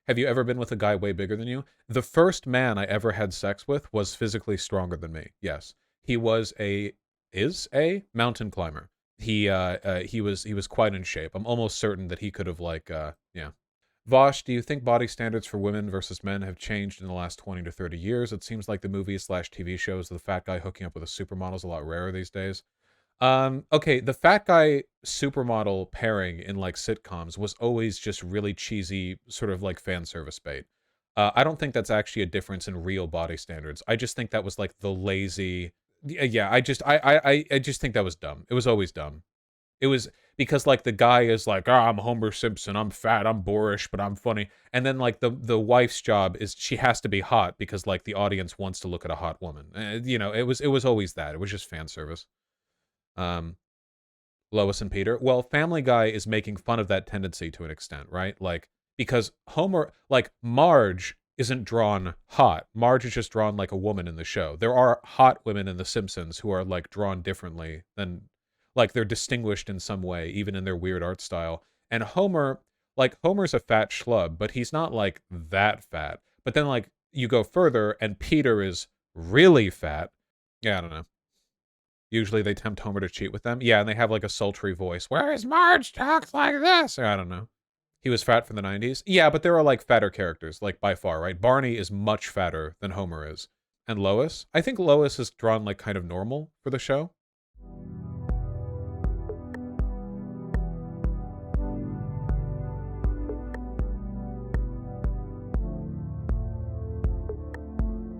Have you ever been with a guy way bigger than you? The first man I ever had sex with was physically stronger than me. Yes. He was is a mountain climber. He was quite in shape. I'm almost certain that he could have yeah. Vaush, do you think body standards for women versus men have changed in the last 20 to 30 years? It seems like the movies/TV shows the fat guy hooking up with a supermodel is a lot rarer these days. Okay, the fat guy supermodel pairing in like sitcoms was always just really cheesy, sort of like fan service bait. I don't think that's actually a difference in real body standards. I just think that was like the lazy. Yeah, I just think that was dumb. It was always dumb. It was because like the guy is like, I'm Homer Simpson, I'm fat, I'm boorish, but I'm funny. And then like the wife's job is she has to be hot because like the audience wants to look at a hot woman. You know, it was always that. It was just fan service. Lois and Peter. Well, Family Guy is making fun of that tendency to an extent, right? Like, because Homer, like, Marge isn't drawn hot. Marge is just drawn like a woman in the show. There are hot women in The Simpsons who are, like, drawn differently than, like, they're distinguished in some way, even in their weird art style. And Homer, like, Homer's a fat schlub, but he's not, like, that fat. But then, like, you go further, and Peter is really fat. Yeah, I don't know. Usually they tempt Homer to cheat with them. Yeah, and they have like a sultry voice. Whereas Marge talks like this. I don't know. He was fat from the 90s. Yeah, but there are like fatter characters, like by far, right? Barney is much fatter than Homer is. And Lois? I think Lois is drawn like kind of normal for the show.